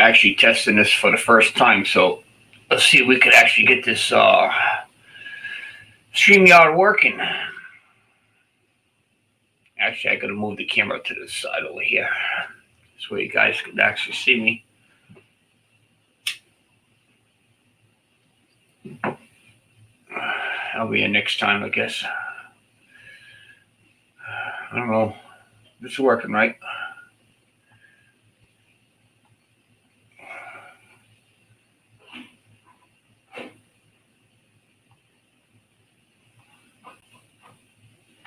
actually testing this for the first time, so let's see if we could actually get this StreamYard working. Actually, I gotta move the camera to the side over here. This way you guys can actually see me. That'll be a next time, I guess. I don't know. This is working, right?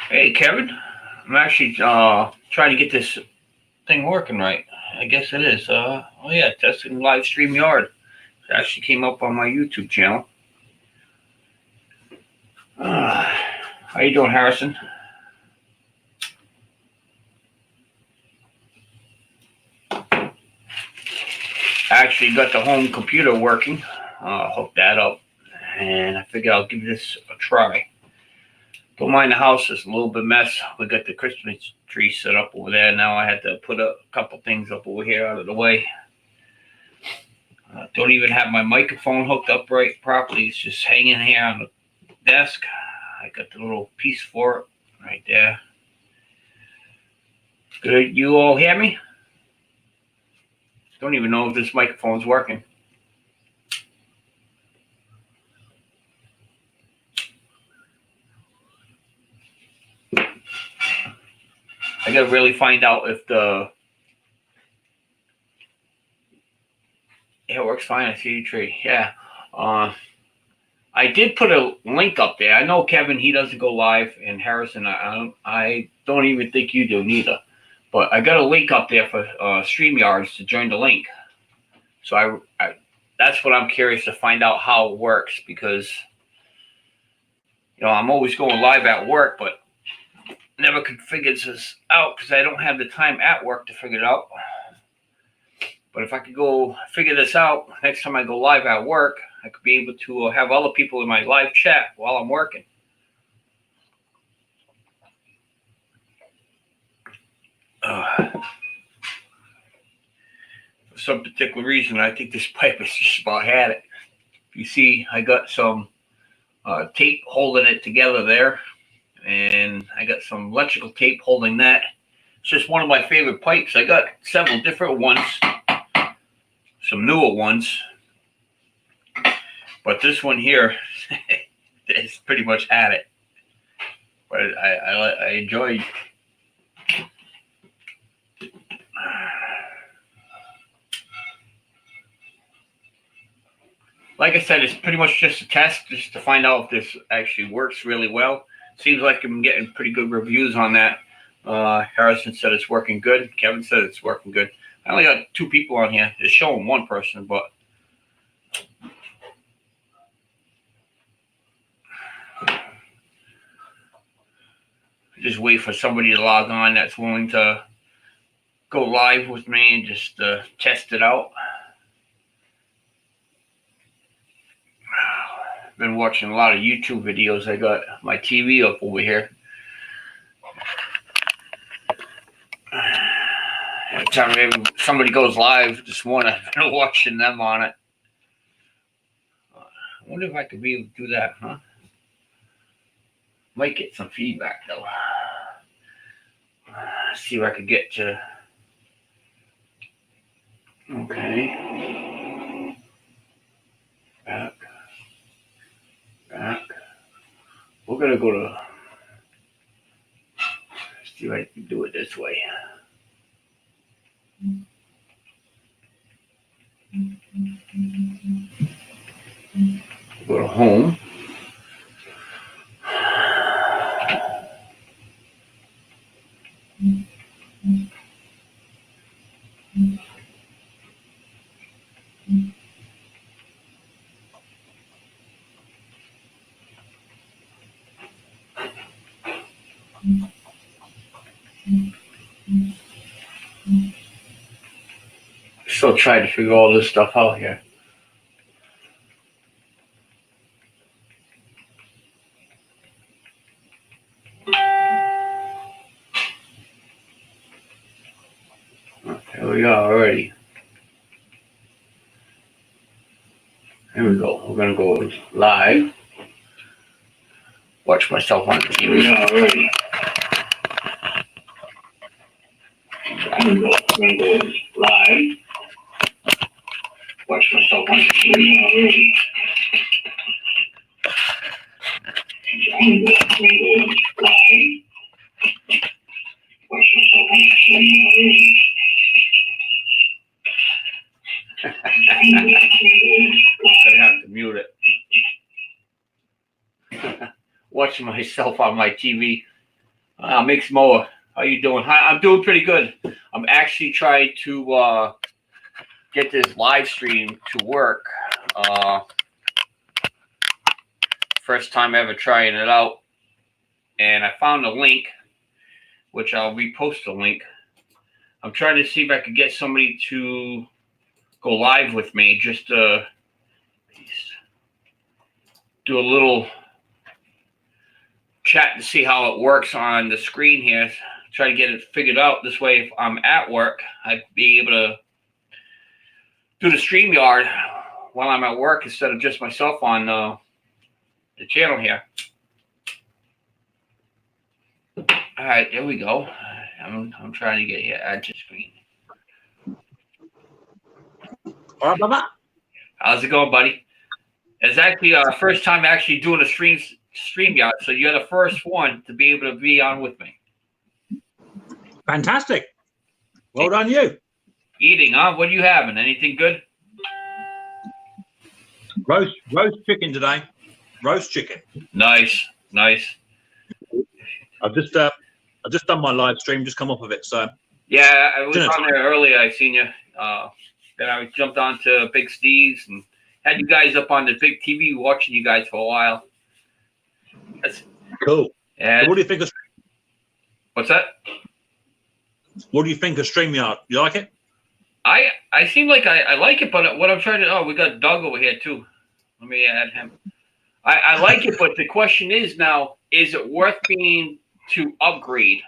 Hey, Kevin. I'm actually trying to get this thing working right. I guess it is. Oh yeah, testing live StreamYard. It actually came up on my YouTube channel. How you doing, Harrison? I actually got the home computer working. Hooked that up, and I figured I'll give this a try. Don't mind the house, it's a little bit mess. We got the Christmas tree set up over there. Now I had to put a couple things up over here out of the way. Don't even have my microphone hooked up right properly. It's just hanging here on the desk. I got the little piece for it right there. Good, you all hear me? Don't even know if this microphone's working. I gotta really find out if the... Yeah, it works fine. I see the tree. Yeah. I did put a link up there. I know Kevin, he doesn't go live, and Harrison, I don't even think you do neither. But I got a link up there for StreamYards to join the link. So I that's what I'm curious to find out how it works, because I'm always going live at work, but never could figure this out because I don't have the time at work to figure it out. But if I could go figure this out next time I go live at work, I could be able to have other people in my live chat while I'm working. For some particular reason, I think this pipe has just about had it. You see, I got some tape holding it together there, and I got some electrical tape holding that. It's just one of my favorite pipes. I got several different ones, some newer ones, but this one here, it's pretty much had it. But I enjoyed. Like I said, it's pretty much just a test, just to find out if this actually works really well. Seems like I'm getting pretty good reviews on that. Harrison said it's working good. Kevin said it's working good. I only got 2 people on here. It's showing 1 person, but just wait for somebody to log on that's willing to go live with me and just test it out. I've been watching a lot of YouTube videos. I got my TV up over here. Every time somebody goes live this morning, I've been watching them on it. I wonder if I could be able to do that, huh? Might get some feedback, though. See if I could get to... Okay. Back. We're going to go to... See if I can do it this way. Go to home. Still trying to figure all this stuff out here. There we go already. Here we go. We're gonna go live. Watch myself on TV already. Here we go. We're gonna go live. Watch myself on TV already. Here we go. We're gonna go live. Watch myself on TV already. I have to mute it. Watching myself on my TV. Mix Moa, how you doing? Hi, I'm doing pretty good. I'm actually trying to get this live stream to work. First time ever trying it out. And I found a link, which I'll repost the link. I'm trying to see if I could get somebody to go live with me, just to do a little chat to see how it works on the screen here. Try to get it figured out. This way, if I'm at work, I'd be able to do the StreamYard while I'm at work instead of just myself on the channel here. All right, there we go. I'm trying to get here. Add to screen. All right, Baba. How's it going, buddy? It's actually our first time actually doing a StreamYard, so you're the first one to be able to be on with me. Fantastic. Well done, you. Eating, huh? What are you having? Anything good? Roast chicken today. Roast chicken. Nice. I've just done my live stream. Just come off of it. So yeah, I was on there earlier. I seen you. Then I jumped on to Big Steve's and had you guys up on the big TV watching you guys for a while. That's cool. Yeah. So what do you think of? What's that? What do you think of StreamYard? You like it? I seem like I like it, but what I'm trying to we got Doug over here too. Let me add him. I like it, but the question is now, is it worth being to upgrade?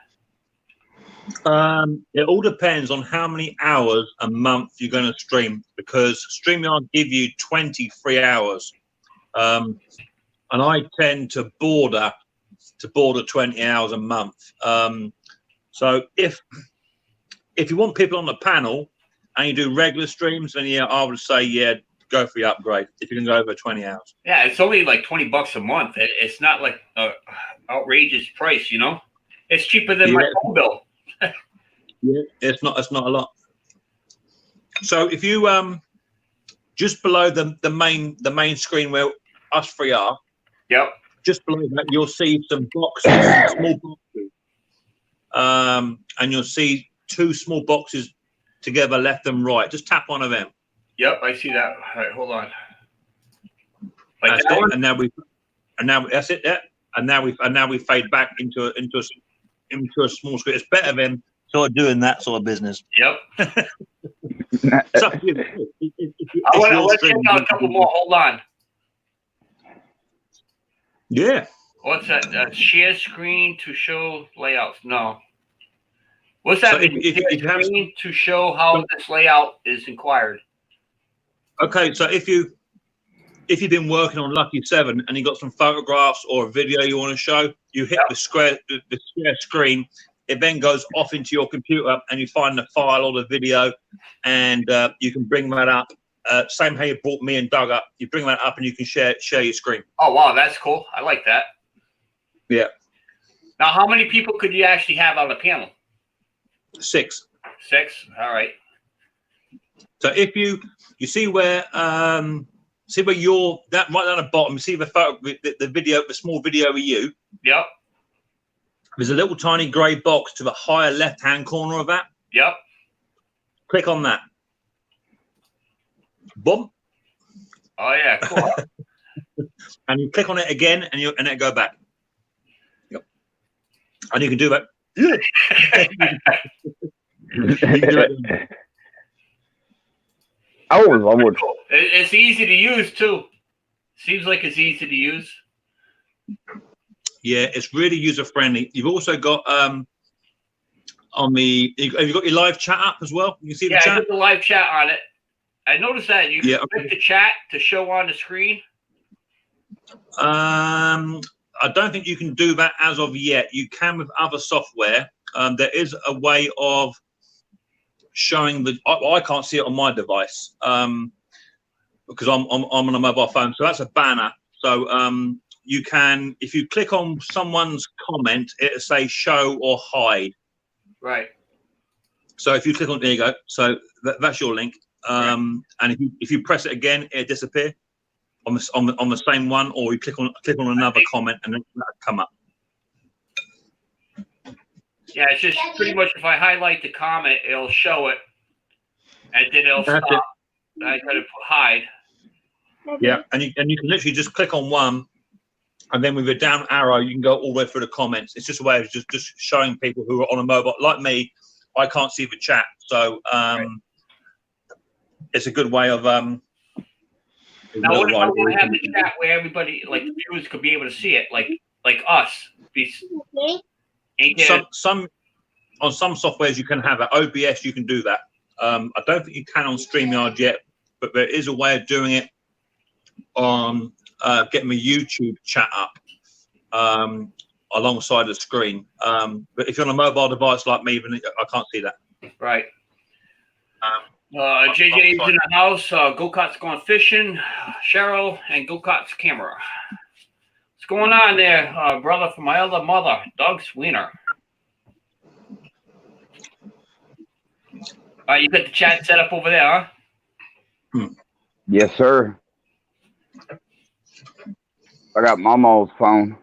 It all depends on how many hours a month you're going to stream, because StreamYard give you 20 free hours, and I tend to border 20 hours a month. So if you want people on the panel and you do regular streams, then yeah, I would say go for your upgrade if you can go over 20 hours. Yeah, it's only like $20 a month. It's not like an outrageous price, you know. It's cheaper than my phone bill. Yeah, it's not a lot. So if you just below the main screen where us three are, yep, just below that you'll see some boxes, small boxes, and you'll see two small boxes together, left and right. Just tap one of them. Yep, I see that. All right, hold on. Like that's that it. one? And now that's it. Yeah. And now we fade back into a small screen. It's better than sort of doing that sort of business. Yep. So, I want to check out a couple more. Hold on. Yeah. What's that? Share screen to show layouts. No. What's that? So if you have screen to show how this layout is inquired. Okay, so if you've been working on Lucky 7 and you got some photographs or a video you want to show, you hit the square screen. It then goes off into your computer and you find the file or the video, and you can bring that up. Same how you brought me and Doug up. You bring that up and you can share your screen. Oh wow, that's cool. I like that. Yeah. Now, how many people could you actually have on the panel? 6. 6. All right. So if you see where you're that right down the bottom, you see the photo, the video, the small video of you. Yep. There's a little tiny grey box to the higher left-hand corner of that. Yep. Click on that. Boom. Oh yeah, cool. And you click on it again, and it go back. Yep. And you can do that. Yeah. You can do it. I would. It's easy to use too. Seems like it's easy to use. Yeah, it's really user friendly. You've also got have you got your live chat up as well? You can see the chat. Yeah, I got the live chat on it. I noticed that you Yeah. click the chat to show on the screen. I don't think you can do that as of yet. You can with other software. There is a way of showing the. I can't see it on my device because I'm on a mobile phone. So that's a banner. So you can, if you click on someone's comment, it'll say show or hide. Right. So if you click on, there you go. So that's your link. And if you press it again, it disappear on the same one, or you click on another comment and then that'll come up. Yeah, it's just pretty much if I highlight the comment, it'll show it, and then it'll That's stop. I gotta hide. Yeah, and you can literally just click on one, and then with a down arrow, you can go all the way through the comments. It's just a way of just showing people who are on a mobile, like me. I can't see the chat, so it's a good way of. Now, what if I want to have the chat where everybody, like the viewers, could be able to see it, like us? Some on some softwares you can have it. OBS you can do that. I don't think you can on StreamYard yet, but there is a way of doing it on getting the YouTube chat up alongside the screen. But if you're on a mobile device like me, then I can't see that. Right. JJ's in the house. Go-Kart's going fishing. Cheryl and Go-Kart's camera. What's going on there, brother, from my other mother, Doug Sweener? You got the chat set up over there, huh? Yes, sir. I got Momo's phone.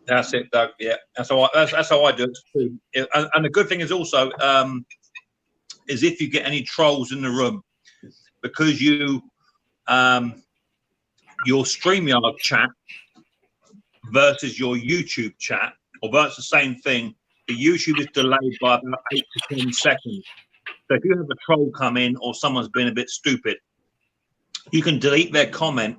That's it, Doug. Yeah, that's how I do it too. And the good thing is also is if you get any trolls in the room, because your StreamYard chat versus your YouTube chat, although it's the same thing, the YouTube is delayed by about 8 to 10 seconds. So if you have a troll come in or someone's been a bit stupid, you can delete their comment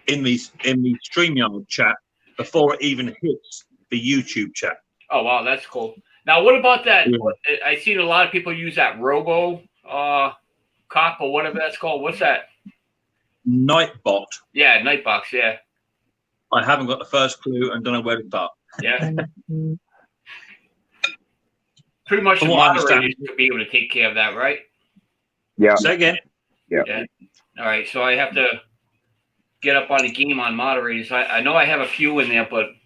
in the StreamYard chat before it even hits the YouTube chat. Oh wow, that's cool. Now, what about that? Yeah. I seen a lot of people use that Robo Cop or whatever that's called. What's that? Nightbot. Yeah, Nightbox. Yeah. I haven't got the first clue and don't know where to start. Yeah. Pretty much the From what I moderators understand- could be able to take care of that, right? Yeah. Say again. Yeah. All right. So I have to get up on the game on moderators. I know I have a few in there, but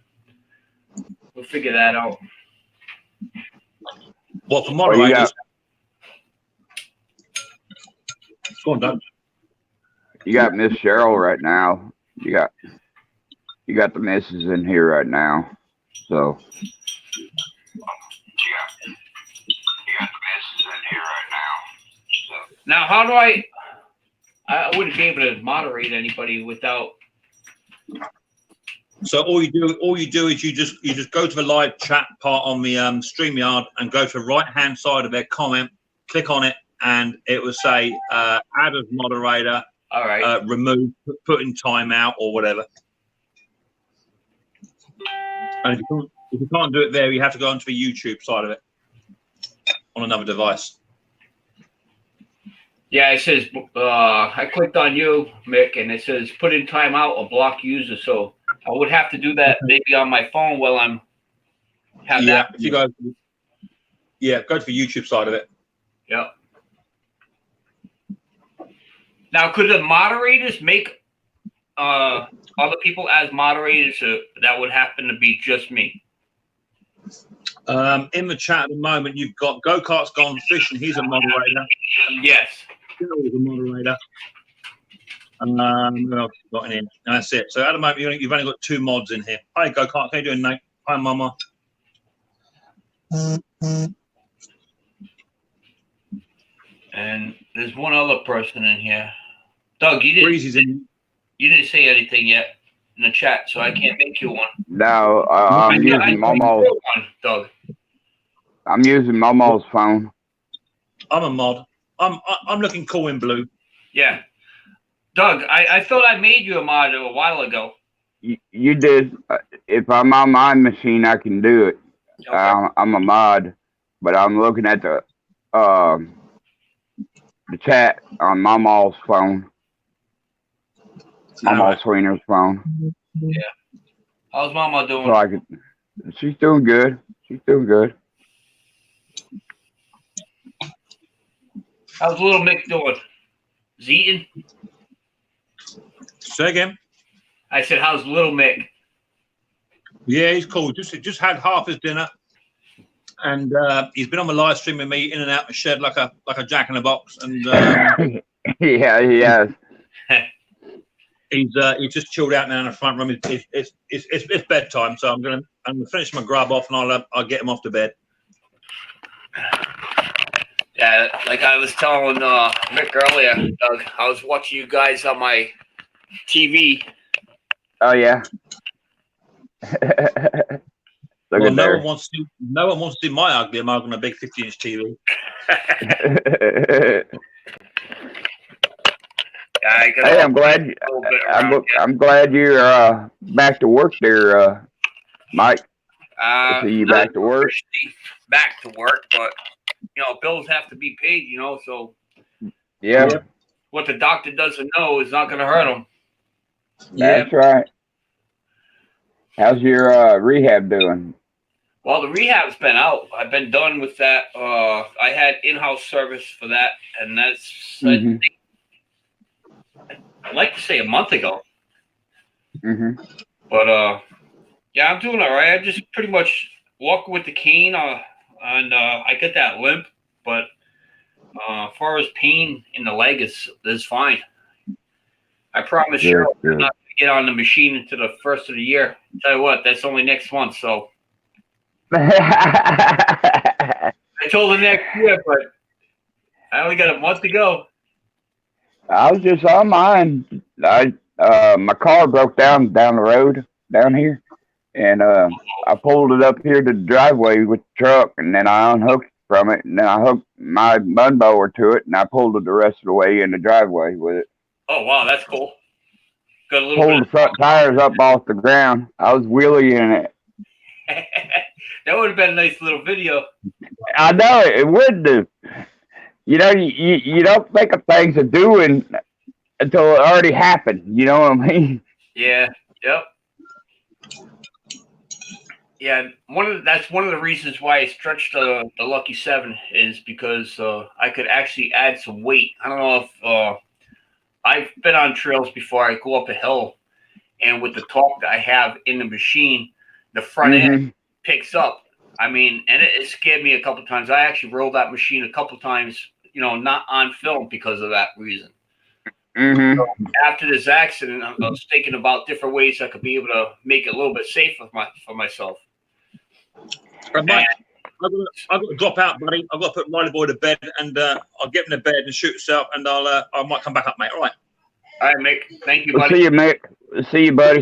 we'll figure that out. Well, for you moderators, go on, Doug. You got Miss Cheryl right now. You got the missus in here right now. So. Now, how do I wouldn't be able to moderate anybody without. So all you do is you just go to the live chat part on the StreamYard and go to the right hand side of their comment, click on it, and it will say add as moderator, All right. remove, put in timeout or whatever. And if you can't do it there, you have to go onto the YouTube side of it on another device. Yeah, it says I clicked on you, Mick, and it says put in timeout or block user. So I would have to do that maybe on my phone while I'm If you go, go to the YouTube side of it. Yeah. Now, could the moderators make other people as moderators? So that would happen to be just me. In the chat at the moment, you've got Go-Kart's Gone Fishing. He's a moderator. Yes. Is a moderator. Who else you got in here? And that's it. So at the moment, you've only got 2 mods in here. Hi, Go-Kart. How you doing, Nate? Hi, Mama. And there's one other person in here. Doug, you Breezy's in. didn't say anything yet in the chat, so I can't make you one. No, I'm using Momo's. Doug. I'm using Momo's phone. I'm a mod. I'm looking cool in blue. Yeah. Doug, I thought I made you a mod a while ago. You did. If I'm on my machine, I can do it. Okay. I'm a mod, but I'm looking at the the chat on Mama's phone. Mama Sweener's phone. Yeah. How's Mama doing? So I could. She's doing good. She's doing good. How's little Mick doing? Is he eating? Say again. I said, how's little Mick? Yeah, he's cool. Just had half his dinner, and he's been on the live stream with me in and out the shed like a jack in the box. And Yeah, he has. he's just chilled out now in the front room. It's bedtime, so I'm gonna finish my grub off, and I'll get him off to bed. Yeah, like I was telling Mick earlier, Doug, I was watching you guys on my TV. Oh yeah. Look Well, at no there. one wants to see my ugly mug on a big 50-inch TV. I got Hey, I'm glad. I'm glad you're back to work there, Mike. To see you back to work. Back to work, but bills have to be paid. So Yeah, what the doctor doesn't know is not going to hurt him. that's right. How's your rehab doing? Well, the rehab's been out. I've been done with that. I had in-house service for that, and that's I'd like to say a month ago. But yeah, I'm doing all right. I'm just pretty much walking with the cane, and I get that limp. But as far as pain in the leg is fine. I promise you, I'm not going to get on the machine until the first of the year. Tell you what, that's only next month. So I told her next year, but I only got a month to go. I was just on mine. My car broke down the road down here, and I pulled it up here to the driveway with the truck, and then I unhooked from it, and then I hooked my mud mower to it, and I pulled it the rest of the way in the driveway with it. Oh wow, that's cool. Got a little Pulled the front tires up off the ground. I was wheeling it. That would have been a nice little video. I know it would do. You don't think of things of doing until it already happened. You know what I mean? Yeah. Yep. Yeah. That's one of the reasons why I stretched the Lucky 7 is because I could actually add some weight. I don't know if I've been on trails before. I go up a hill, and with the torque that I have in the machine, the front end picks up. I mean, and it scared me a couple of times. I actually rolled that machine a couple of times, not on film because of that reason. So after this accident, I was thinking about different ways I could be able to make it a little bit safer for myself. Mike, I've got to drop out, buddy. I've got to put Riley boy to bed, and I'll get him to bed and shoot himself, and I might come back up, mate. All right. All right, Mick. Thank you, buddy. See you, Mick. See you, buddy.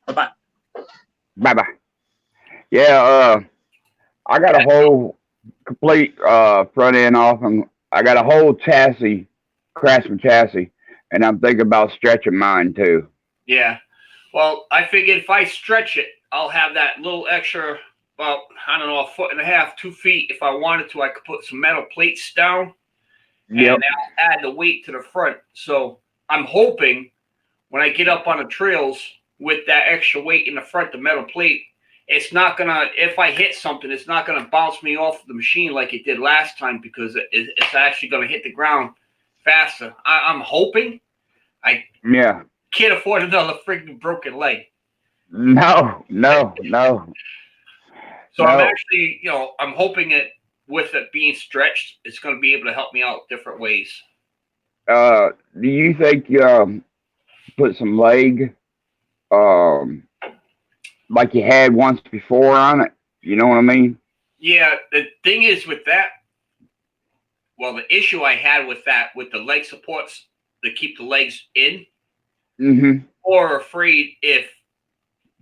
Bye-bye. Bye-bye. Yeah, I got a whole complete front end off, and I got a whole chassis, Craftsman chassis, and I'm thinking about stretching mine too. Yeah. Well, I figured if I stretch it, I'll have that little extra, about, I don't know, 1.5 feet, 2 feet. If I wanted to, I could put some metal plates down, and I'll add the weight to the front. So I'm hoping when I get up on the trails with that extra weight in the front, the metal plate, it's not going to, if I hit something, it's not going to bounce me off the machine like it did last time because it's actually going to hit the ground faster. I'm hoping. I can't afford another freaking broken leg. No. So I'm actually, I'm hoping it with it being stretched, it's going to be able to help me out different ways. Do you think put some leg like you had once before on it? You know what I mean? Yeah, the thing is with that, well, the issue I had with that, with the leg supports to keep the legs in, or afraid if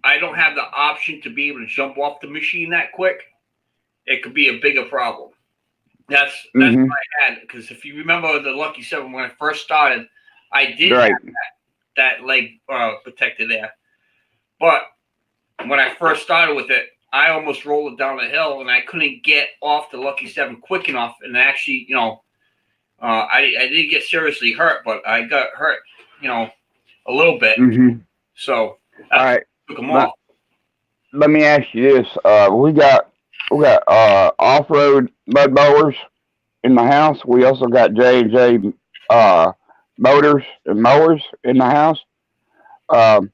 I don't have the option to be able to jump off the machine that quick, it could be a bigger problem. That's what I had, because if you remember the Lucky 7 when I first started, I did have that leg protector there. But when I first started with it, I almost rolled it down the hill, and I couldn't get off the Lucky 7 quick enough. And actually, I didn't get seriously hurt, but I got hurt, a little bit. Mm-hmm. So All I right. took them off. Let me ask you this. We got off-road mud mowers in the house. We also got J&J motors and mowers in the house. Let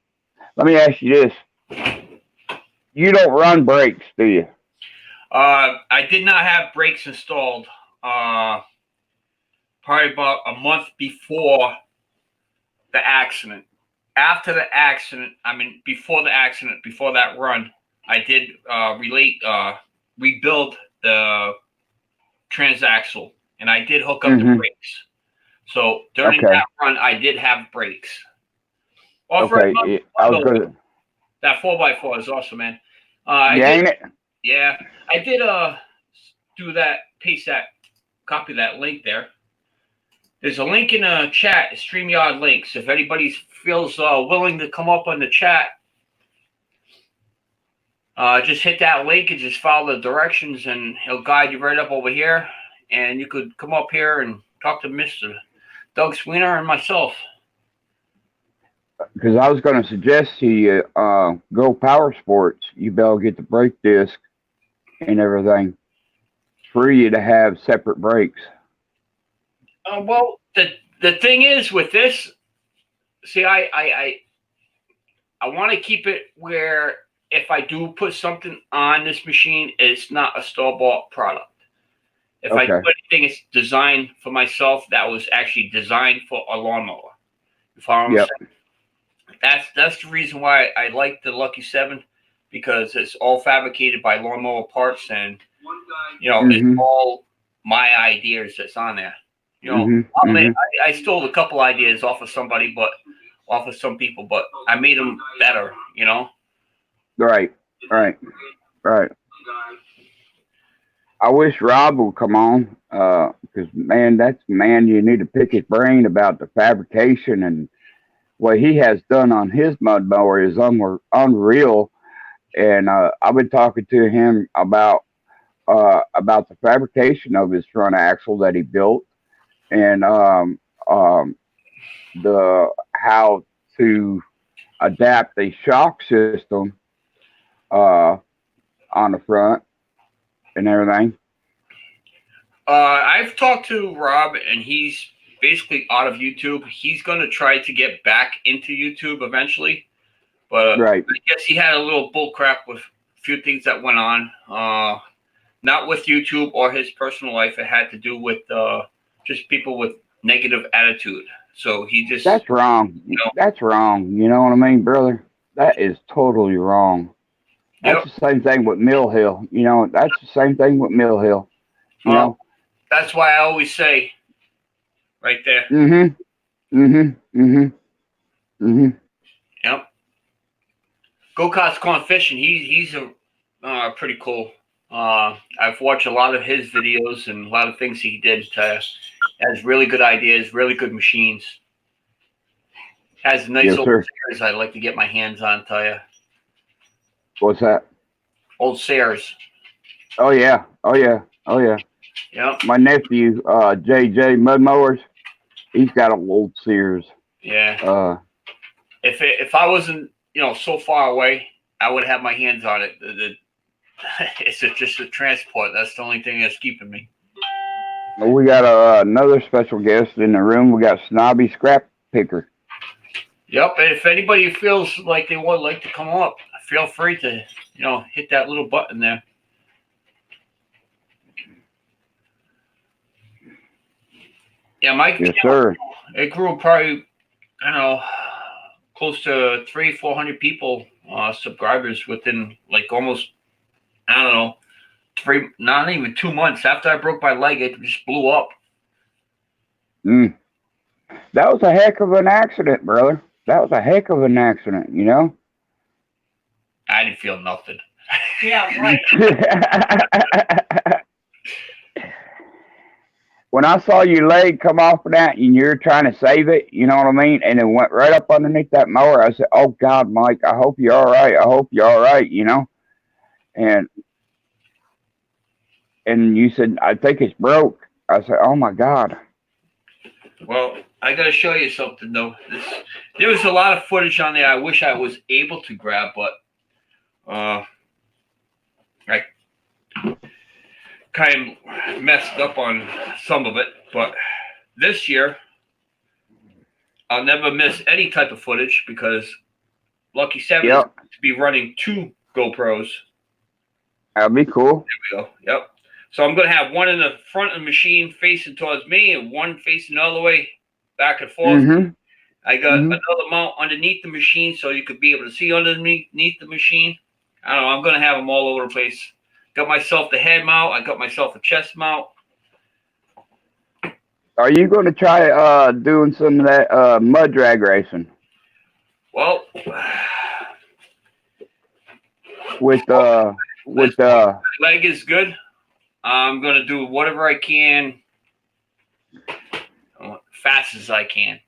me ask you this. You don't run brakes, do you? I did not have brakes installed. Probably about a month before the accident. After the accident, before the accident, before that run, I did rebuild the transaxle, and I did hook up the brakes. So during that run, I did have brakes. Okay, I was gonna. That 4x4 is awesome, man. Ain't it? Yeah, I did do that, paste that, copy that link there. There's a link in the chat, StreamYard links. If anybody feels willing to come up on the chat, just hit that link and just follow the directions, and he'll guide you right up over here. And you could come up here and talk to Mr. Doug Sweener and myself. Because I was going to suggest to you, go Power Sports. You better get the brake disc and everything for you to have separate brakes. Well, the thing is with this, see, I want to keep it where if I do put something on this machine, it's not a store-bought product. If I do anything, it's designed for myself. That was actually designed for a lawnmower. You follow what I'm saying? That's the reason why I like the Lucky 7, because it's all fabricated by Lawnmower Parts, and it's all my ideas that's on there. I stole a couple ideas off of somebody, but off of some people, but I made them better. Right. I wish Rob would come on, because man, you need to pick his brain about the fabrication, and what he has done on his mud mower is unreal. And I've been talking to him about the fabrication of his front axle that he built, and the how to adapt a shock system on the front and everything. I've talked to Rob, and he's basically out of YouTube. He's going to try to get back into YouTube eventually, but I guess he had a little bull crap with a few things that went on. Not with YouTube or his personal life. It had to do with just people with negative attitude. So he just... That's wrong. That's wrong. You know what I mean, brother? That is totally wrong. That's the same thing with Mill Hill. That's the same thing with Mill Hill. You know? That's why I always say, right there. Yep. Go-Kart's Gone Fishing. He's a pretty cool. I've watched a lot of his videos and a lot of things he did. Has really good ideas, really good machines. Has nice old Sayers I'd like to get my hands on, tell you. What's that? Old Sayers. Oh yeah. Yep. My nephew, JJ Mud Mowers, he's got an old Sears. Yeah. If I wasn't, so far away, I would have my hands on it. It's just a transport. That's the only thing that's keeping me. We got another special guest in the room. We got Snobby Scrap Picker. Yep. And if anybody feels like they would like to come up, feel free to, hit that little button there. Yeah, Mike. Yes, sir. It grew probably, I don't know, close to 300-400 people, subscribers within like almost, I don't know, not even 2 months after I broke my leg. It just blew up. That was a heck of an accident, brother. That was a heck of an accident. I didn't feel nothing. Yeah, right. When I saw your leg come off of that and you're trying to save it, you know what I mean? And it went right up underneath that mower. I said, oh, God, Mike, I hope you're all right. I hope you're all right, And you said, I think it's broke. I said, oh, my God. Well, I gotta show you something though. There was a lot of footage on there. I wish I was able to grab, but I kind of messed up on some of it. But this year, I'll never miss any type of footage because Lucky Seven is Yep. to be running 2 GoPros. That'd be cool. There we go. Yep. So I'm gonna have one in the front of the machine facing towards me, and one facing the other way, back and forth. Mm-hmm. I got Mhm. another mount underneath the machine so you could be able to see underneath the machine. I don't know. I'm going to have them all over the place. Got myself the head mount. I got myself a chest mount. Are you going to try doing some of that mud drag racing Well, with leg is good. I'm going to do whatever I can fast as I can.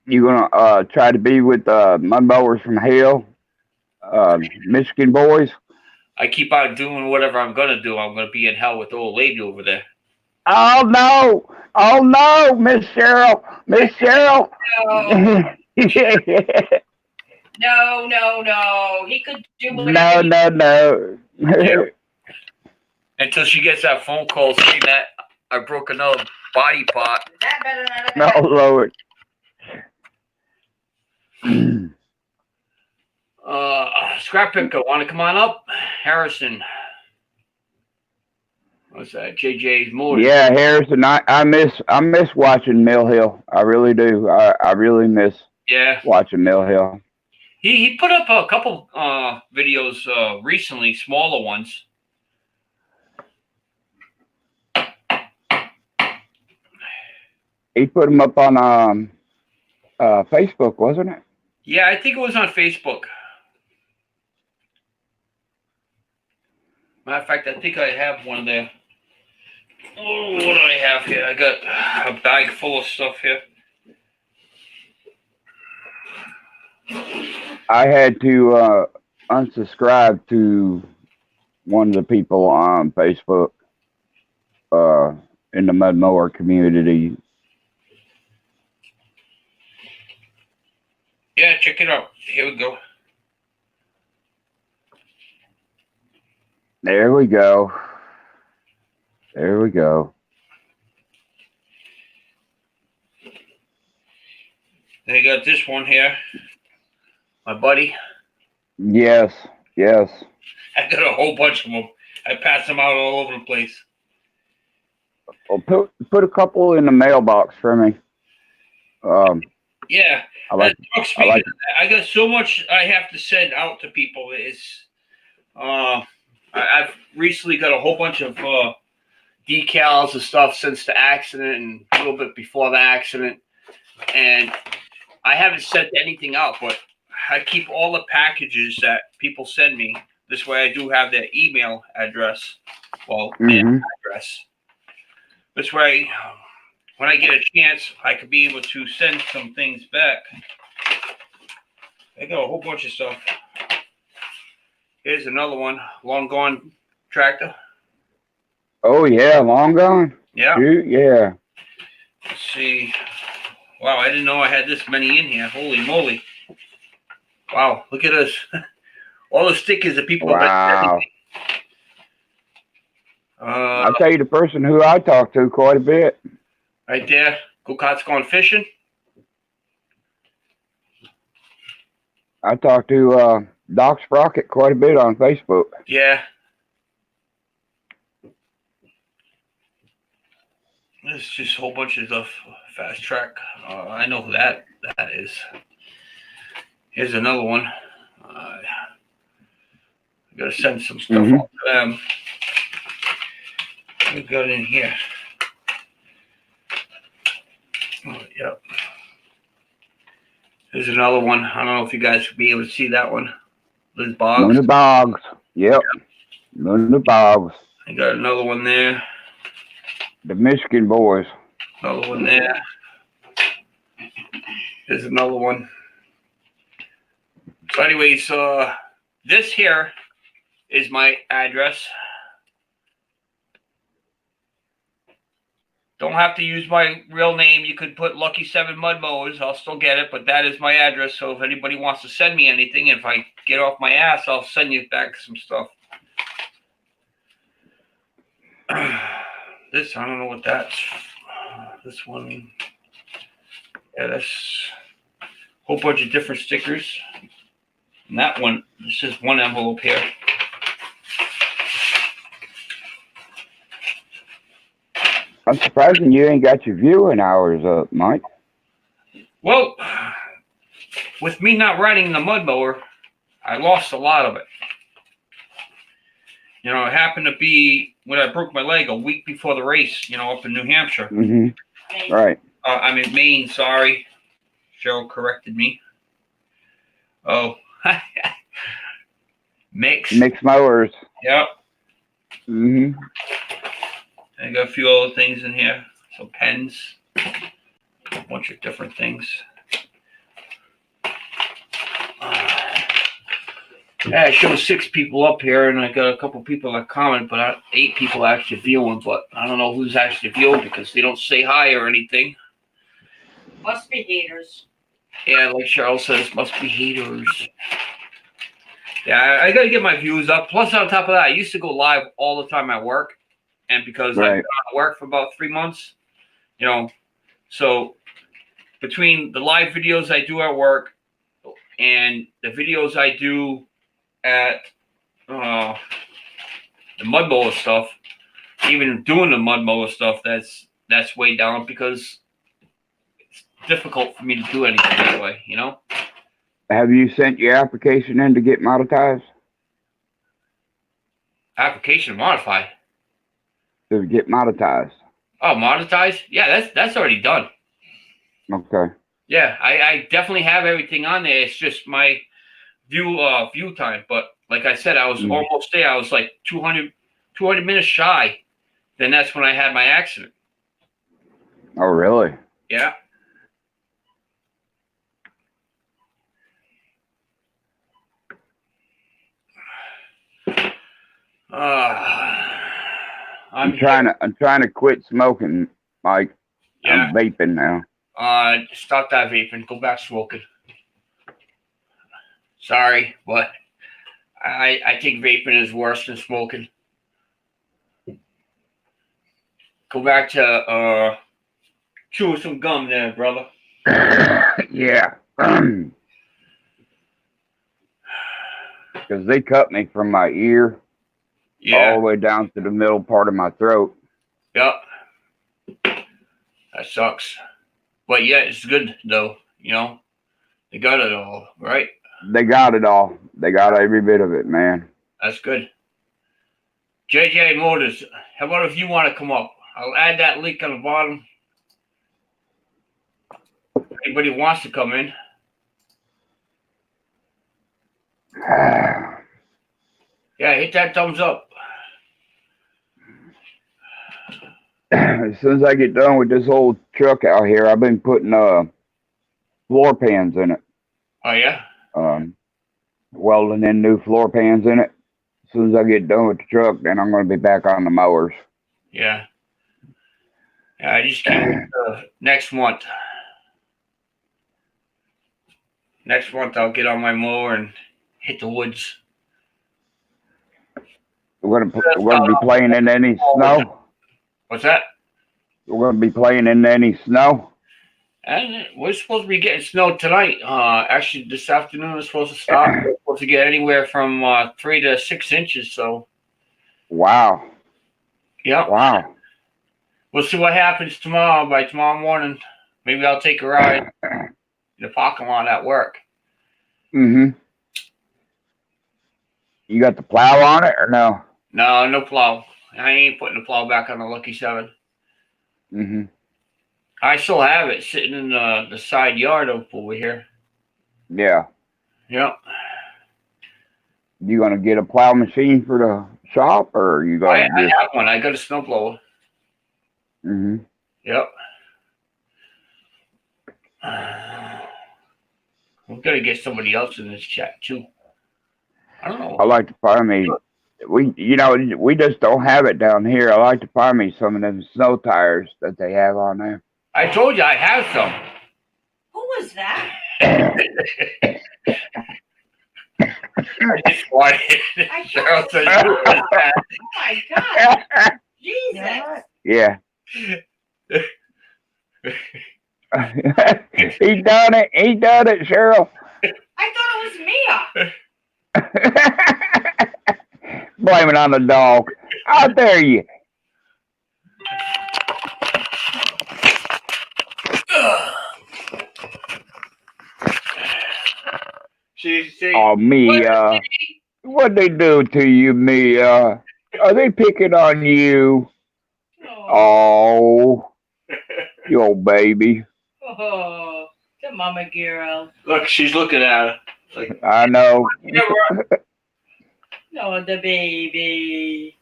you gonna try to be with mud mowers from hell, Michigan boys? I keep on doing whatever I'm going to do. I'm going to be in hell with the old lady over there. Oh no! Oh no, Miss Cheryl! Miss Cheryl! No, no, no. He could do No, whatever. no, no. Until she gets that phone call saying that I broke another body part. That better not No, Lord. Scrap Picker, want to come on up? Harrison. What's that? JJ's Motor. Yeah, Harrison, I miss watching Mill Hill. I really do. I really miss Yeah. watching Mill Hill. He put up a couple videos recently, smaller ones. He put them up on Facebook, wasn't it? Yeah, I think it was on Facebook. Matter of fact, I think I have one there. Oh, what do I have here? I got a bag full of stuff here. I had to unsubscribe to one of the people on Facebook in the mud mower community. Yeah, check it out. Here we go. There we go. There we go. They got this one here. My buddy. Yes, yes. I got a whole bunch of them. I pass them out all over the place. Well, put a couple in the mailbox for me. Yeah. I like. Speaking like of that, I got so much I have to send out to people. I've recently got a whole bunch of decals and stuff since the accident and a little bit before the accident. And I haven't sent anything out, but I keep all the packages that people send me. This way I do have their email address. Well, their address. This way, when I get a chance, I could be able to send some things back. I got a whole bunch of stuff. Here's another one, Long Gone tractor. Oh yeah, long gone. Yeah. Shoot, yeah. Let's see. Wow, I didn't know I had this many in here. Holy moly. Wow, look at this. All the stickers that people have Wow. been I'll tell you the person who I talked to quite a bit. right there. Go-kart's gone fishing. I talked to Doc Sprocket quite a bit on Facebook. Yeah. There's just a whole bunch of stuff. Fast Track. I know who that is. Here's another one. I gotta send some stuff out to them. We got in here. Oh, yep. Here's another one. I don't know if you guys will be able to see that one. Liz Boggs. Luna Boggs. Yep. Luna Boggs. I got another one there. The Michigan boys. Another one there. Here's another one. So anyways, this here is my address. Don't have to use my real name. You could put Lucky 7 Mud Mowers. I'll still get it, but that is my address. So if anybody wants to send me anything, if I get off my ass, I'll send you back some stuff. This, I don't know what that's. This one. Yeah, that's a whole bunch of different stickers. And that one, this is one envelope here. I'm surprised you ain't got your viewing hours up, Mike. Well, with me not riding the mud mower, I lost a lot of it. You know, it happened to be when I broke my leg a week before the race, you know, up in New Hampshire. Mm-hmm. Right. I'm in Maine, sorry. Cheryl corrected me. Oh. Mixed mowers. Yep. Mm-hmm. I got a few other things in here. Some pens. A bunch of different things. Yeah, I showed 6 people up here, and I got a couple people that comment, but 8 people actually viewing. But I don't know who's actually viewing because they don't say hi or anything. Must be haters. Yeah, like Cheryl says, must be haters. Yeah, I got to get my views up. Plus, on top of that, I used to go live all the time at work, and because I've been out of work for about 3 months, you know, so between the live videos I do at work and the videos I do at the mud mower stuff, even doing the mud mower stuff, that's way down because it's difficult for me to do anything that way, you know. Have you sent your application in to get monetized? Application modified. To get monetized. Oh, monetized? Yeah, that's already done. Okay. Yeah, I definitely have everything on there. It's just my view time. But like I said, I was almost there. I was like 200 minutes shy. Then that's when I had my accident. Oh, really? Yeah. I'm trying to quit smoking, Mike. Yeah. I'm vaping now. Stop that vaping. Go back smoking. Sorry, but I think vaping is worse than smoking. Go back to chew some gum there, brother. Yeah. Because they cut me from my ear all the way down to the middle part of my throat. Yep. That sucks. But yeah, it's good though, you know. They got it all, right? They got it all. They got every bit of it, man. That's good. JJ Motors, how about if you want to come up? I'll add that link on the bottom. If anybody wants to come in. Yeah, hit that thumbs up. As soon as I get done with this old truck out here, I've been putting floor pans in it. Oh yeah? Welding in new floor pans in it. As soon as I get done with the truck, then I'm going to be back on the mowers. Yeah. Yeah, I just can't wait next month. Next month I'll get on my mower and hit the woods. We're going to be playing in any snow. What's that? We're going to be playing in any snow. And we're supposed to be getting snow tonight. Actually, this afternoon is supposed to stop. We're supposed to get anywhere from 3 to 6 inches. So. Wow. Yeah. Wow. We'll see what happens tomorrow. By tomorrow morning, maybe I'll take a ride in the parking lot at work. Mm-hmm. You got the plow on it or no? No, no plow. I ain't putting the plow back on the Lucky 7. Mm-hmm. I still have it sitting in the side yard over here. Yeah. Yep. You gonna get a plow machine for the shop, or are you going? I have one. I got a snowblower. Mm-hmm. Yep. We've got to get somebody else in this chat too. I don't know. I like to find me we just don't have it down here. I like to find me some of them snow tires that they have on there. I told you I have some. Who was that? I just wanted. I Cheryl thought said, it "Who was was that?" Oh my God. Jesus. Yeah. He done it. He done it, Cheryl. I thought it was Mia. Blame it on the dog. How dare you? She Oh, Mia. What'd they do to you, Mia? Are they picking on you? Oh, Oh, you old baby. oh, the mama girl. look, she's looking at her. Like, I know. No, the baby.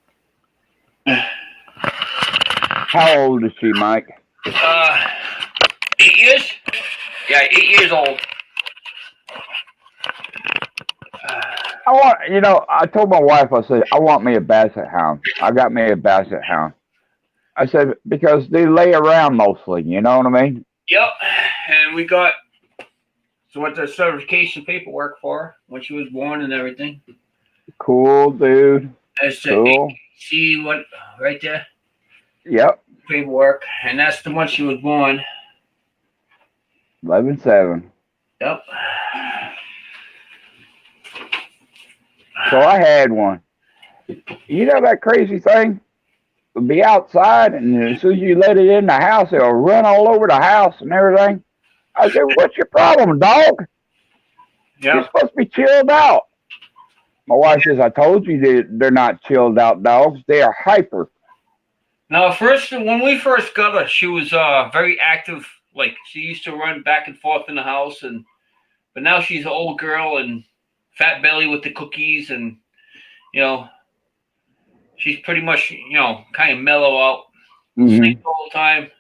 How old is she, Mike? 8 years? Yeah, 8 years old. I told my wife, I said, I want me a basset hound. I got me a basset hound. I said, because they lay around mostly, you know what I mean? Yep. And we got the certification paperwork for her when she was born and everything. Cool, dude. That's Cool. see what right there? Yep. Paperwork. And that's the one she was born. 11-7. Yep. So I had one. You know that crazy thing? It'll be outside, and as soon as you let it in the house, it'll run all over the house and everything. I said, what's your problem, dog? You're Yep. supposed to be chilled out. My wife says, I told you they're not chilled out dogs. They are hyper. Now, when we first got her, she was very active. Like, she used to run back and forth in the house, but now she's an old girl and fat belly with the cookies, and she's pretty much kind of mellow out, sleeps all the time.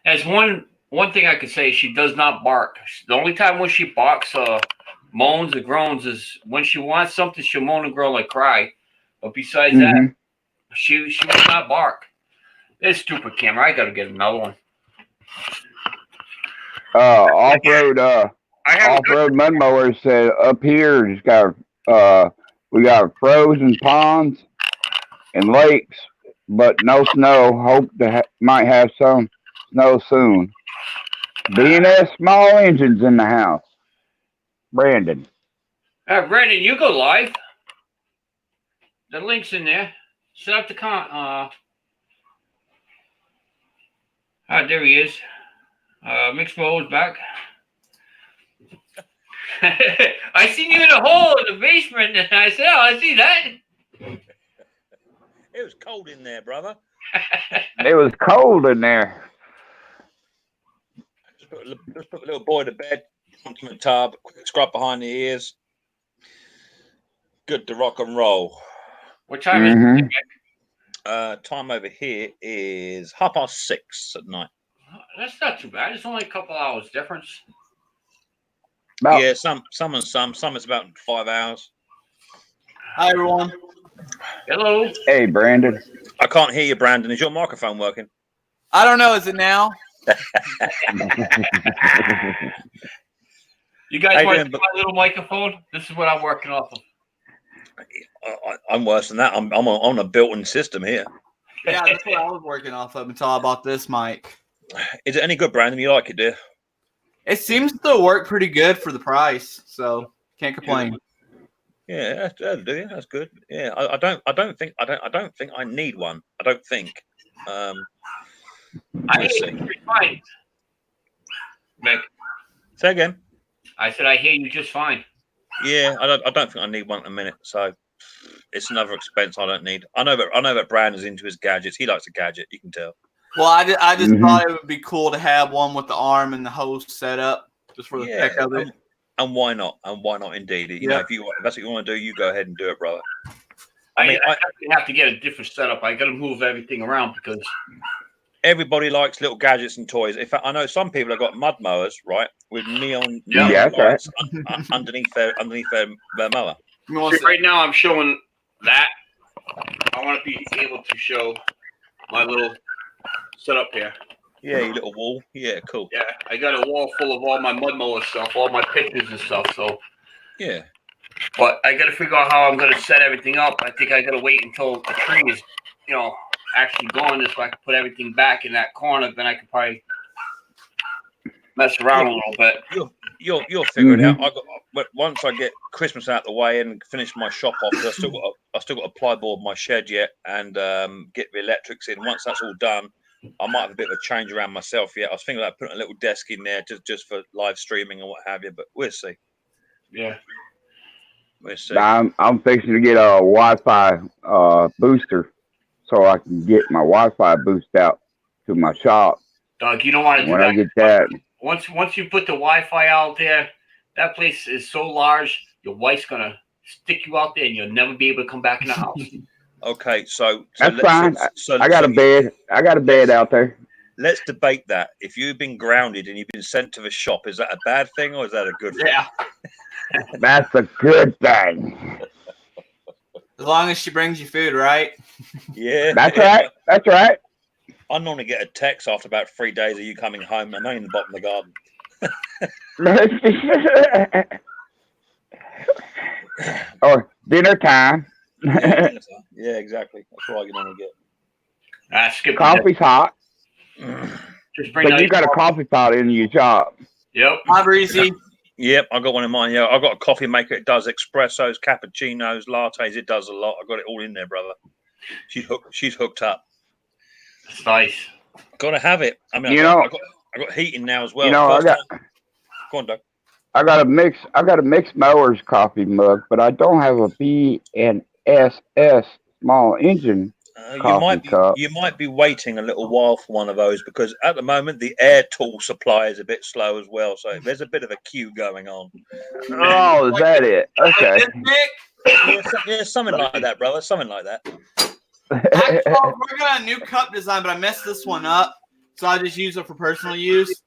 As one thing I could say, she does not bark. The only time when she barks, moans or groans is when she wants something. She'll moan and groan like cry, but besides that, she will not bark. This stupid camera. I gotta get another one. Off-road I have mud mower said up here it's got we got frozen ponds and lakes, but no snow. Hope to might have some snow soon. B&S small engines in the house. Brandon. Brandon, you go live. The link's in there. Set up the there he is. Mixed Bowl's back. I seen you in a hole in the basement, and I said, "Oh, I see that." It was cold in there, brother. It was cold in there. Just put the little boy to bed, put him in the tub, quick scrub behind the ears. Good to rock and roll. What time is it? Time over here is 6:30 at night. That's not too bad. It's only a couple hours difference. About, Yeah, some it's about 5 hours. Hi, everyone. Hello. Hey, Brandon. I can't hear you, Brandon. Is your microphone working? I don't know. Is it now? You guys Hey, want Dan, my little microphone? This is what I'm working off of. I'm worse than that. I'm on a built-in system here. Yeah, that's what I was working off of until I bought this mic. Is it any good, Brandon? You like it, dear? It seems to work pretty good for the price, so can't complain. Yeah, that'll do. That's good. Yeah, I don't think I need one. I don't think. I Let's hear see. you just fine. Mick, Say again. I said I hear you just fine. Yeah, I don't think I need one at a minute. So it's another expense I don't need. I know that Brandon's into his gadgets. He likes a gadget. You can tell. Well, I just thought it would be cool to have one with the arm and the hose set up just for the heck of it. And why not? And why not? Indeed. You know, if that's what you want to do, you go ahead and do it, brother. I have to get a different setup. I got to move everything around because everybody likes little gadgets and toys. In fact, I know some people have got mud mowers, right, with neon lights underneath their mower. See, right now I'm showing that I want to be able to show my little setup here. Yeah, your little wall. Yeah, cool. Yeah, I got a wall full of all my mud mower stuff, all my pictures and stuff. So, Yeah. but I got to figure out how I'm going to set everything up. I think I got to wait until the tree is, actually gone, so I can put everything back in that corner. Then I could probably mess around a little bit. You'll figure it out. But once I get Christmas out the way and finish my shop off, 'cause I still got to plyboard my shed yet and get the electrics in. Once that's all done, I might have a bit of a change around myself yet. I was thinking about putting a little desk in there just for live streaming and what have you, but we'll see. Yeah. We'll see. I'm fixing to get a Wi-Fi booster so I can get my Wi-Fi boost out to my shop. Doug, you don't want to do When that. I get that, Once you put the Wi-Fi out there, that place is so large, your wife's gonna stick you out there, and you'll never be able to come back in the house. Okay, so that's fine. I got a bed. I got a bed out there. Let's debate that. If you've been grounded and you've been sent to the shop, is that a bad thing or is that a good thing? Yeah. That's a good thing. As long as she brings you food, right? Yeah. That's right. That's right. I normally get a text after about 3 days of you coming home. I'm in the bottom of the garden. Or dinner time. Yeah, exactly. That's what I can only get. Skip Coffee's hot, Just bring but you got a coffee pot in your shop. Yep. Hi, Breezy. Yep, I got one in mine. Yeah, I got a coffee maker. It does espressos, cappuccinos, lattes. It does a lot. I got it all in there, brother. She's hooked up. It's nice. Got to have it. I mean, I got heating now as well. Go on, Doug. I got a mixed mowers coffee mug, but I don't have a BNSS small engine coffee cup. You might be waiting a little while for one of those because at the moment the air tool supply is a bit slow as well. So there's a bit of a queue going on. Oh, is that it? Okay. Yeah, something like that, brother. Something like that. Actually, we're got a new cup design, but I messed this one up, so I just use it for personal use.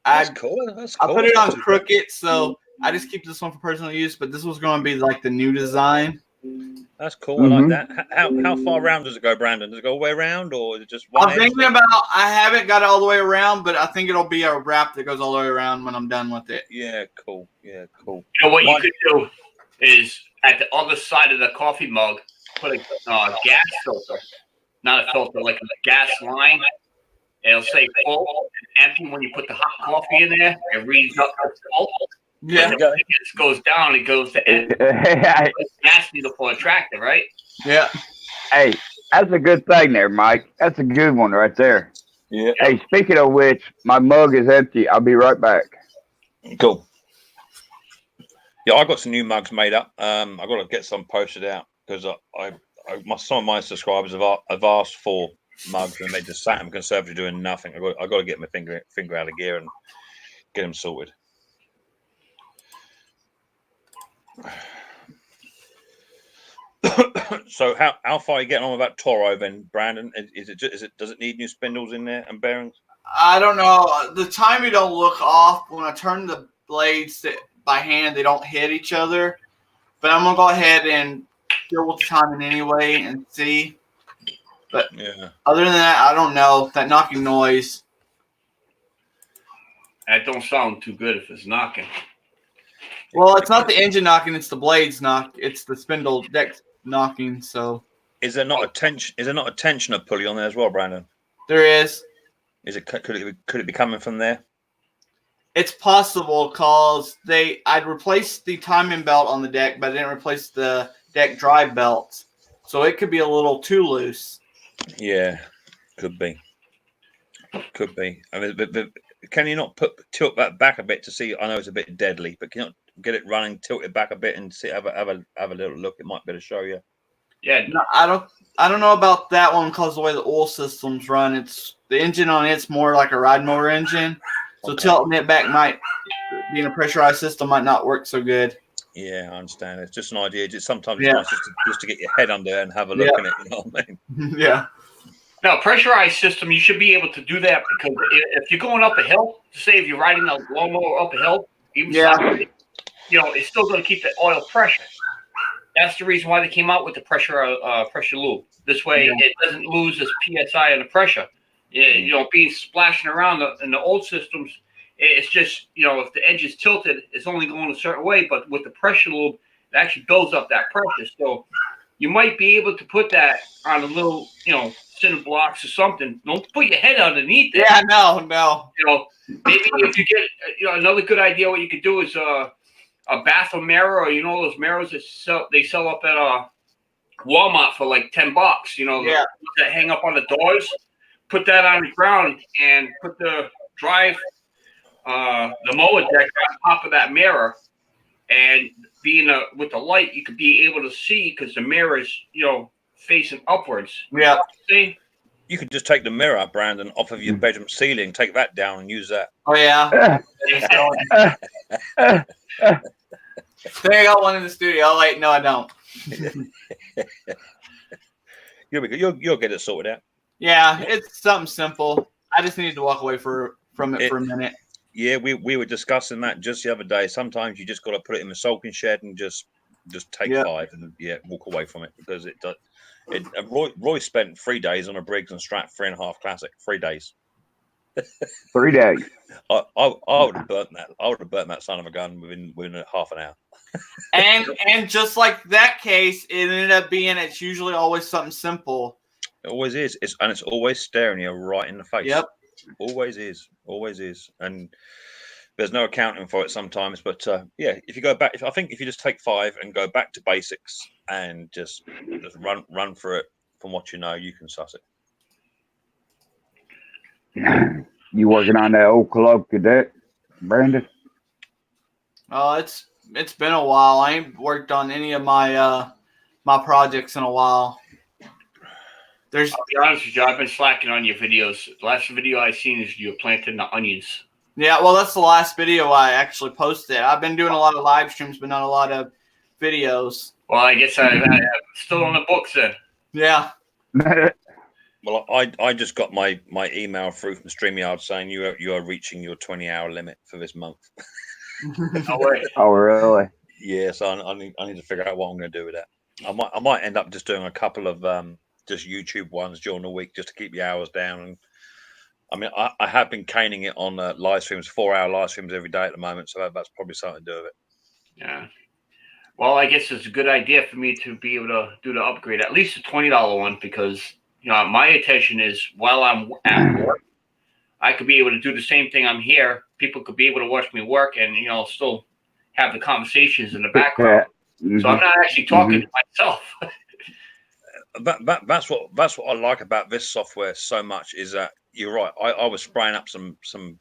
That's cool. I put it on crooked, so I just keep this one for personal use. But this was going to be like the new design. That's cool. I like that. How far around does it go, Brandon? Does it go all the way around, or is it just one? I'm thinking about. I haven't got it all the way around, but I think it'll be a wrap that goes all the way around when I'm done with it. Yeah, cool. Yeah, cool. You know what you could do is at the other side of the coffee mug, put a gas filter, not a filter, like a gas line. It'll say full and empty when you put the hot coffee in there. It reads up to full. Yeah. When it goes down, it goes to empty. Gas needle for a tractor, right? Yeah. Hey, that's a good thing there, Mike. That's a good one right there. Yeah. Hey, speaking of which, my mug is empty. I'll be right back. Cool. Yeah, I got some new mugs made up. I got to get some posted out because some of my subscribers have asked for mugs and they just sat in conservative doing nothing. I got to get my finger out of gear and get them sorted. So how far are you getting on with that Toro then, Brandon? Does it need new spindles in there and bearings? I don't know. The timing don't look off. When I turn the blades by hand, they don't hit each other. But I'm gonna go ahead and deal with the timing anyway and see. But yeah, other than that, I don't know. That knocking noise. That don't sound too good if it's knocking. Well, it's not the engine knocking; it's the blades knock. It's the spindle deck knocking. So, is there not a tensioner pulley on there as well, Brandon? there is. Could it be coming from there? It's possible because I'd replaced the timing belt on the deck, but I didn't replace the deck drive belts, so it could be a little too loose. Yeah, could be. I mean, but can you not tilt that back a bit to see? I know it's a bit deadly, but can you not get it running, tilt it back a bit, and see have a little look? It might better show you. Yeah, No, I don't know about that one because the way the oil systems run, it's the engine on it's more like a ride motor engine. So Okay. tilting it back being a pressurized system might not work so good. Yeah, I understand. It's just an idea. Sometimes Yeah. it's nice just to get your head under and have a look at it. You know what I mean? Yeah. no, pressurized system, you should be able to do that because if you're going up a hill, say if you're riding a lawnmower up a hill, even Yeah. sideways, it's still going to keep the oil pressure. That's the reason why they came out with the pressure loop. This way, it doesn't lose its psi and the pressure. You know, being splashing around in the old systems, it's just, you know, if the edge is tilted, it's only going a certain way. But with the pressure loop, it actually builds up that pressure. So you might be able to put that on a little, you know, cinder blocks or something. Don't put your head underneath it. Yeah, no. You know, maybe if you get, you know, another good idea, what you could do is a bathroom mirror, or, you know, those mirrors that sell up at Walmart for like $10. You know, that hang up on the doors. Put that on the ground and put the mower deck on top of that mirror, and being with the light, you could be able to see because the mirror is, you know, facing upwards. Yeah. See? You could just take the mirror, Brandon, off of your bedroom ceiling, take that down, and use that. Oh yeah. There you got one in the studio. Oh wait, no, I don't. You'll get it sorted out. Yeah, it's something simple. I just needed to walk away from it for a minute. Yeah, we were discussing that just the other day. Sometimes you just got to put it in the sulking shed and just take 5 and walk away from it, because it does. Roy spent 3 days on a Briggs and Strat 3.5 Classic. 3 days. 3 days. I would have burnt that. I would have burnt that son of a gun within half an hour. And just like that case, it ended up being, it's usually always something simple. It always is. It's always staring you right in the face. Yep. Always is. And there's no accounting for it sometimes. But if you go back, I think if you just take 5 and go back to basics and just run through it from what you know, you can suss it. You working on that old Club Cadet, Brandon? It's been a while. I ain't worked on any of my my projects in a while. I'll be honest with you, I've been slacking on your videos. The last video I seen is you planting the onions. Yeah, well, that's the last video I actually posted. I've been doing a lot of live streams, but not a lot of videos. Well, I guess I'm still on the books then. Yeah. Well, I just got my email through from StreamYard saying you are reaching your 20-hour limit for this month. No way. Oh, really? Yeah, so I need to figure out what I'm going to do with that. I might end up just doing a couple of just YouTube ones during the week just to keep the hours down. And I mean, I have been caning it on live streams, 4-hour live streams every day at the moment, so that's probably something to do with it. Yeah. Well, I guess it's a good idea for me to be able to do the upgrade, at least a $20 one, because, you know, my intention is while I'm at work, I could be able to do the same thing. I'm here. People could be able to watch me work and, you know, still have the conversations in the background. Mm-hmm. So I'm not actually talking to myself. That's what I like about this software so much, is that you're right. I was spraying up some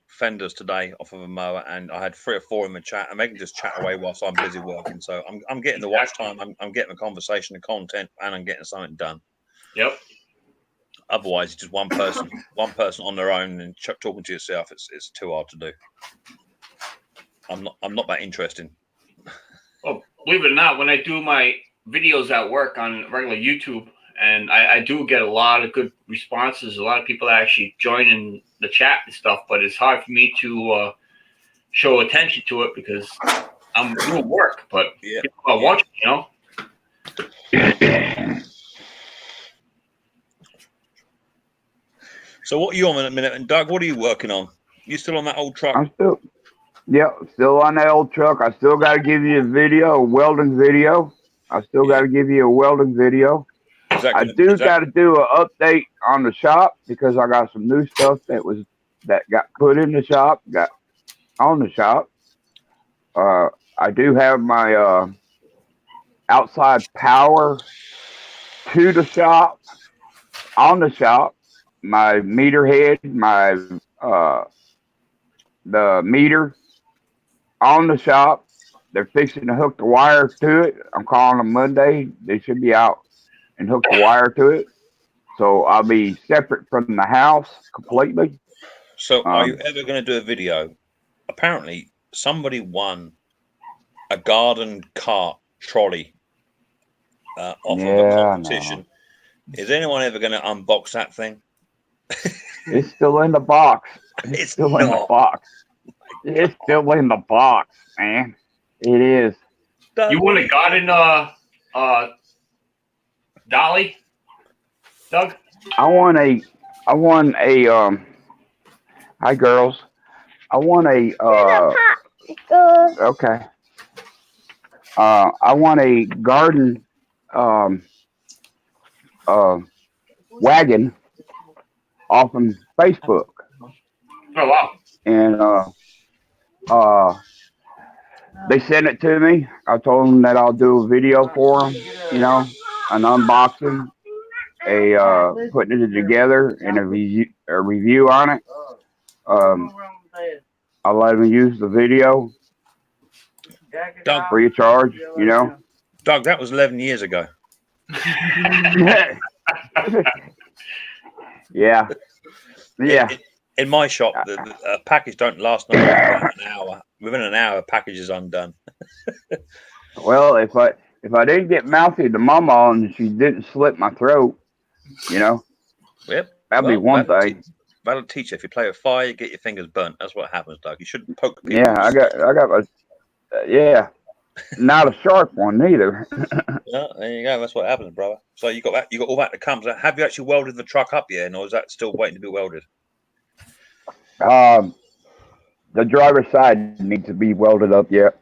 fenders today off of a mower, and I had 3 or 4 in the chat, and they can just chat away whilst I'm busy working. So I'm getting the watch time, I'm getting the conversation, the content, and I'm getting something done. Yep. Otherwise, it's just one person on their own and talking to yourself. It's too hard to do. I'm not that interesting. Well, believe it or not, when I do my videos at work on regular YouTube, and I do get a lot of good responses. A lot of people actually join in the chat and stuff, but it's hard for me to show attention to it because I'm doing work. But people are watching, you know. So what are you on in a minute? And Doug, what are you working on? You still on that old truck? I'm still on that old truck. I still got to give you a welding video. I still got to give you a welding video. I do got to do an update on the shop because I got some new stuff that got put in the shop, got on the shop. I do have my outside power to the shop, on the shop. My meter head, the meter on the shop. They're fixing to hook the wire to it. I'm calling them Monday. They should be out and hook the wire to it. So I'll be separate from the house completely. So are you ever going to do a video? Apparently, somebody won a garden cart trolley off of a competition. No. Is anyone ever going to unbox that thing? It's still in the box. It's still in the box. It's still in the box, man. It is. You want a garden Dolly, Doug. I want a hi girls. I want a okay. I want a garden um uh wagon off of Facebook, Oh wow. and uh they sent it to me. I told them that I'll do a video for them, you know, an unboxing, putting it together, and a review on it. Um, I'll let them use the video Doug, free of charge, you know. Doug, that was 11 years ago. Yeah, yeah. In my shop, the package don't last no more than about an hour. Within an hour, package is undone. Well, if I didn't get mouthy to Mama and she didn't slit my throat, you know, Yep. that'd be one thing. That'll teach you. If you play with fire, you get your fingers burnt. That's what happens, Doug. You shouldn't poke people. Yeah, I got my yeah, not a sharp one neither. Yeah, there you go. That's what happens, brother. So you got that. You got all that to come. So have you actually welded the truck up yet, or is that still waiting to be welded? The driver's side needs to be welded up yet.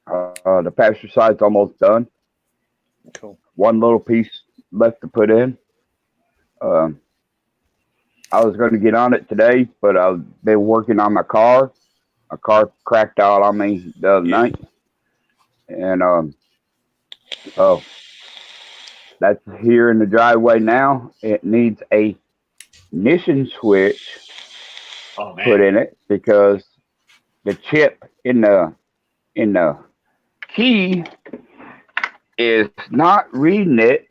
The passenger side's almost done. Cool. One little piece left to put in. I was going to get on it today, but I've been working on my car. My car cracked out on me the other night. And so that's here in the driveway now. It needs a ignition switch put in it because the chip in the key is not reading it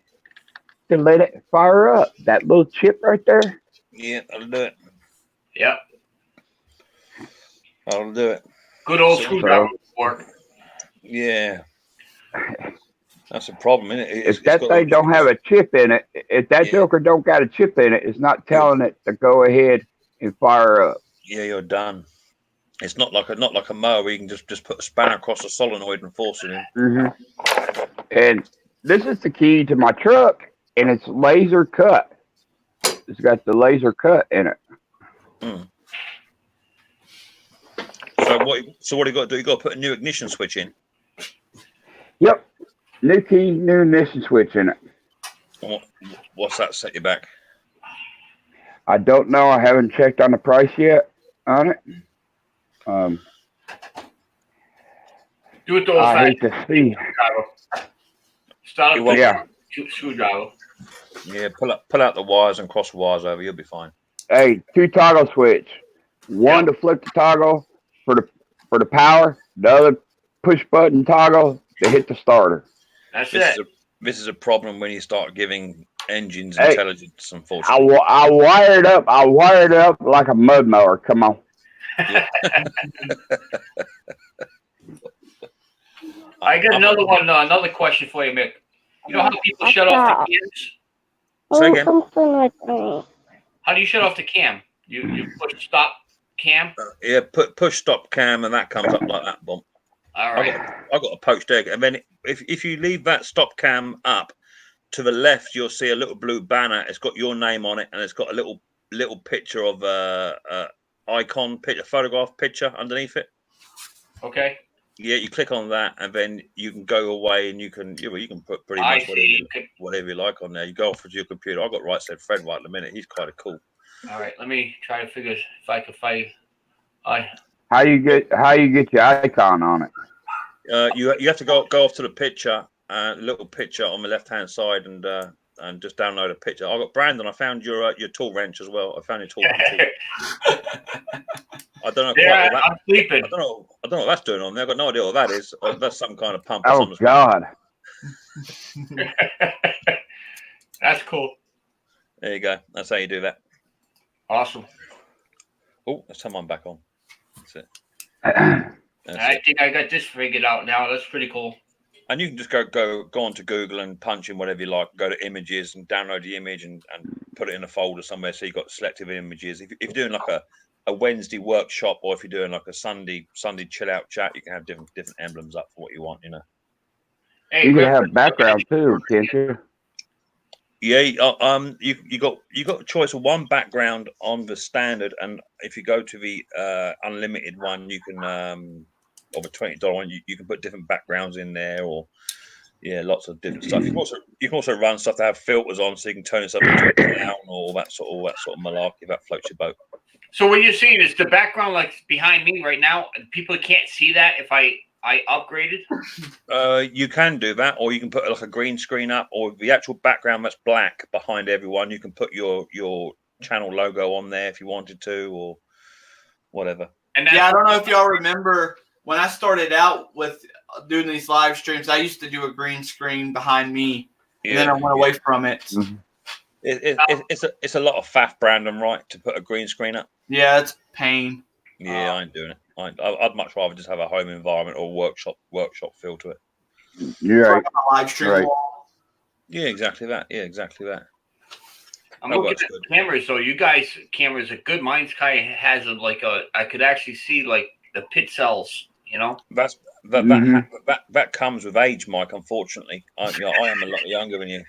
to let it fire up. That little chip right there. Yeah, I'll do it. Yep. I'll do it. Good old screwdriver work. Yeah. That's a problem, isn't it? If that thing don't have a chip in it, if that joker don't got a chip in it, it's not telling it to go ahead and fire up. Yeah, you're done. It's not like a mower where you can just put a spanner across a solenoid and force it in. Mm-hmm. And this is the key to my truck, and it's laser cut. It's got the laser cut in it. Mm. So what do you got to do? You got to put a new ignition switch in. Yep. New key, new ignition switch in it. What's that set you back? I don't know. I haven't checked on the price yet on it. Do it the old I hate to see. Start up Yeah. Screwdriver. Yeah, pull out the wires and cross the wires over. You'll be fine. Hey, 2 toggle switch. One to flip the toggle for the power. The other push button toggle to hit the starter. That's This it. This is a problem when you start giving engines intelligence. I Unfortunately, wired it up like a mud mower. Come on. I got another one. Another question for you, Mick. You know how people shut off the cams? Say again. How do you shut off the cam? You push stop cam. Yeah, push stop cam, and that comes up like that. Bump. All right. I got a poached egg, and then if you leave that stop cam up to the left, you'll see a little blue banner. It's got your name on it, and it's got a little picture of icon picture, photograph picture underneath it. Okay. Yeah, you click on that, and then you can go away, and you can put pretty I much see. whatever you like on there. You go off with your computer. I got Right Said Fred right at the minute. He's kind of cool. All right. Let me try to figure if I can find. How you get your icon on it? You have to go off to the picture, little picture on the left hand side, and just download a picture. I got Brandon. I found your tool wrench as well. I found your tool wrench. I don't know. Yeah, I'm sleeping. I don't know what that's doing on there. I've got no idea what that is. That's some kind of pump. Oh God! That's cool. There you go. That's how you do that. Awesome. Oh, let's turn mine back on. That's it. I think I got this figured out now. That's pretty cool. And you can just go onto Google and punch in whatever you like. Go to images and download the image and put it in a folder somewhere. So you've got selective images. If you're doing like a Wednesday workshop, or if you're doing like a Sunday chill out chat, you can have different emblems up for what you want. You know. Hey, You can Griff, have background too, can't you? Yeah, you got a choice of one background on the standard, and if you go to the unlimited one, you can or the $20 one, you can put different backgrounds in there, or lots of different stuff. You can also run stuff that have filters on, so you can turn this up into a clown or all that sort of malarkey if that floats your boat. so what you're seeing is the background like behind me right now. People can't see that if I upgraded. You can do that, or you can put like a green screen up, or the actual background that's black behind everyone. You can put your channel logo on there if you wanted to, or whatever. And Yeah, I don't know if y'all remember when I started out with doing these live streams. I used to do a green screen behind me, and then I went away from it. Mm-hmm. It's a lot of faff, Brandon, right, to put a green screen up. Yeah, it's pain. Yeah, I ain't doing it. I'd much rather just have a home environment or workshop feel to it. You're right. A live stream Right. wall. Yeah, exactly that. I'm That looking works at good. the cameras. So you guys' cameras are good. Mine's kind of has I could actually see like the pit cells. You know. That comes with age, Mike. Unfortunately, I am a lot younger than you.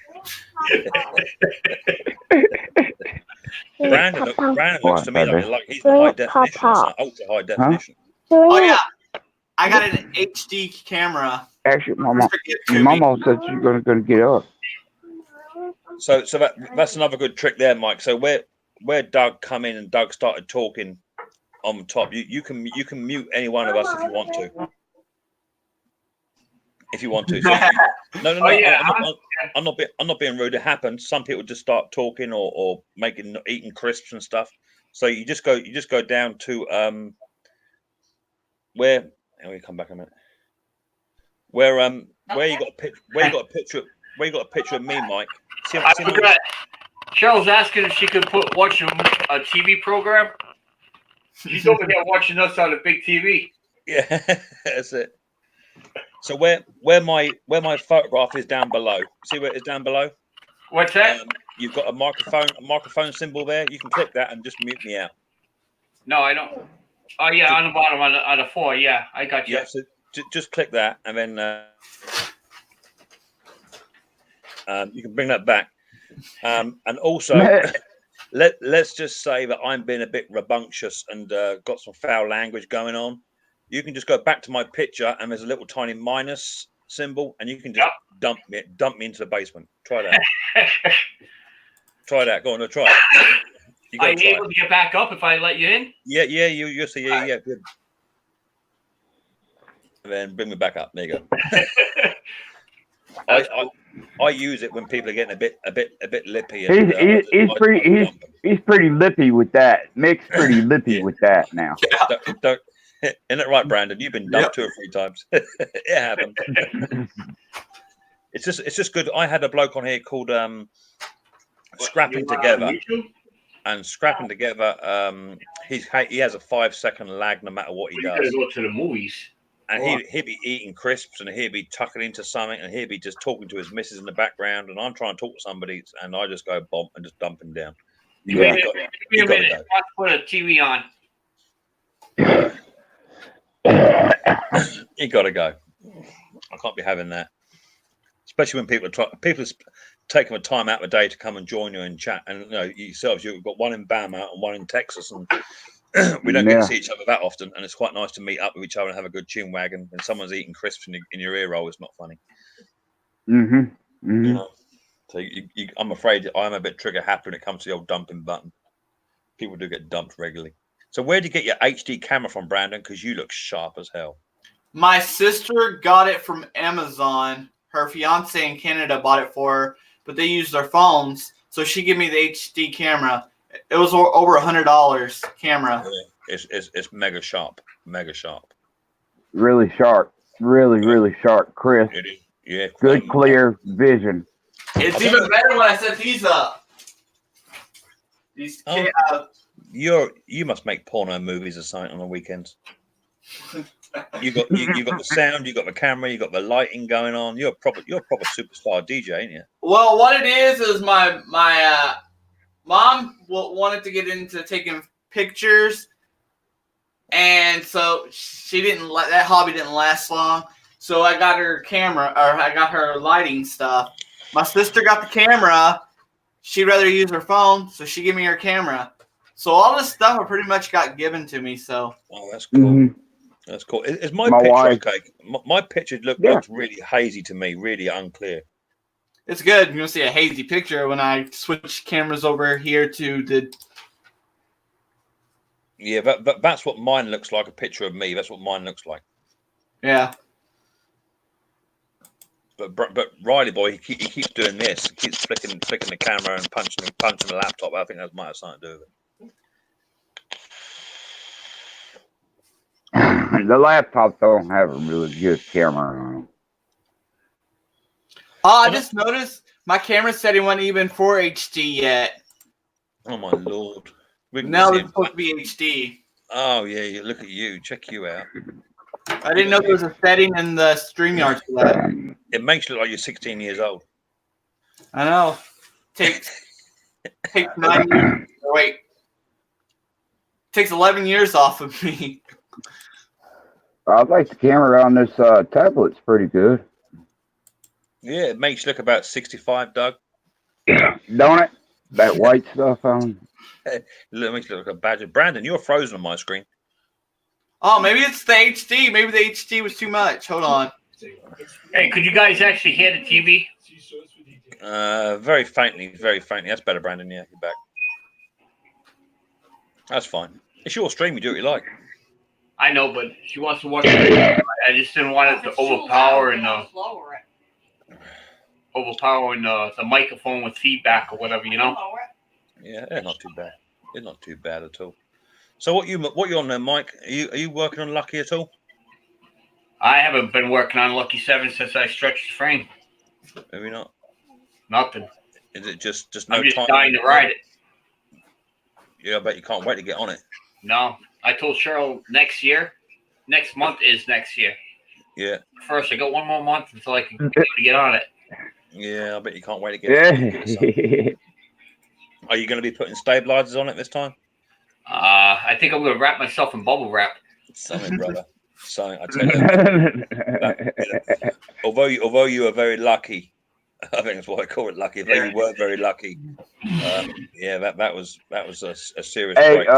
Brandon looks to me like he's high definition, ultra high definition. Oh yeah, I got an HD camera. Actually, Mama said she's gonna get up. So that's another good trick there, Mike. So where Doug come in and Doug started talking on top, you can mute any one of us if you want to. If you want to. So no. Oh, yeah, I'm not being rude. It happens. Some people just start talking or eating crisps and stuff. So you just go down to where we come back a minute. Where you got a picture of me, Mike. I forgot. Cheryl's asking if she could watch a TV program. She's over there watching us on a big TV. Yeah, that's it. So where my photograph is down below. See where it is down below? What's that? You've got a microphone symbol there. You can click that and just mute me out. No, I don't. Oh yeah, on the bottom on the floor. Yeah, I got you. Yeah, so just click that, and then you can bring that back. And also, let's just say that I'm being a bit rambunctious and got some foul language going on. You can just go back to my picture, and there's a little tiny minus symbol, and you can just dump me into the basement. Try that. Try that. Go on, try it. You Are you able to get back up if I let you in? Yeah. You'll see. Yeah. Good. And then bring me back up. There you go. I use it when people are getting a bit lippy. He's pretty lippy with that. Mick's pretty lippy with that now. Don't isn't it right, Brandon? You've been dumped 2 or 3 times. It happens. It's just good. I had a bloke on here called Scrapping Together. And Scrapping Together, he has a 5-second lag no matter what he does. You gotta go to the movies. And he'd be eating crisps, and he'd be tucking into something, and he'd be just talking to his missus in the background, and I'm trying to talk to somebody, and I just go bomb and just dump him down. Give me a minute. Let's put a TV on. You got to go. I can't be having that, especially when people are taking the time out of the day to come and join you and chat. And yourselves, you've got one in Bama and one in Texas, and we don't get to see each other that often. And it's quite nice to meet up with each other and have a good chin wagon. And someone's eating crisps in your ear roll. It's not funny. So I'm afraid I'm a bit trigger happy when it comes to the old dumping button. People do get dumped regularly. So where did you get your HD camera from, Brandon? Because you look sharp as hell. My sister got it from Amazon. Her fiance in Canada bought it for her, but they used their phones, so she gave me the HD camera. It was over $100 camera. It's mega sharp, Really sharp, really sharp, crisp. It is, yeah. Good, clear vision. It's even better when I set these up. You must make porno movies or something on the weekends. You got the sound, you got the camera, you got the lighting going on. You're a proper superstar DJ, ain't you? Well, what it is my mom wanted to get into taking pictures, and so she didn't that hobby didn't last long. So I got her camera, or I got her lighting stuff. My sister got the camera. She'd rather use her phone, so she gave me her camera. So all this stuff I pretty much got given to me. So Oh, that's cool. Mhm. That's cool. Is my My picture wife- okay? My picture Yeah. looks really hazy to me, really unclear. it's good. You're gonna see a hazy picture when I switch cameras over here to the. Yeah, that's what mine looks like. A picture of me. That's what mine looks like. Yeah. But Riley boy, he keeps doing this. He keeps flicking the camera and punching the laptop. I think that might have something to do with it. The laptop don't have a really good camera on them. Oh, I just noticed my camera setting wasn't even for HD yet. Oh my lord! We can Now see it's him. supposed to be HD. Oh yeah, look at you. Check you out. I didn't know there was a setting in the StreamYard for that. It makes you look like you're 16 years old. I know. Takes 9 years. Oh, wait. Takes 11 years off of me. I think the camera on this tablet's pretty good. Yeah, it makes you look about 65, Doug. Don't it? That white stuff on. It makes you look like a badger. Brandon, you're frozen on my screen. Oh, maybe it's the HD. Maybe the HD was too much. Hold on. Hey, could you guys actually hear the TV? Very faintly, very faintly. That's better, Brandon. Yeah, you're back. That's fine. It's your stream. You do what you like. I know, but she wants to watch it. I just didn't want it to overpower the microphone with feedback or whatever, you know. Yeah, not too bad. It's not too bad at all. So what you on there, Mike? Are you working on Lucky at all? I haven't been working on Lucky 7 since I stretched the frame. Maybe not. Nothing. Is it just no I'm just time? dying to ride it. Yeah, I bet you can't wait to get on it. No, I told Cheryl next month is next year. Yeah. First, I got one more month until I can get on it. Yeah, I bet you can't wait to get it. Are you going to be putting stabilizers on it this time? I think I'm going to wrap myself in bubble wrap. Something, brother. Something. I tell you. Although you are very lucky, I think that's what I call it, lucky. Although you were very lucky. Yeah, that was a serious Hey, break.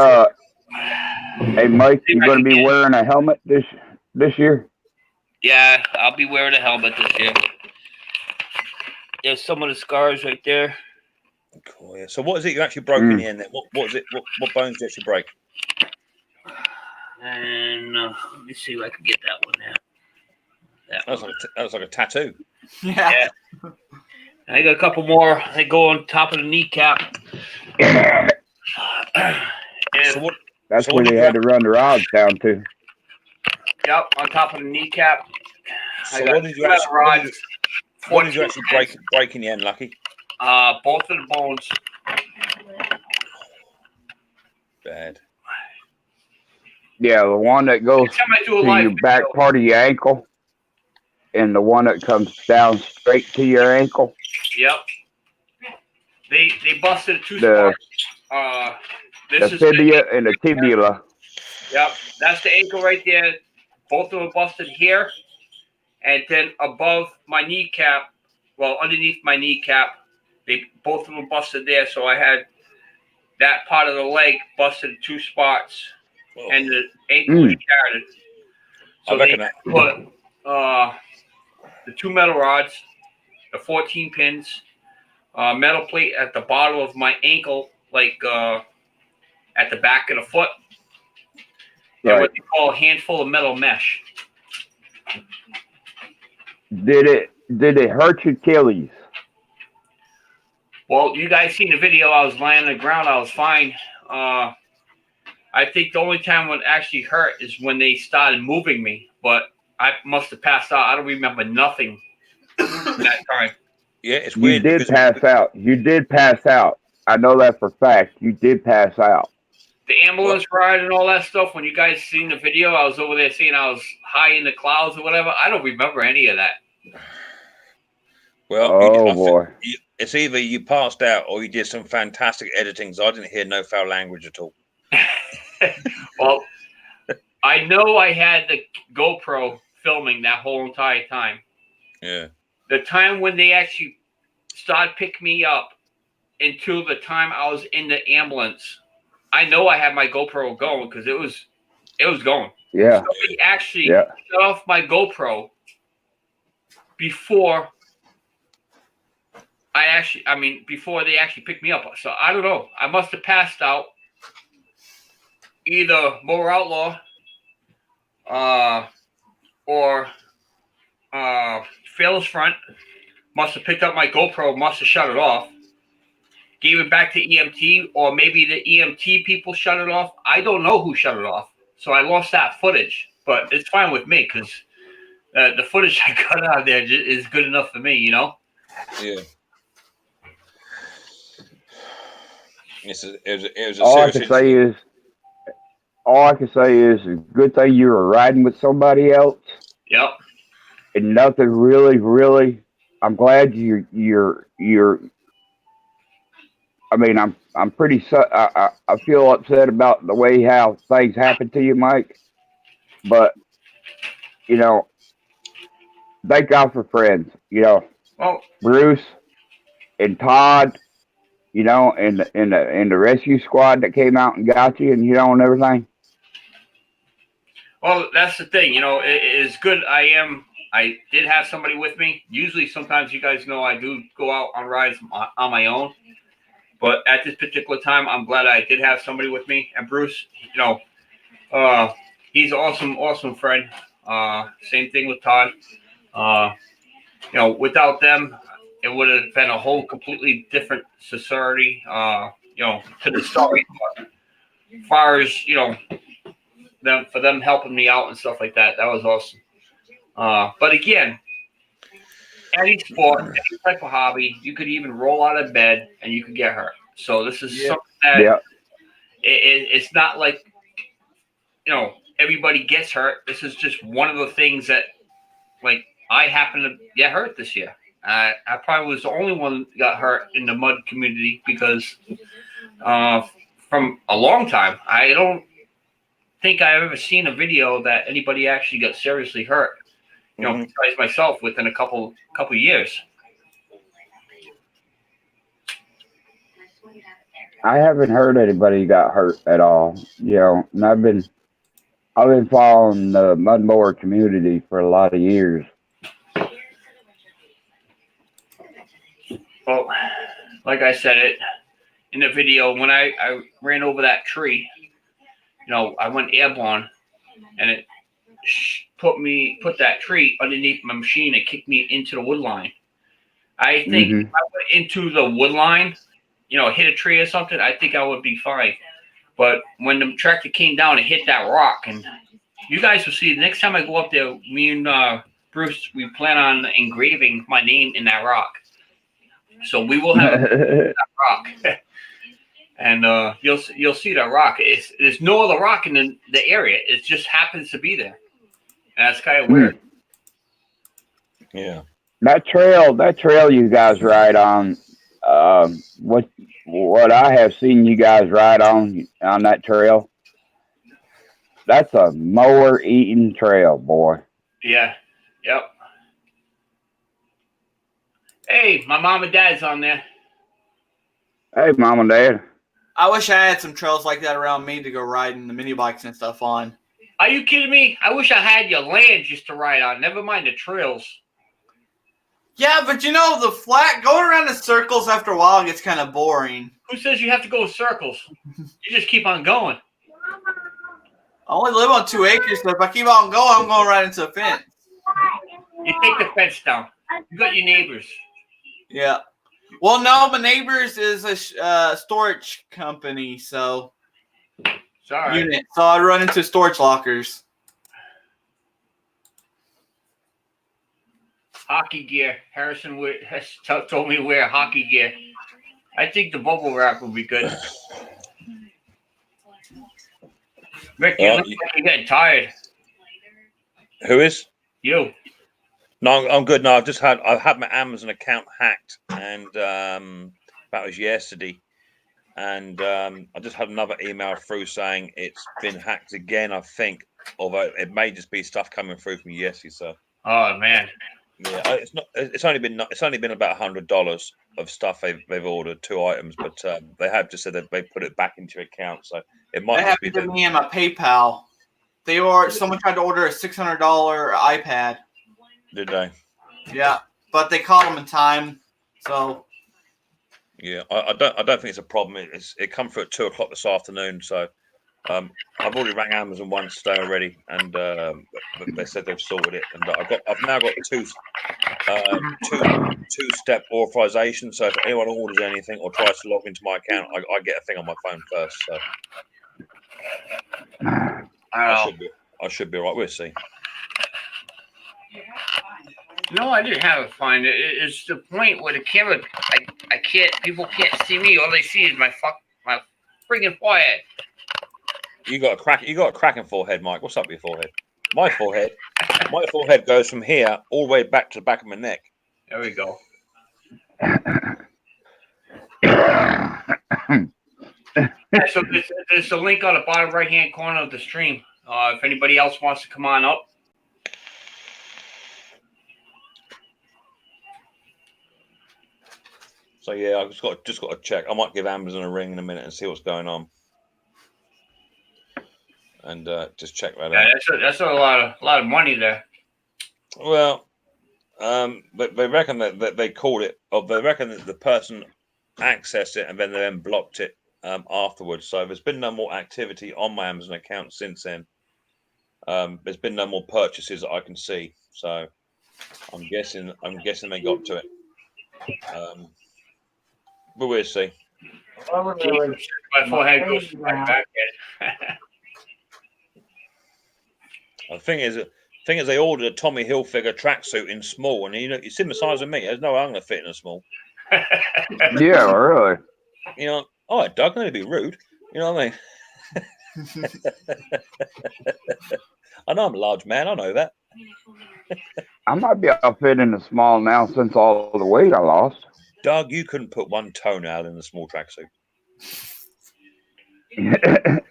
hey, Mike, you going to be wearing a helmet this year? Yeah, I'll be wearing a helmet this year. There's some of the scars right there. Cool, yeah. So what is it you actually broke in the end then? What was it? What bones did you actually break? And let me see if I can get that one now. That was like a tattoo. Yeah. I got a couple more. They go on top of the kneecap. And So what? That's So where what they do you had to run the rods down to. yep, on top of the kneecap. So what did you actually? What did you actually break in the end, Lucky? Both of the bones. Bad. Yeah, the one that goes Next time I do a to live your back video- part of your ankle, and the one that comes down straight to your ankle. Yep. They busted two The- spots. The This is tibia and the tibula. Yep, that's the ankle right there. Both of them busted here, and then above my kneecap, well, underneath my kneecap, both of them busted there. So I had that part of the leg busted in two spots, and the ankle was shattered. So I they reckon that. put the two metal rods, the 14 pins, metal plate at the bottom of my ankle, like at the back of the foot. And Right. what they call a handful of metal mesh. Did it hurt your Achilles? Well, you guys seen the video. I was laying on the ground. I was fine. I think the only time when it actually hurt is when they started moving me. But I must have passed out. I don't remember nothing that time. Yeah, it's You weird. did because- pass out. You did pass out. I know that for a fact. You did pass out. The ambulance ride and all that stuff. When you guys seen the video, I was over there saying I was high in the clouds or whatever. I don't remember any of that. Well, Oh boy. it's either you passed out or you did some fantastic editing. So I didn't hear no foul language at all. Well, I know I had the GoPro filming that whole entire time. Yeah. The time when they actually started picking me up until the time I was in the ambulance, I know I had my GoPro going because it was going. Yeah. Somebody actually Yeah. shut off my GoPro before before they actually picked me up. So I don't know. I must have passed out. Either Motor Outlaw or Fearless Front must have picked up my GoPro, must have shut it off, gave it back to EMT, or maybe the EMT people shut it off. I don't know who shut it off. So I lost that footage, but it's fine with me because the footage I got out of there is good enough for me, you know? Yeah. It was a All I serious can say incident. is, it's a good thing you were riding with somebody else, Yep. and nothing really. I'm glad you're. I mean, I'm pretty. I feel upset about the way how things happen to you, Mike. But you know, thank God for friends. You know, Well, Bruce and Todd. You know, and the rescue squad that came out and got you, and and everything. well, that's the thing. You know, it is good. I did have somebody with me. Usually, sometimes you guys know I do go out on rides on my own. But at this particular time, I'm glad I did have somebody with me. And Bruce, you know, he's an awesome friend. Same thing with Todd. You know, without them, it would have been a whole completely different society. You know, to the story. But as far as them helping me out and stuff like that, that was awesome. But again, any sport, any type of hobby, you could even roll out of bed and you could get hurt. So this is something that Yeah. it's not like everybody gets hurt. This is just one of the things that like I happened to get hurt this year. I probably was the only one that got hurt in the mud community because from a long time, I don't think I've ever seen a video that anybody actually got seriously hurt. You know, besides myself, within a couple years. I haven't heard anybody got hurt at all. You know, and I've been following the mudmower community for a lot of years. Well, like I said it in the video, when I ran over that tree, you know, I went airborne, and it put that tree underneath my machine and kicked me into the wood line. I think if I went into the wood line, you know, hit a tree or something, I think I would be fine. But when the tractor came down and hit that rock, and you guys will see, the next time I go up there, me and Bruce, we plan on engraving my name in that rock. So we will have that rock. And you'll see that rock. There's no other rock in the area. It just happens to be there. And that's kind of weird. Yeah. That trail you guys ride on, what I have seen you guys ride on that trail, that's a mower eating trail, boy. Yeah. Yep. Hey, my mom and dad's on there. Hey, Mom and Dad. I wish I had some trails like that around me to go riding the mini bikes and stuff on. Are you kidding me? I wish I had your land just to ride on. Never mind the trails. Yeah, but you know, the flat, going around in circles after a while gets kind of boring. Who says you have to go in circles? You just keep on going. I only live on 2 acres, so if I keep on going, I'm going right into a fence. You take the fence down. You got your neighbors. Yeah. Well, no, my neighbors is a storage company, so Sorry. unit. So I run into storage lockers. Hockey gear. Harrison has told me to wear hockey gear. I think the bubble wrap would be good. Rick, you look like you're getting tired. Who is? You. No, I'm good. No, I've had my Amazon account hacked, and that was yesterday. and I just had another email through saying it's been hacked again. I think, although it may just be stuff coming through from Yesy. So Oh man. yeah, it's not. It's only been about $100 of stuff they've ordered, 2 items, but they have just said that they put it back into your account. So it might That just be happened to that. me and my PayPal. Someone tried to order a $600 iPad. Did they? Yeah, but they caught them in time. So Yeah, I don't think it's a problem. It come through at 2 o'clock this afternoon. So I've already rang Amazon once today already, and they said they've sorted it. And I've now got two-step authorization. So if anyone orders anything or tries to log into my account, I get a thing on my phone first. So I should be all right. We'll see. No, I didn't have it fine. It's the point where the camera, I can't. People can't see me. All they see is my freaking forehead. You got a cracking forehead, Mike. What's up with your forehead? My forehead goes from here all the way back to the back of my neck. There we go. So there's a link on the bottom right-hand corner of the stream. If anybody else wants to come on up. So yeah, I've just got to check. I might give Amazon a ring in a minute and see what's going on, and just check that out. That's a lot of money there. Well, but they reckon that they called it, or they reckon that the person accessed it and then blocked it afterwards. So there's been no more activity on my Amazon account since then. There's been no more purchases that I can see. So I'm guessing they got to it. But we'll see. My forehead goes right back. The thing is, they ordered a Tommy Hilfiger tracksuit in small, and you see the size of me. There's no way I'm going to fit in a small. Yeah, really. You know, all right, Doug, I'm going to be rude. You know what I mean? I know I'm a large man. I know that. I might be able to fit in a small now since all the weight I lost. Doug, you couldn't put one toenail in a small tracksuit. It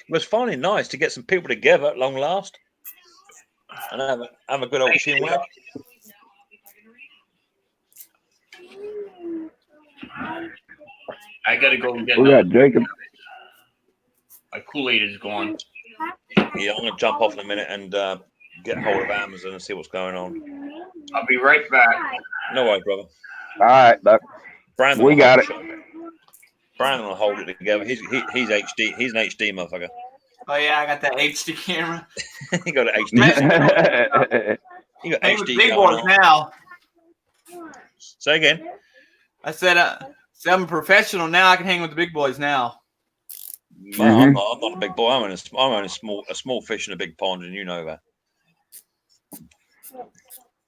was finally nice to get some people together at long last and have a good old chin wag. I gotta go and get. We got Jacob. My Kool-Aid is gone. Yeah, I'm gonna jump off in a minute and get hold of Amazon and see what's going on. I'll be right back. No worries, brother. All right, Doc. Brandon, We got it. Brandon will hold it together. He's HD. He's an HD motherfucker. oh yeah, I got that HD camera. He got an HD. You got Hey, with HD. big going boys on. now. Say again. I said, I'm a professional now. I can hang with the big boys now. Well, I'm not a big boy. I'm only a small fish in a big pond, and you know that.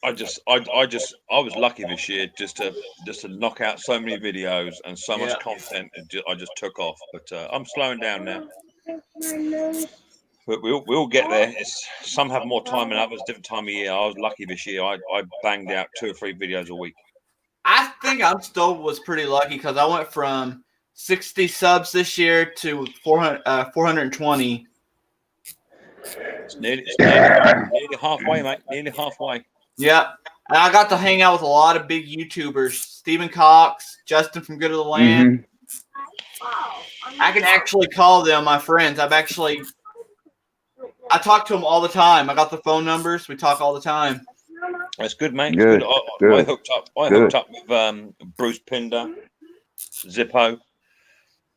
I was lucky this year just to knock out so many videos and so much content. I just took off, but I'm slowing down now. But we'll get there. Some have more time than others, different time of year. I was lucky this year. I banged out 2 or 3 videos a week. I think I still was pretty lucky because I went from 60 subs this year to 420. It's nearly halfway, mate. Nearly halfway. Yeah. And I got to hang out with a lot of big YouTubers. Stephen Cox, Justin from Good of the Land. I can actually call them my friends. I talk to them all the time. I got the phone numbers. We talk all the time. That's good, mate. Good. I hooked up with Bruce Pinder, Zippo.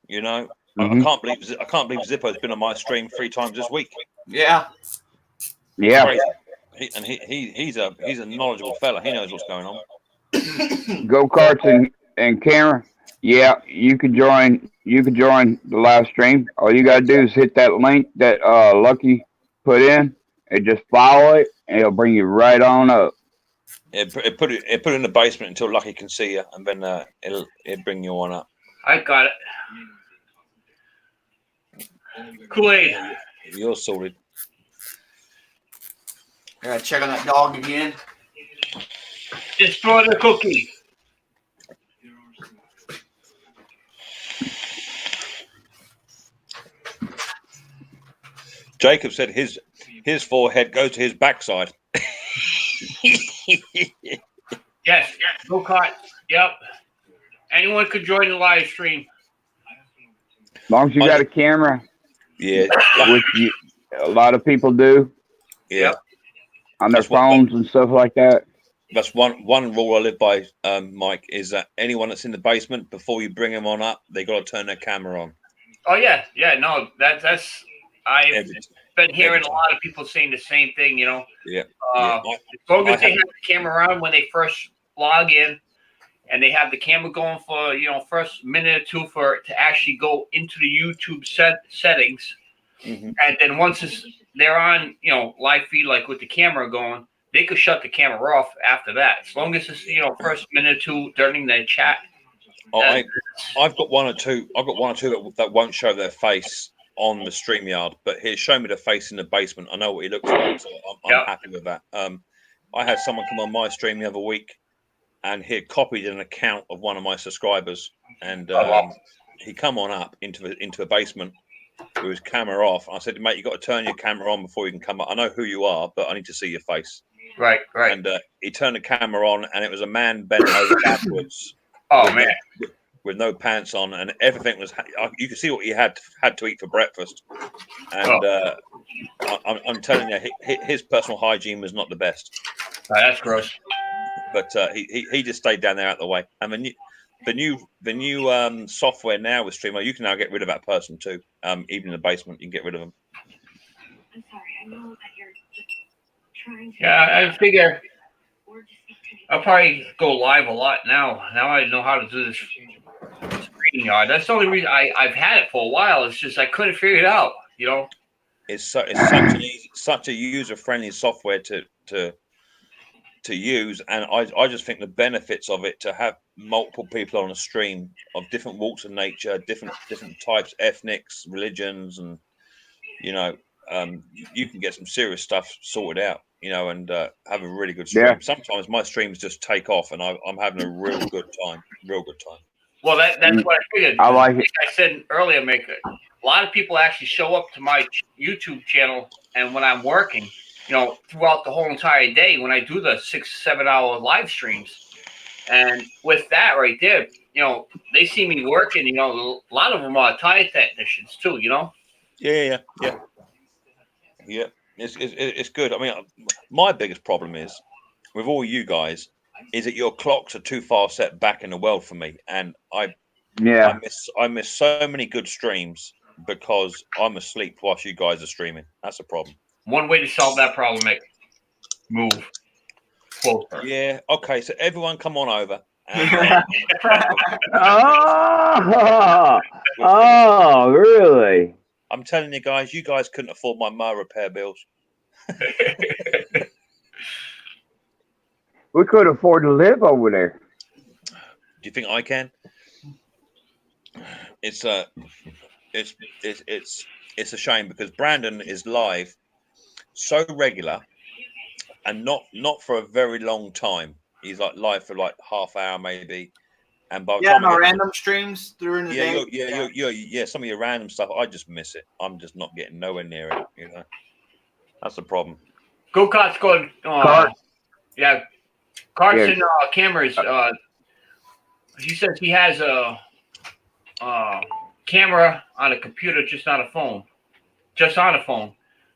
You know, I can't believe Zippo's been on my stream 3 times this week. Yeah. Yeah. He's a knowledgeable fella. He knows what's going on. Go karts and camera. Yeah, you can join. You can join the live stream. All you gotta do is hit that link that Lucky put in, and just follow it, and it'll bring you right on up. It put it in the basement until Lucky can see you, and then it'll bring you on up. I got it. Kool-Aid. You're sorted. I gotta check on that dog again. Destroy the cookie. Jacob said his forehead goes to his backside. Yes, go kart. Yep. Anyone could join the live stream. As long as you got a camera, Yeah, which a lot of people do yeah. on their That's what- phones and stuff like that. That's one rule I live by, Mike, is that anyone that's in the basement, before you bring them on up, they got to turn their camera on. Oh yeah, no, that's I've Every- been hearing every a lot of people saying the same thing. You know, Yeah. as long as they have the camera on when they first log in, and they have the camera going for first minute or two to actually go into the YouTube settings, Mhm. and then once they're on live feed like with the camera going, they could shut the camera off after that. As long as it's first minute or two during the chat. I've got one or two. That won't show their face on the StreamYard, but he'll show me the face in the basement. I know what he looks like, so I'm happy with that. I had someone come on my stream the other week, and he had copied an account of one of my subscribers, and he come on up into a basement with his camera off. I said, mate, you got to turn your camera on before you can come up. I know who you are, but I need to see your face. Right. And he turned the camera on, and it was a man bent over backwards. Oh man. With no pants on, and everything was. You could see what he had to eat for breakfast, and I'm telling you, his personal hygiene was not the best. That's gross. But he just stayed down there out the way. And the new software now with Streamer, you can now get rid of that person too. Even in the basement, you can get rid of them. I'm sorry. I know that you're just trying to. Yeah, I figure I'll probably go live a lot now. Now I know how to do this StreamYard. That's the only reason I've had it for a while. It's just I couldn't figure it out. It's such a user friendly software to use, and I just think the benefits of it, to have multiple people on a stream of different walks of nature, different types, ethnics, religions, and you can get some serious stuff sorted out, and have a really good stream. Yeah. Sometimes my streams just take off, and I'm having a real good time. Well, that's what I figured. I like it. Like I said earlier, a lot of people actually show up to my YouTube channel, and when I'm working, throughout the whole entire day, when I do the 6-7 hour live streams, and with that right there, they see me working. A lot of them are tire technicians too. Yeah. It's good. I mean, my biggest problem is with all you guys is that your clocks are too far set back in the world for me, and I miss so many good streams because I'm asleep whilst you guys are streaming. That's a problem. One way to solve that problem, Mick, move closer. Yeah. Okay. So everyone, come on over. Oh, really? I'm telling you guys, you guys couldn't afford my mower repair bills. We could afford to live over there. Do you think I can? It's a shame because Brandon is live so regular and not for a very long time. He's like live for like half hour maybe. And by the time my random streams during the day. Yeah, some of your random stuff, I just miss it. I'm just not getting nowhere near it, That's the problem. Go kart's good. Yeah. Karts and cameras. He says he has a camera on a computer, just on a phone. Just on a phone.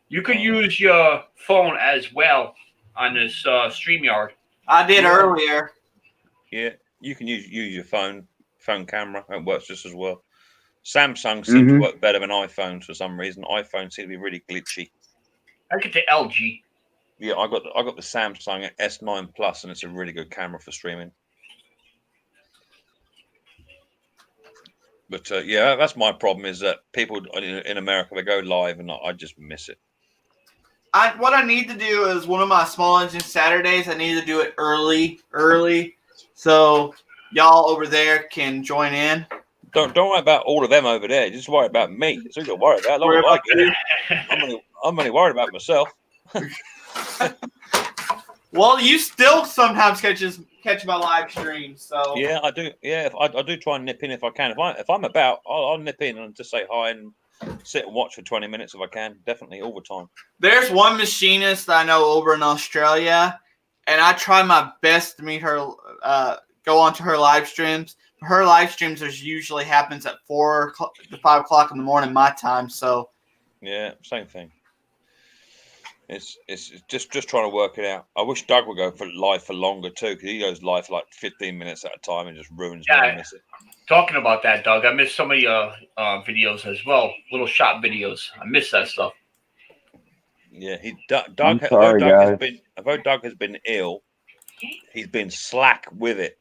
You could use your phone as well on this StreamYard. I did earlier. Yeah, you can use your phone camera. It works just as well. Samsung seems to work better than iPhones for some reason. iPhones seem to be really glitchy. I get the LG. Yeah, I got the Samsung S9 Plus, and it's a really good camera for streaming. But yeah, that's my problem, is that people in America, they go live, and I just miss it. What I need to do is one of my small engine Saturdays. I need to do it early, so y'all over there can join in. Don't worry about all of them over there. Just worry about me. That's all you got to worry about. Worry about I'm only worried about myself. Well, you still sometimes catch my live streams, so yeah, I do. Yeah, I do try and nip in if I can. If I'm about, I'll nip in and just say hi and sit and watch for 20 minutes if I can. Definitely all the time. There's one machinist that I know over in Australia, and I try my best to meet her, go onto her live streams. Her live streams usually happens at 4 to 5 o'clock in the morning my time. So Yeah, same thing. It's just trying to work it out. I wish Doug would go for live for longer too, because he goes live for like 15 minutes at a time and just ruins me. I miss it. Talking about that, Doug, I missed some of your videos as well. Little shop videos. I miss that stuff. Yeah, Doug. I'm sorry, guys. Although Doug has been ill, he's been slack with it.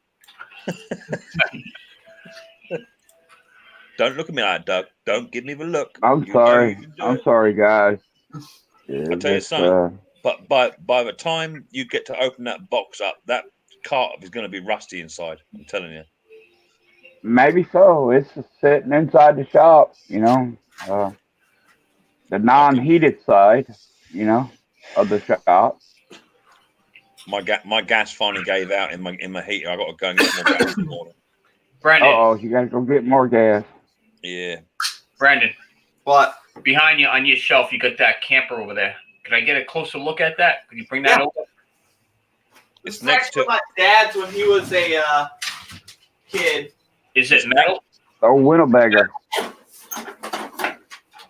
Don't look at me like that, Doug. Don't give me the look. I'm You sorry. know you can do I'm it. sorry, guys. Yeah, I'll tell you something. But by the time you get to open that box up, that cart is going to be rusty inside. I'm telling you. maybe so. It's just sitting inside the shop, the non-heated side, of the shop. My gas finally gave out in my heater. I got to go and get more gas this morning. Brandon, Oh, you gotta go get more gas. Yeah. Brandon, what? behind you on your shelf, you got that camper over there. Can I get a closer look at that? Can you bring that Yeah. over? It's It's next to. my dad's when he was a kid. Is it metal? Oh, Winnebago.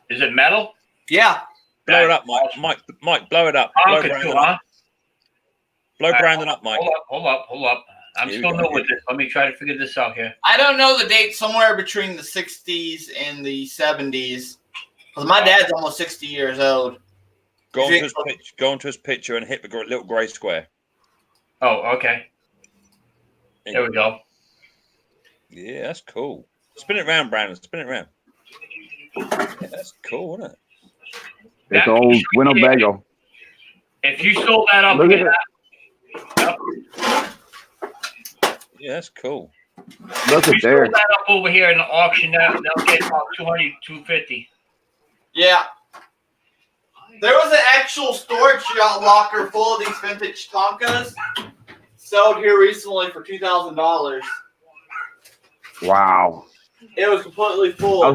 Is it metal? Yeah. Blow it up, Mike, blow it up. Blow Tonka too, Brandon huh? up. Blow Brandon up, Mike. Hold up. I'm Here we still go. new with this. Let me try to figure this out here. I don't know the date, somewhere between the 60s and the 70s. Because my dad's almost 60 years old. Go onto his picture and hit the little grey square. Oh, okay. There we go. Yeah, that's cool. Spin it around, Brandon. Spin it around. Yeah, that's cool, isn't it? It's That old picture right there, Winnebago. If you sold that up Look at here, Yeah, that's cool. Look if at you there. sold that up over here in the auction, they'll get about 200, 250. Yeah. There was an actual storage locker full of these vintage Tonkas sold here recently for $2,000. Wow. It was completely full. I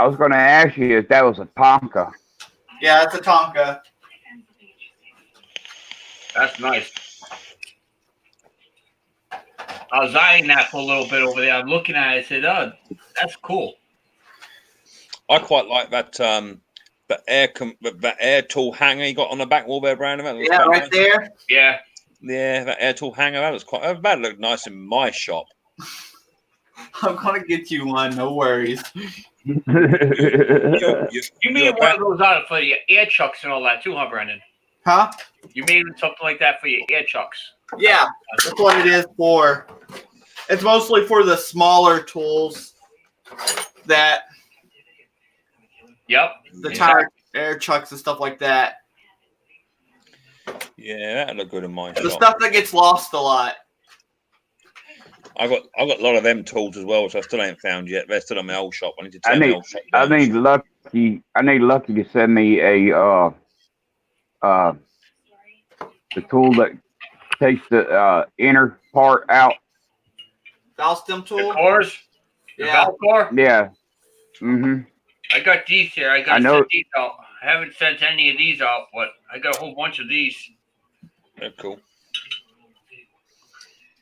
was gonna ask you if that was a Tonka. Yeah, it's a Tonka. That's nice. I was eyeing that for a little bit over there. I'm looking at it. I said, "Oh, that's cool." I quite like that that air tool hanger you got on the back wall there, Brandon. That looks Yeah, quite right nice. there. Yeah, that air tool hanger. That looked nice in my shop. I'm gonna get you one. No worries. You made one of those out for your air chucks and all that too, huh, Brandon? Huh? You made something like that for your air chucks. Yeah, that's what it is for. It's mostly for the smaller tools that Yep. the tire air chucks and stuff like that. Yeah, that looked good in my The shop. stuff that gets lost a lot. I got a lot of them tools as well, which I still ain't found yet. They're still in my old shop. I need to I take my need old shop I down. need Lucky to send me a the tool that takes the inner part out. Valve stem The tool. cores. The Yeah. valve core. Yeah. Mhm. I got these here. I I got to know. send these out. I haven't sent any of these out, but I got a whole bunch of these. They're cool.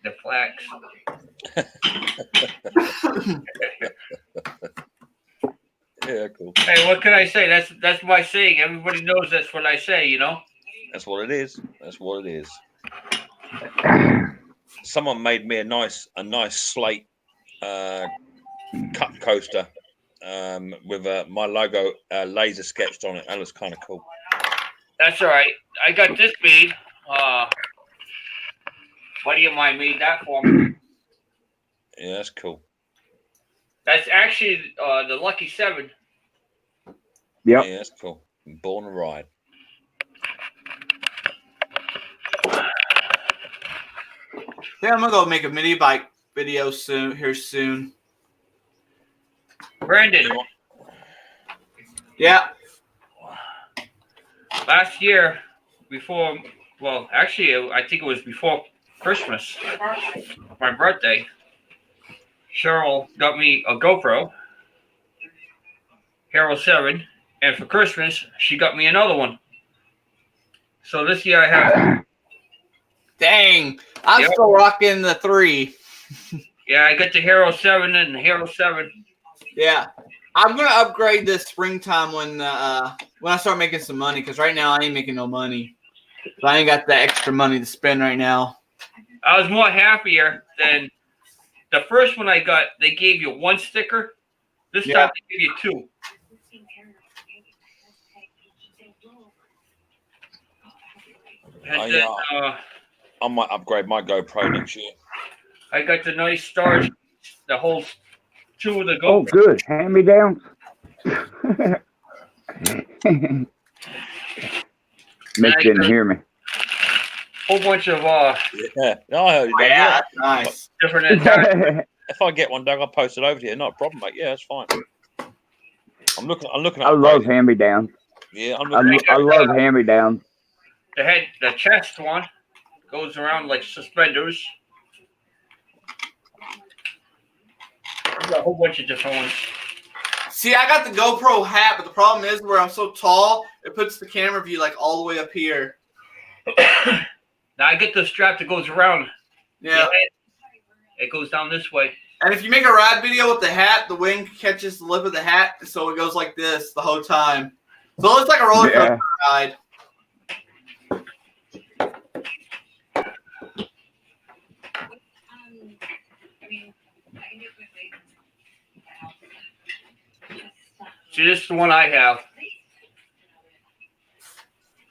The flax. Yeah, cool. Hey, what can I say? That's my saying. Everybody knows that's what I say, you know? That's what it is. That's what it is. Someone made me a nice slate cut coaster with my logo laser sketched on it. That looks kind of cool. That's all right. I got this made. Buddy of mine made that for me. Yeah, that's cool. That's actually the Lucky 7. Yep. Yeah, that's cool. Born to ride. Yeah, I'm gonna go make a mini bike video soon. Brandon, Yeah. last year, actually, I think it was before Christmas, my birthday, Cheryl got me a GoPro. Hero 7, and for Christmas she got me another one. So this year I have. Dang, I'm Yep. still rocking the 3. Yeah, I got the Hero 7 and the Hero 7. Yeah, I'm gonna upgrade this springtime when I start making some money. Because right now I ain't making no money. So I ain't got that extra money to spend right now. I was more happier than the first one I got. They gave you 1 sticker. This Yeah. time they give you 2. And Oh, then, yeah. I might upgrade my GoPro next year. I got the nice stars, the whole 2 of the Oh, GoPro. good. Hand me down. Mick didn't hear me. Whole bunch of Yeah, I heard you, Oh, Doug, yeah, yeah. that's nice. different antennas. If I get one, Doug, I'll post it over to you. Not a problem, mate. Yeah, that's fine. I'm looking. I love upgrading. hand me downs. Yeah, I'm looking. I love hand me downs. The chest one goes around like suspenders. There's a whole bunch of different ones. See, I got the GoPro hat, but the problem is where I'm so tall, it puts the camera view like all the way up here. Now I get the strap that goes around. Yeah. It goes down this way. And if you make a ride video with the hat, the wing catches the lip of the hat, so it goes like this the whole time. So it looks like a roller coaster ride. See, this is the one I have.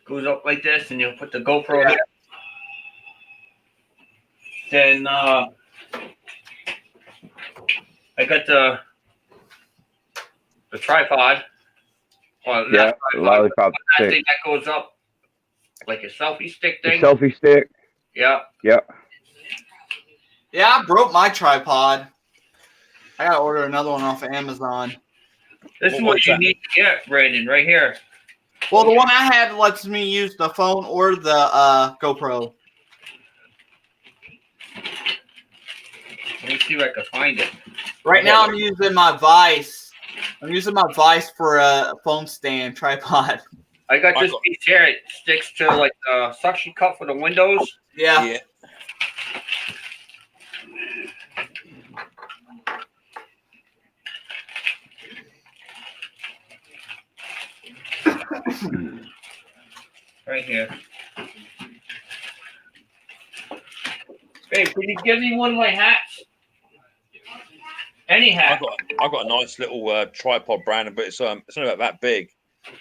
Goes up like this, and you'll put the GoPro here. Then I got the tripod. Well, Yeah, not tripod, lollipop but that stick. thing that goes up like a selfie stick The thing. selfie stick. Yeah. Yep. Yeah, I broke my tripod. I gotta order another one off of Amazon. This is Well, what what's you that? need to get, Brandon, right here. Well, the one I had lets me use the phone or the GoPro. Let me see if I can find it. Right now, I'm using my Vice. I'm using my Vice for a phone stand tripod. I got this I got- piece here. It sticks to like the suction cup for the windows. Yeah. Yeah. Right here. Hey, can you give me one of my hats? Any hat. I got a nice little tripod, Brandon, but it's only about that big.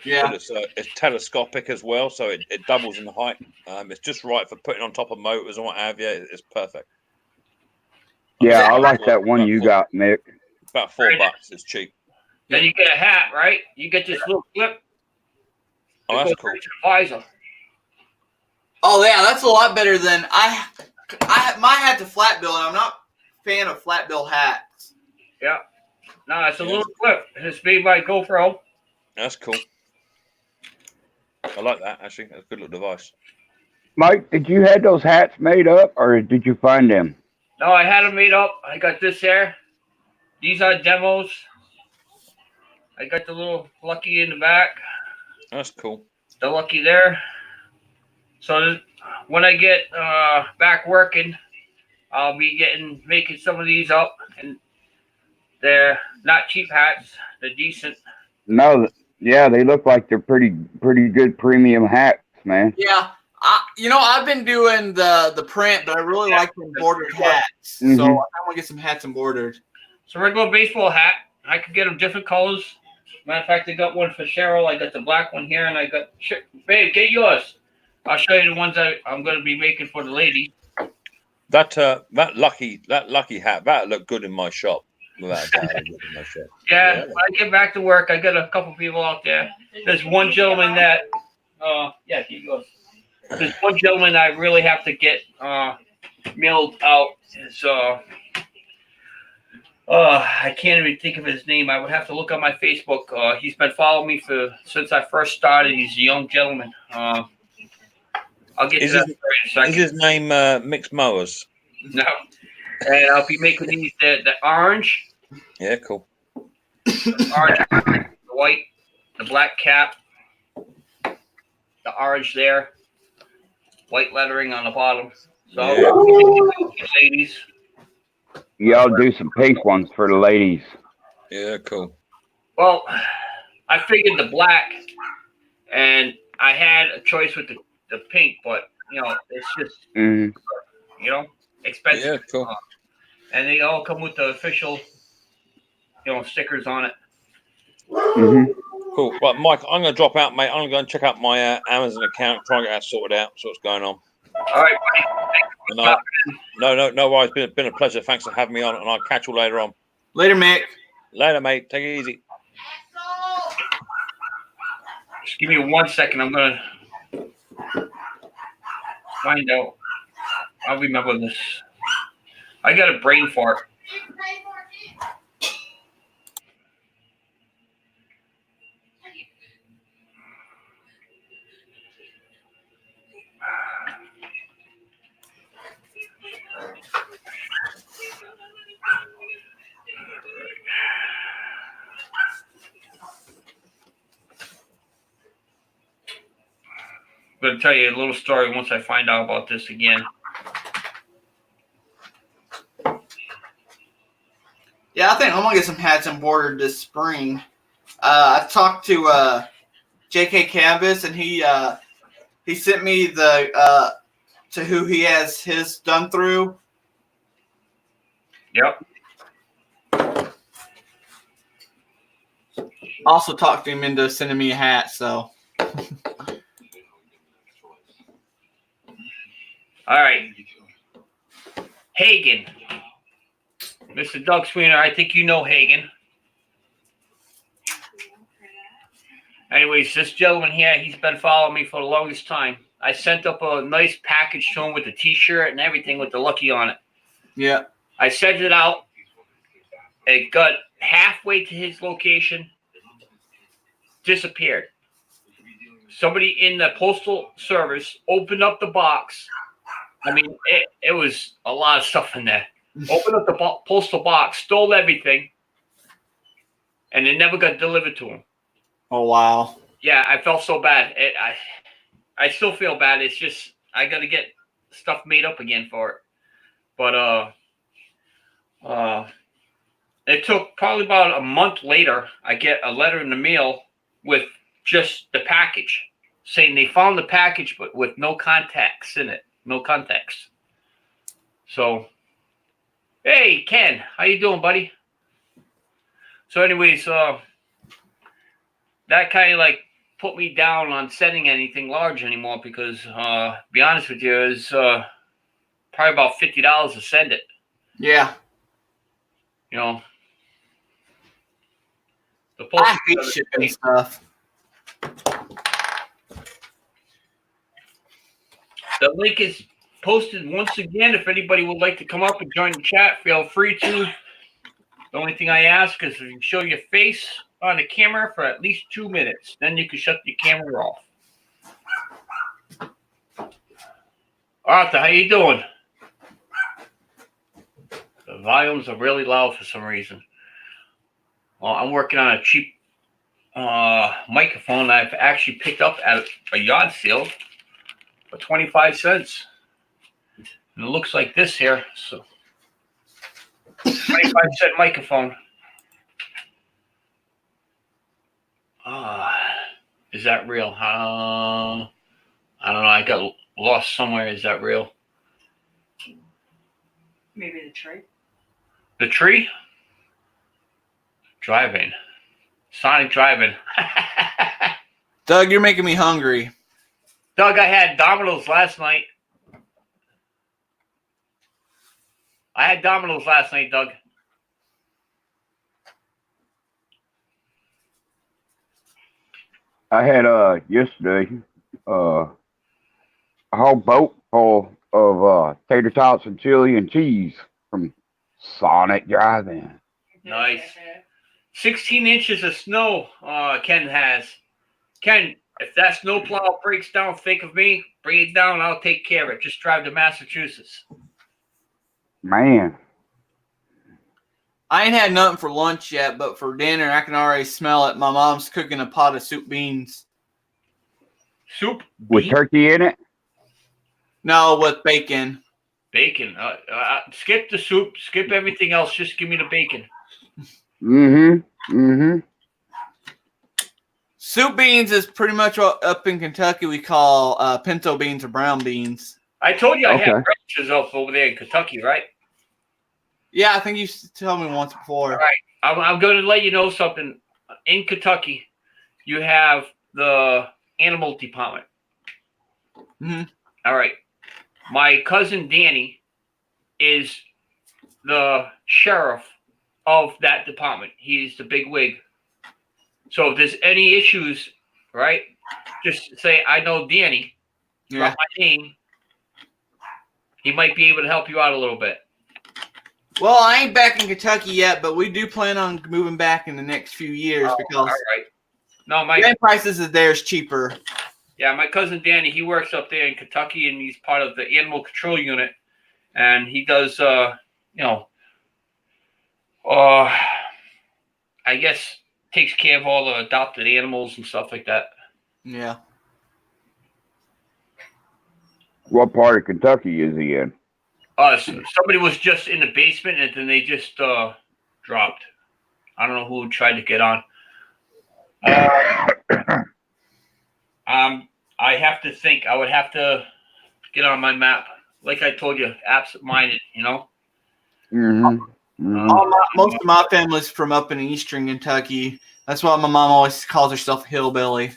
Yeah. But it's telescopic as well, so it doubles in the height. It's just right for putting on top of motors and what have you. It's perfect. Yeah, I like that one you got, Mick. About $4. It's cheap. Then you get a hat, right? You get this little clip. Oh, It that's goes cool. right to the visor. Oh yeah, that's a lot better than my hat's a flat bill, and I'm not a fan of flat bill hats. Yeah. No, it's a little clip. It's made by GoPro. That's cool. I like that, actually. That's a good little device. Mike, did you have those hats made up, or did you find them? No, I had them made up. I got this here. These are demos. I got the little Lucky in the back. That's cool. The Lucky there. So when I get back working, I'll be making some of these up, and they're not cheap hats. They're decent. No, yeah, they look like they're pretty good premium hats, man. Yeah, I've been doing the print, but I really like the embroidered hats. Mhm. So I want to get some hats embroidered. It's a regular baseball hat. I could get them different colors. Matter of fact, I got one for Cheryl. I got the black one here, and I got babe, get yours. I'll show you the ones I'm going to be making for the lady. That lucky hat that looked good in my shop. Without a doubt, it looked good in my shop. Yeah, Yeah. when I get back to work, I got a couple people out there. There's one gentleman that, here you go. There's one gentleman I really have to get mailed out. It's I can't even think of his name. I would have to look on my Facebook. He's been following me since I first started. He's a young gentleman. I'll get to that in a Is second. his name Mixed Mowers? No, and I'll be making these the orange. Yeah, cool. Orange, the white, the black cap, the orange there, white lettering on the bottom. So, ladies. Y'all do some pink ones for the ladies. Yeah, cool. Well, I figured the black, and I had a choice with the pink, but it's just Mm-hmm. expensive. Yeah, cool. And they all come with the official, stickers on it. Mm-hmm. Cool. Right, Mike, I'm going to drop out, mate. I'm going to go and check out my Amazon account, try and get that sorted out, see what's going on. All right, buddy. No worries. Been a pleasure. Thanks for having me on, and I'll catch you later on. Later, Mick. Later, mate. Take it easy. Just give me 1 second. I'm gonna find out. I'll remember this. I got a brain fart. I'm going to tell you a little story once I find out about this again. Yeah, I think I'm gonna get some hats embroidered this spring. I talked to J.K. Canvas, and he sent me the to who he has his done through. Yep. Also talked him into sending me a hat. So. All right. Hagen. Mr. Doug Sweeney, I think you know Hagen. Anyways, this gentleman here, he's been following me for the longest time. I sent up a nice package to him with the T-shirt and everything with the Lucky on it. Yeah. I sent it out. It got halfway to his location, disappeared. Somebody in the postal service opened up the box. I mean, it was a lot of stuff in there. Opened up the postal box, stole everything, and it never got delivered to him. Oh, wow. Yeah, I felt so bad. I still feel bad. It's just I got to get stuff made up again for it. But it took probably about a month later. I get a letter in the mail with just the package, saying they found the package, but with no contacts in it, no context. So, hey Ken, how you doing, buddy? So, anyways, that kind of like put me down on sending anything large anymore because, to be honest with you, it's probably about $50 to send it. Yeah. The I hate shipping stuff. The link is posted once again. If anybody would like to come up and join the chat, feel free to. The only thing I ask is you show your face on the camera for at least 2 minutes. Then you can shut the camera off. Arthur, how you doing? The volumes are really loud for some reason. Well, I'm working on a cheap microphone I've actually picked up at a yard sale for 25 cents. And it looks like this here. So 25-cent microphone. Is that real? I don't know. I got lost somewhere. Is that real? Maybe the tree. The tree? Driving. Sonic driving. Doug, you're making me hungry. Doug, I had Domino's last night. Doug. I had yesterday a whole boat full of tater tots and chili and cheese from Sonic Drive-In. Nice. 16 inches of snow Ken has. Ken, if that snowplow breaks down, think of me. Bring it down. I'll take care of it. Just drive to Massachusetts. Man, I ain't had nothing for lunch yet, but for dinner, I can already smell it. My mom's cooking a pot of soup beans. Soup, With beef, turkey in it? No, with bacon. bacon. Skip the soup. Skip everything else. Just give me the bacon. Mm-hmm. Mm-hmm. Soup beans is pretty much what up in Kentucky we call pinto beans or brown beans. I told you I had Okay. relatives up over there in Kentucky, right? Yeah, I think you told me once before. All right. I'm going to let you know something. In Kentucky, you have the animal department. Mhm. All right. My cousin Danny is the sheriff of that department. He's the big wig. So if there's any issues, right, just say, I know Danny, Yeah. drop my name. He might be able to help you out a little bit. Well, I ain't back in Kentucky yet, but we do plan on moving back in the next few years All because right. No, my rent prices is there is cheaper. Yeah, my cousin Danny, he works up there in Kentucky, and he's part of the animal control unit, and he does, I guess takes care of all the adopted animals and stuff like that. Yeah. What part of Kentucky is he in? Somebody was just in the basement, and then they just dropped. I don't know who tried to get on. I have to think. I would have to get on my map. Like I told you, absent-minded, Mm-hmm. Mm-hmm. Most of my family's from up in eastern Kentucky. That's why my mom always calls herself hillbilly.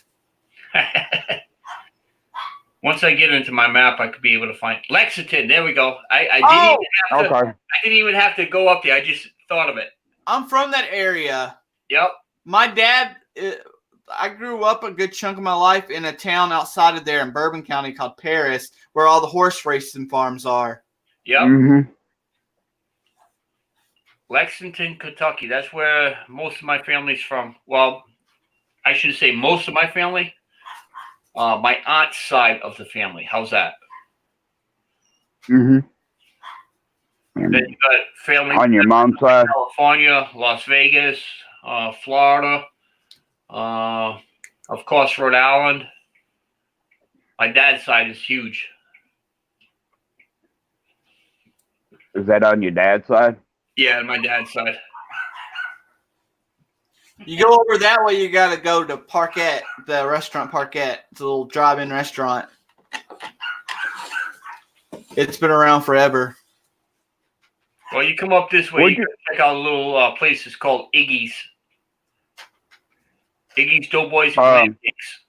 Once I get into my map, I could be able to find Lexington. There we go. I didn't even have to go up there. I just thought of it. I'm from that area. Yep. My dad, I grew up a good chunk of my life in a town outside of there in Bourbon County called Paris, where all the horse racing farms are. Yep. Mm-hmm. Lexington, Kentucky. That's where most of my family's from. Well, I should say most of my family. My aunt's side of the family. How's that? Mm-hmm. Then you got family On your mom's side? California, Las Vegas, Florida, of course, Rhode Island. My dad's side is huge. Is that on your dad's side? Yeah, my dad's side. You go over that way, you got to go to Parquette, the restaurant Parquette. It's a little drive-in restaurant. It's been around forever. Well, you come up this way, you can check out a little place. It's called Iggy's. Iggy's Doughboys and Clam Cakes.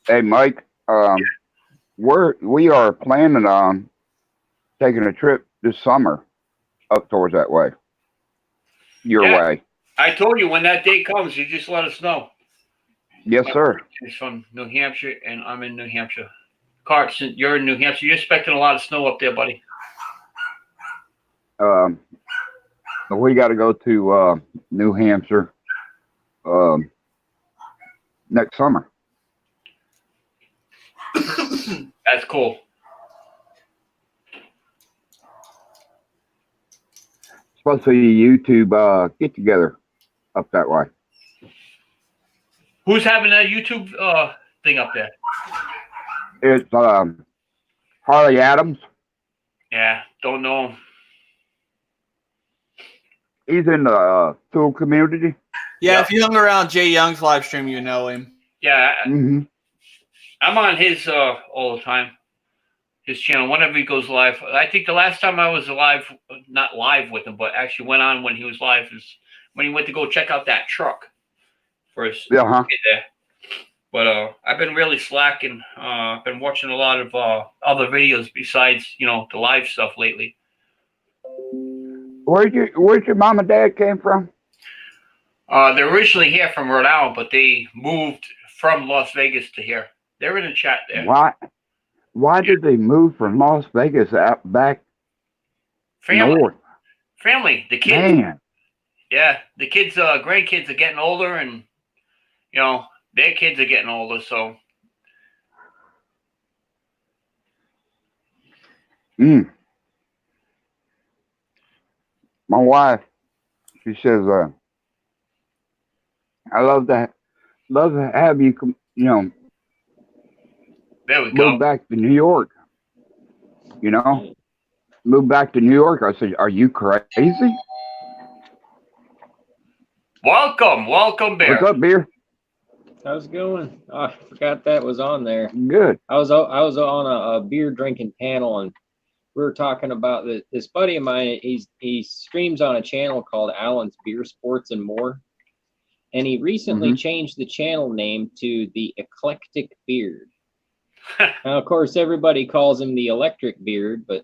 Hey, Mike. We are planning on taking a trip this summer up towards that way. Your Yeah. way. I told you when that day comes, you just let us know. Yes, sir. He's from New Hampshire, and I'm in New Hampshire. Carson, you're in New Hampshire. You're expecting a lot of snow up there, buddy. We got to go to New Hampshire next summer. That's cool. Supposed to be a YouTube get together up that way. Who's having a YouTube thing up there? It's Harley Adams. Yeah, don't know him. He's in the tool community. Yeah, if you hung around Jay Young's live stream, you know him. Yeah, Mm-hmm. I'm on his all the time. His channel, whenever he goes live. I think the last time I was live, not live with him, but actually went on when he was live, is when he went to go check out that truck for his Yeah, huh? kid there. But I've been really slacking. I've been watching a lot of other videos besides, the live stuff lately. Where's your mom and dad came from? They're originally here from Rhode Island, but they moved from Las Vegas to here. They're in the chat there. Why did they move from Las Vegas out back Family. north? Family. The kids. Man, Yeah, the kids, grandkids are getting older, and their kids are getting older. So my wife She says, "I love to have you, There we move go. back to New York. You know, move back to New York." I said, "Are you crazy? Welcome, What's Bear. up, beer? How's it going? Oh, I forgot that was on there. Good. I was on a beer drinking panel, and we were talking about this buddy of mine. He streams on a channel called Alan's Beer Sports and More, and he recently changed the channel name to the Eclectic Beard. Now, of course, everybody calls him the Electric Beard, but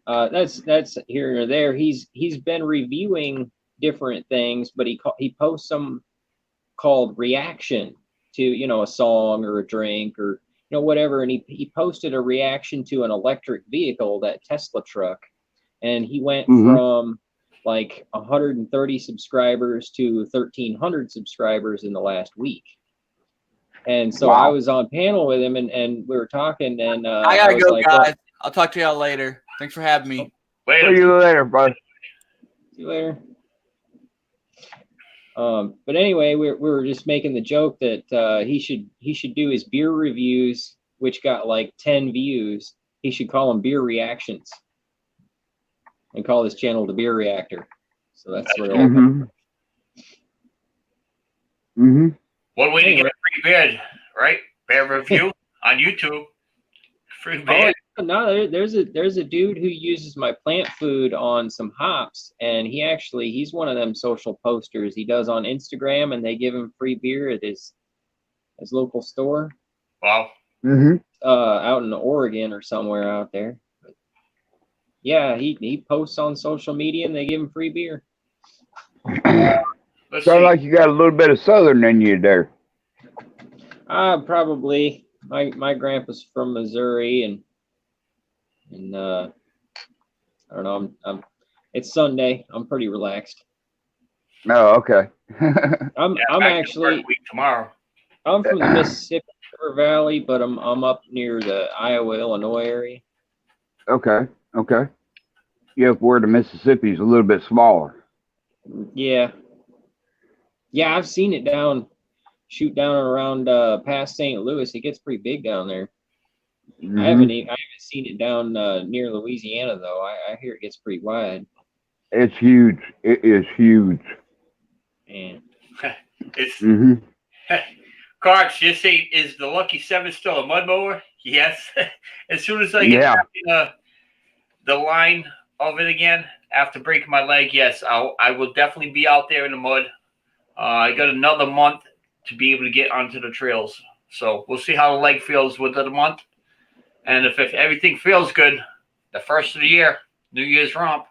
that's here or there. He's been reviewing different things, but he posts some called reaction to a song or a drink or whatever, and he posted a reaction to an electric vehicle, that Tesla truck, and he went from like 130 subscribers to 1,300 subscribers in the last week. And so I was on panel with him, and we were talking, and I gotta was go, like, guys. well, I'll talk to y'all later. Thanks for having me. Wait See a you later, bud." see you later. But anyway, we were just making the joke that he should do his beer reviews, which got like 10 views. He should call them Beer Reactions and call his channel the Beer Reactor. So that's where it'll come. One way to get a free beer, right? Bear review on YouTube. Free beer. Oh, no, there's a dude who uses my plant food on some hops, and he's one of them social posters he does on Instagram, and they give him free beer at his local store. Wow. Out in Oregon or somewhere out there. But yeah, he posts on social media, and they give him free beer. Let's Sounds see. like you got a little bit of Southern in you there. Probably. My grandpa's from Missouri, and I don't know. It's Sunday. I'm pretty relaxed. Oh, okay. I'm Back to actually work week tomorrow. I'm from the Mississippi River Valley, but I'm up near the Iowa, Illinois area. Okay. Yeah, where the Mississippi's a little bit smaller. Yeah, I've seen it shoot down around past St. Louis. It gets pretty big down there. I haven't seen it down near Louisiana though. I hear it gets pretty wide. It's huge. It is huge. Man. It's Carts, you say, is the Lucky 7 still a mud mower? Yes. As soon as I get back the line of it again after breaking my leg, yes, I will definitely be out there in the mud. I got another month to be able to get onto the trails. So we'll see how the leg feels within a month. And if everything feels good, the first of the year, New Year's romp.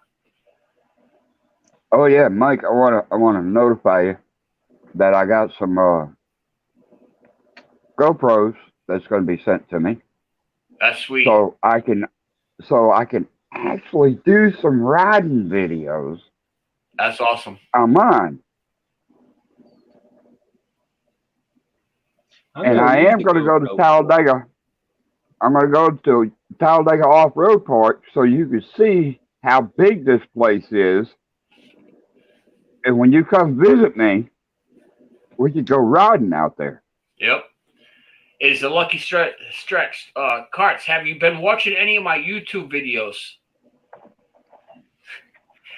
Oh yeah, Mike, I wanna notify you that I got some GoPros that's gonna be sent to me. That's sweet. So I can actually do some riding videos That's awesome. on mine. And I am going to go to Talladega. I'm going to go to Talladega Off-Road Park so you can see how big this place is. And when you come visit me, we could go riding out there. Yep. Is the Lucky Stretch Carts, have you been watching any of my YouTube videos?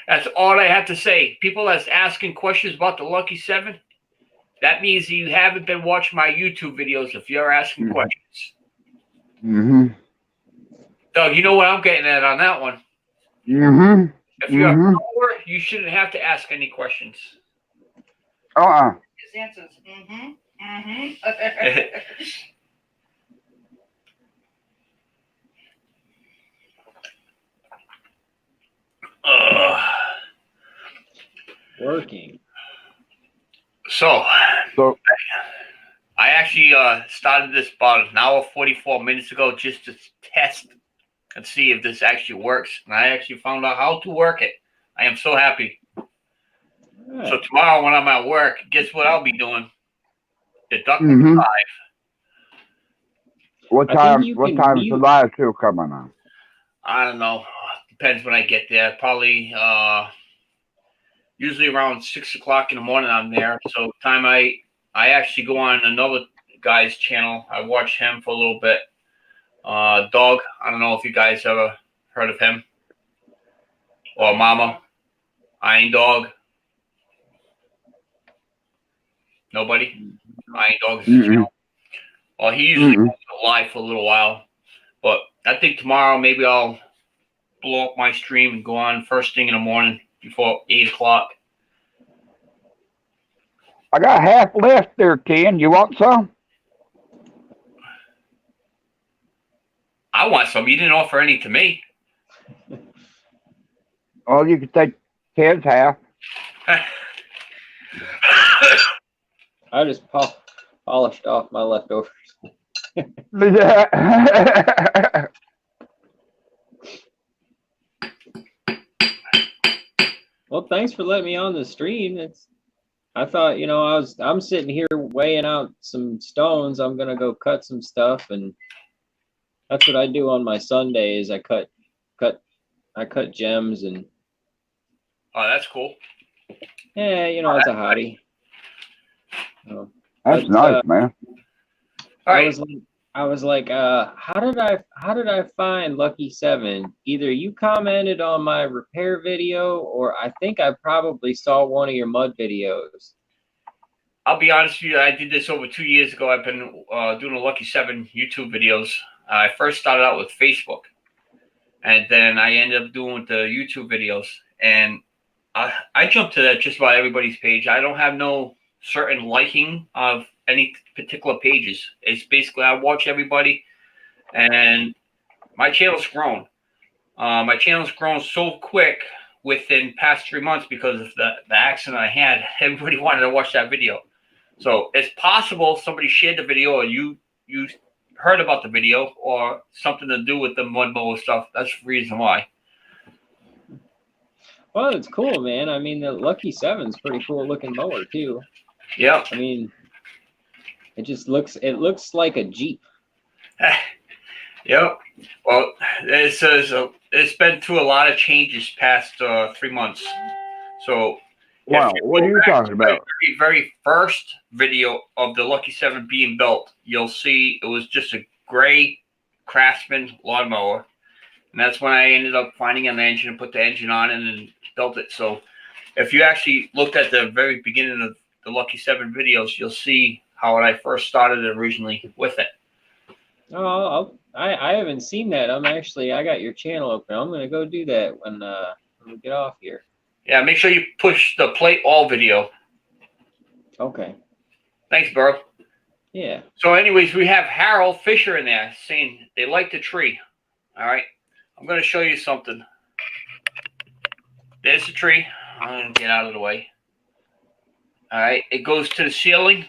That's all I have to say. People that's asking questions about the Lucky 7, that means you haven't been watching my YouTube videos if you're asking questions. Doug, you know what I'm getting at on that one. If you're a follower, you shouldn't have to ask any questions. His answers. Working. So I actually started this about an hour 44 minutes ago just to test and see if this actually works. And I actually found out how to work it. I am so happy. Right. So tomorrow when I'm at work, guess what I'll be doing? Deducting 5. What time is the live show coming on? I don't know. Depends when I get there. Probably Usually around 6 o'clock in the morning, I'm there. So time I actually go on another guy's channel. I watch him for a little bit. Dog. I don't know if you guys ever heard of him or Mama Iron Dog. Nobody. Iron Dog is his channel. Well, he usually goes live for a little while, but I think tomorrow maybe I'll blow up my stream and go on first thing in the morning before 8 o'clock. I got half left there, Ken. You want some? I want some. You didn't offer any to me. Well, you could take Ken's half. I just polished off my leftovers. Well, thanks for letting me on the stream. I thought, I'm sitting here weighing out some stones. I'm gonna go cut some stuff, and that's what I do on my Sundays. I cut gems, and Oh, that's cool. yeah, it's a hobby. That's nice, man. All right. I was like, how did I find Lucky 7? Either you commented on my repair video, or I think I probably saw one of your mud videos. I'll be honest with you. I did this over 2 years ago. I've been doing the Lucky 7 YouTube videos. I first started out with Facebook, and then I ended up doing the YouTube videos. And I jumped to that just about everybody's page. I don't have no certain liking of any particular pages. It's basically I watch everybody, and my channel's grown. My channel's grown so quick within past 3 months because of the accident I had. Everybody wanted to watch that video. So it's possible somebody shared the video, or you heard about the video, or something to do with the mud mower stuff. That's the reason why. Well, it's cool, man. I mean, the Lucky 7's pretty cool looking mower too. Yeah. I mean, it looks like a Jeep. Yep. Well, it says it's been through a lot of changes past 3 months. So, Wow, what are you talking about? The very first video of the Lucky 7 being built, you'll see it was just a gray Craftsman lawnmower, and that's when I ended up finding an engine and put the engine on it and built it. So, if you actually looked at the very beginning of the Lucky 7 videos, you'll see how I first started originally with it. Oh, I haven't seen that. I got your channel open. I'm gonna go do that when we get off here. Yeah, make sure you push the play all video. Okay. Thanks, bro. Yeah. So, anyways, we have Harold Fisher in there saying they like the tree. All right, I'm gonna show you something. There's the tree. I'm gonna get out of the way. All right, it goes to the ceiling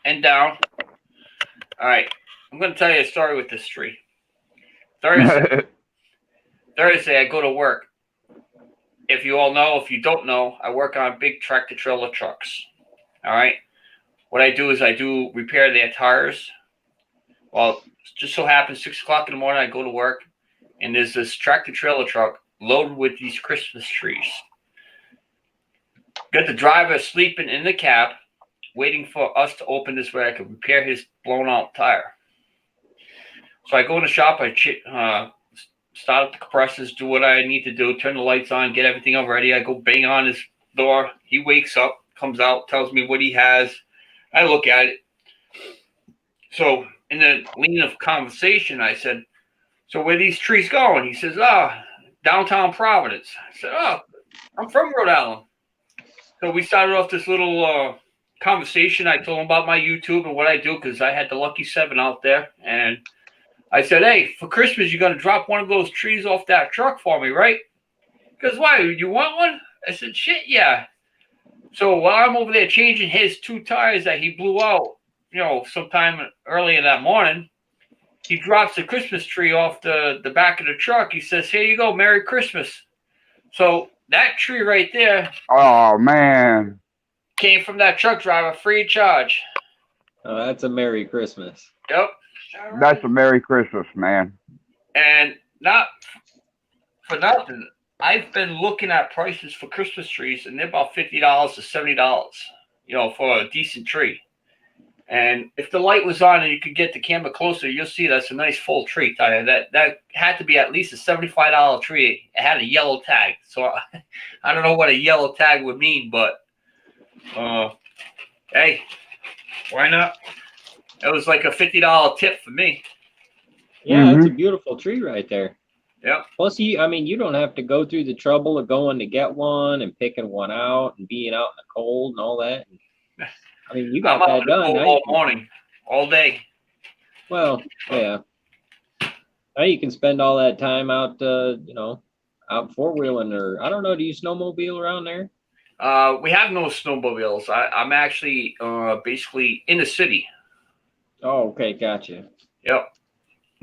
and down. All right, I'm going to tell you a story with this tree. Thursday, I go to work. If you all know, if you don't know, I work on big tractor trailer trucks. All right, what I do is I do repair their tires. Well, just so happens 6 o'clock in the morning, I go to work, and there's this tractor trailer truck loaded with these Christmas trees. Got the driver sleeping in the cab, waiting for us to open this where I could repair his blown out tire. So I go in the shop, I start up the compressors, do what I need to do, turn the lights on, get everything up ready. I go bang on his door. He wakes up, comes out, tells me what he has. I look at it. So in the lean of conversation, I said, so where these trees going? He says, downtown Providence. I said, I'm from Rhode Island. So we started off this little conversation. I told him about my YouTube and what I do because I had the Lucky 7 out there. And I said, hey, for Christmas, you're going to drop one of those trees off that truck for me, right? Because why? You want one? I said, shit, yeah. So while I'm over there changing his 2 tires that he blew out, sometime earlier that morning, he drops the Christmas tree off the back of the truck. He says, here you go, Merry Christmas. So that tree right there. Oh, man. Came from that truck driver free of charge. Oh, that's a Merry Christmas. Yep. That's a Merry Christmas, man. And not for nothing, I've been looking at prices for Christmas trees, and they're about $50 to $70. You know, for a decent tree. And if the light was on and you could get the camera closer, you'll see that's a nice full tree. That had to be at least a $75 tree. It had a yellow tag, so I don't know what a yellow tag would mean, but hey, why not? It was like a $50 tip for me. Yeah, it's a beautiful tree right there. Yep. Plus, you don't have to go through the trouble of going to get one and picking one out and being out in the cold and all that. I mean, you got that done all morning, all day. Well, yeah. Now you can spend all that time out, out four-wheeling, or I don't know. Do you snowmobile around there? We have no snowmobiles. I'm actually basically in the city. Oh, okay, gotcha. Yep.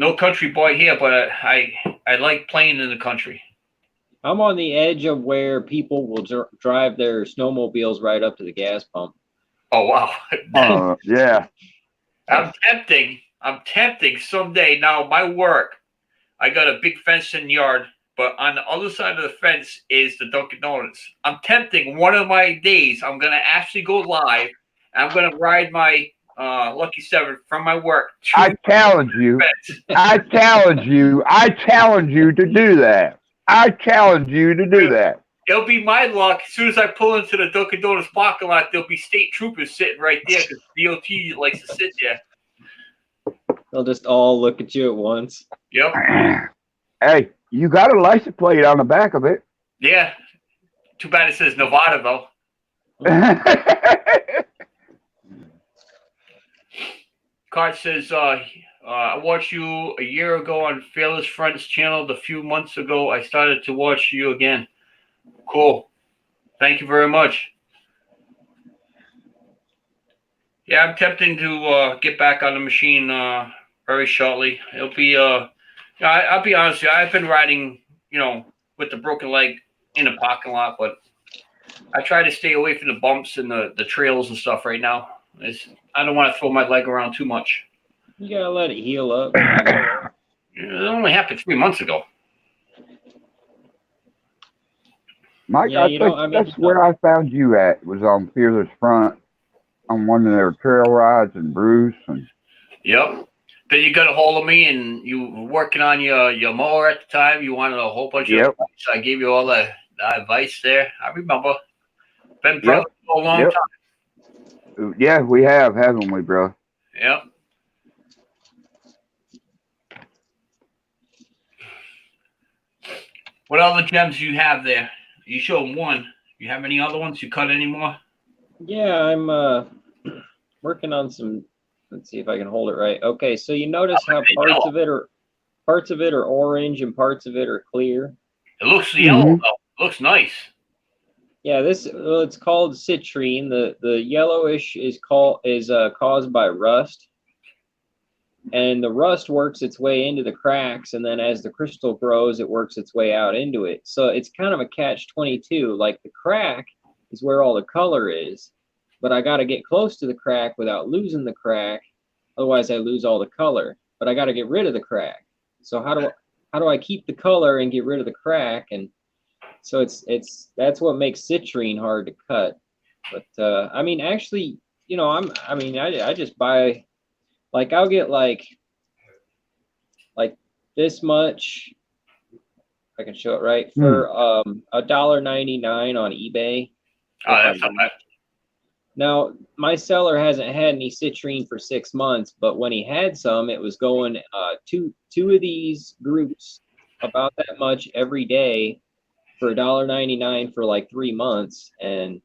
No country boy here, but I like playing in the country. I'm on the edge of where people will drive their snowmobiles right up to the gas pump. Oh wow! Yeah. I'm tempting someday. Now my work, I got a big fence in the yard, but on the other side of the fence is the Dunkin' Donuts. I'm tempting one of my days. I'm gonna actually go live. I'm gonna ride my Lucky 7 from my work. I challenge you. I challenge you. I challenge you to do that. I challenge you to do that. It'll be my luck. As soon as I pull into the Dunkin' Donuts parking lot, there'll be state troopers sitting right there because DOT likes to sit there. They'll just all look at you at once. Yep. Hey, you got a license plate on the back of it. Yeah. Too bad it says Nevada, though. Card says, I watched you a year ago on Fearless Friends channel. A few months ago, I started to watch you again. Cool. Thank you very much. Yeah, I'm tempting to get back on the machine very shortly. It'll be I'll be honest with you, I've been riding, with the broken leg in the parking lot, but I try to stay away from the bumps and the trails and stuff right now. I don't want to throw my leg around too much. You gotta let it heal up. It only happened 3 months ago. Mike, Yeah, that's where I found you at, was on Fearless Front on one of their trail rides in Bruce. Yep. Then you got a hold of me and you were working on your mower at the time. You wanted a whole bunch of advice. I gave you all the advice there. I remember. Been brothers for a long time. Yeah, we have, haven't we, bro? Yep. What other gems do you have there? You showed one. You have any other ones? You cut any more? Yeah, I'm working on some. Let's see if I can hold it right. Okay, so you notice how parts of it are orange and parts of it are clear. It looks yellow though. It looks nice. Yeah, it's called citrine. The yellowish is caused by rust. And the rust works its way into the cracks, and then as the crystal grows, it works its way out into it. So it's kind of a catch-22. Like the crack is where all the color is, but I got to get close to the crack without losing the crack. Otherwise, I lose all the color. But I got to get rid of the crack. So how do I keep the color and get rid of the crack? And so that's what makes citrine hard to cut. But I mean, actually, I just buy. Like I'll get like this much. I can show it right for $1.99 on eBay. Oh, that's not bad. Now my seller hasn't had any citrine for 6 months, but when he had some, it was going two of these groups about that much every day for $1.99 for like 3 months, and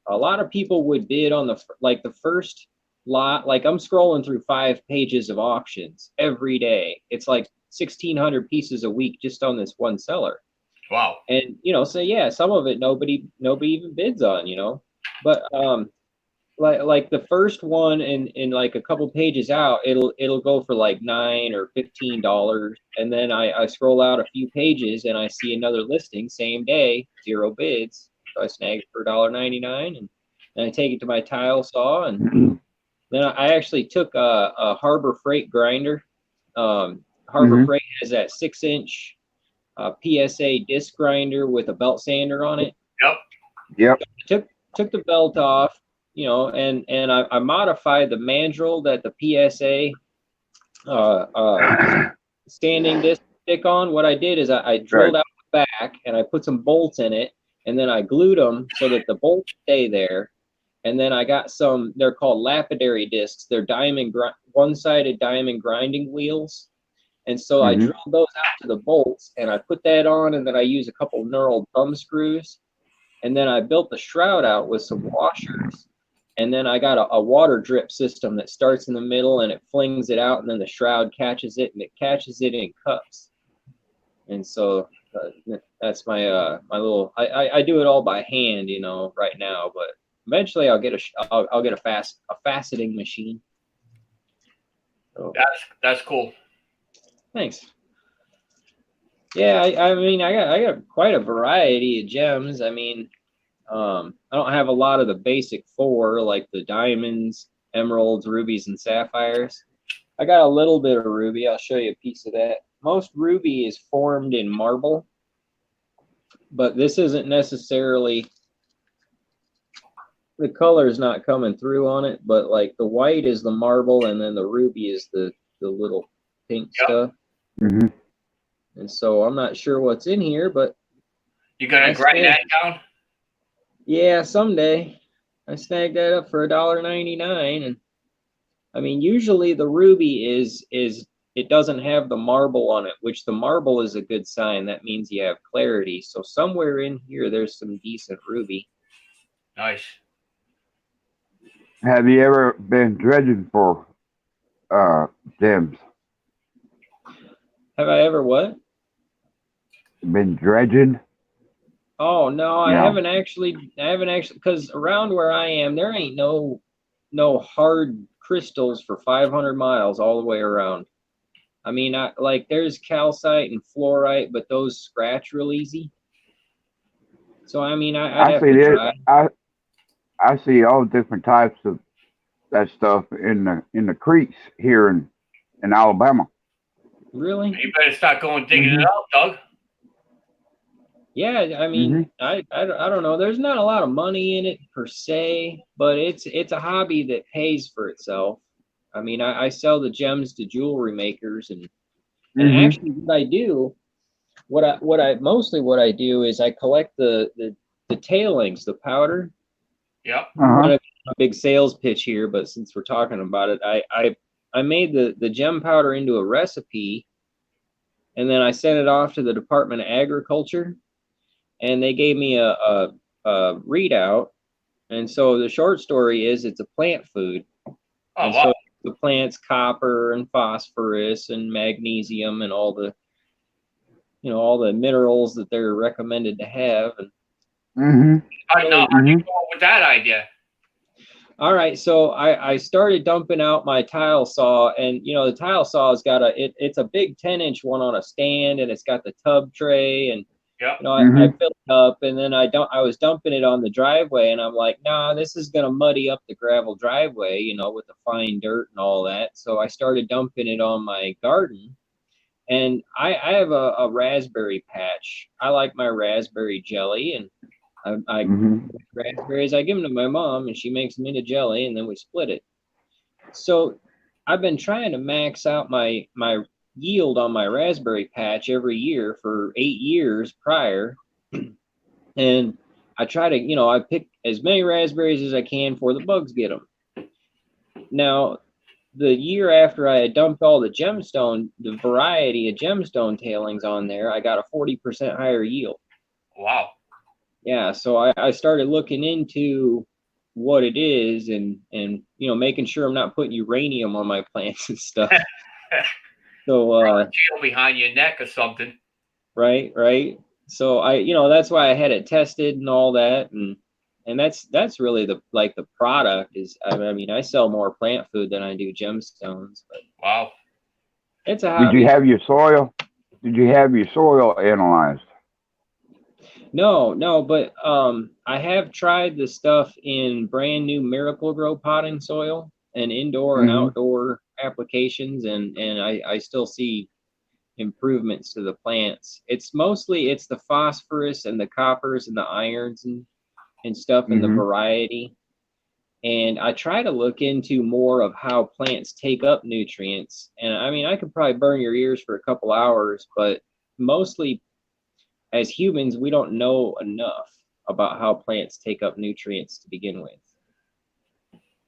a lot of people would bid on the first lot. Like I'm scrolling through 5 pages of auctions every day. It's like 1,600 pieces a week just on this one seller. Wow. And so yeah, some of it nobody even bids on, but like the first one in like a couple pages out, it'll go for like $9 or $15, and then I scroll out a few pages and I see another listing same day, 0 bids, so I snag it for $1.99, and I take it to my tile saw, and then I actually took a Harbor Freight grinder. Harbor Freight has that 6-inch PSA disc grinder with a belt sander on it. Yep. Took the belt off, you know, and I modified the mandrel that the PSA standing disc stick on. What I did is I drilled out the back and I put some bolts in it, and then I glued them so that the bolts stay there. And then I got some, they're called lapidary discs. They're one-sided diamond grinding wheels. And so I drilled those out to the bolts, and I put that on, and then I use a couple knurled thumb screws. And then I built the shroud out with some washers. And then I got a water drip system that starts in the middle, and it flings it out, and then the shroud catches it, and it catches it in cups. And so that's my my little. I do it all by hand, you know, right now, but eventually I'll get a faceting machine. So, That's cool. thanks. Yeah, I mean, I got quite a variety of gems. I mean, I don't have a lot of the basic 4 like the diamonds, emeralds, rubies, and sapphires. I got a little bit of ruby. I'll show you a piece of that. Most ruby is formed in marble, but this isn't necessarily, the color is not coming through on it, but like the white is the marble, and then the ruby is the little pink stuff. Mm-hmm. And so I'm not sure what's in here, but You gonna grind that down? yeah, someday. I snagged that up for $1.99, and I mean, usually the ruby is it doesn't have the marble on it, which the marble is a good sign. That means you have clarity. So somewhere in here, there's some decent ruby. Nice. Have you ever been dredging for gems? Have I ever what? Been dredging? Oh no, I No. haven't actually, because around where I am, there ain't no hard crystals for 500 miles all the way around. I mean, like there's calcite and fluorite, but those scratch real easy. So I mean, I'd have see to this. try. I see all different types of that stuff in the creeks here in Alabama. Really? You better start going digging it out, Doug. Yeah, I mean, I don't know. There's not a lot of money in it per se, but it's a hobby that pays for itself. I mean, I sell the gems to jewelry makers, and actually what I do, what I do is I collect the tailings, the powder. Yep. Not a big sales pitch here, but since we're talking about it, I made the gem powder into a recipe, and then I sent it off to the Department of Agriculture, and they gave me a readout. And so the short story is it's a plant food. Oh, and wow. so the plant's copper and phosphorus and magnesium and all the minerals that they're recommended to have. And Now, how do you go with that idea? all right, so I started dumping out my tile saw, and the tile saw's got it's a big 10-inch one on a stand, and it's got the tub tray, and Yep. I filled it up, and then I was dumping it on the driveway, and I'm like, nah, this is gonna muddy up the gravel driveway, with the fine dirt and all that. So I started dumping it on my garden, and I have a raspberry patch. I like my raspberry jelly, and I raspberries. I give them to my mom, and she makes them into jelly, and then we split it. So I've been trying to max out my yield on my raspberry patch every year for 8 years prior, and I try to, I pick as many raspberries as I can before the bugs get them. Now, the year after I had dumped all the variety of gemstone tailings on there, I got a 40% higher yield. Wow. Yeah, so I started looking into what it is, and making sure I'm not putting uranium on my plants and stuff. So Jail behind your neck or something. right. So that's why I had it tested and all that, and that's really the product is. I mean, I sell more plant food than I do gemstones, but Wow. it's a hobby. Did you have your soil? Did you have your soil analyzed? No, but I have tried the stuff in brand new Miracle-Gro potting soil and indoor and outdoor applications, and I still see improvements to the plants. It's the phosphorus and the coppers and the irons and stuff and the variety. And I try to look into more of how plants take up nutrients. And I mean, I could probably burn your ears for a couple hours, but mostly as humans, we don't know enough about how plants take up nutrients to begin with.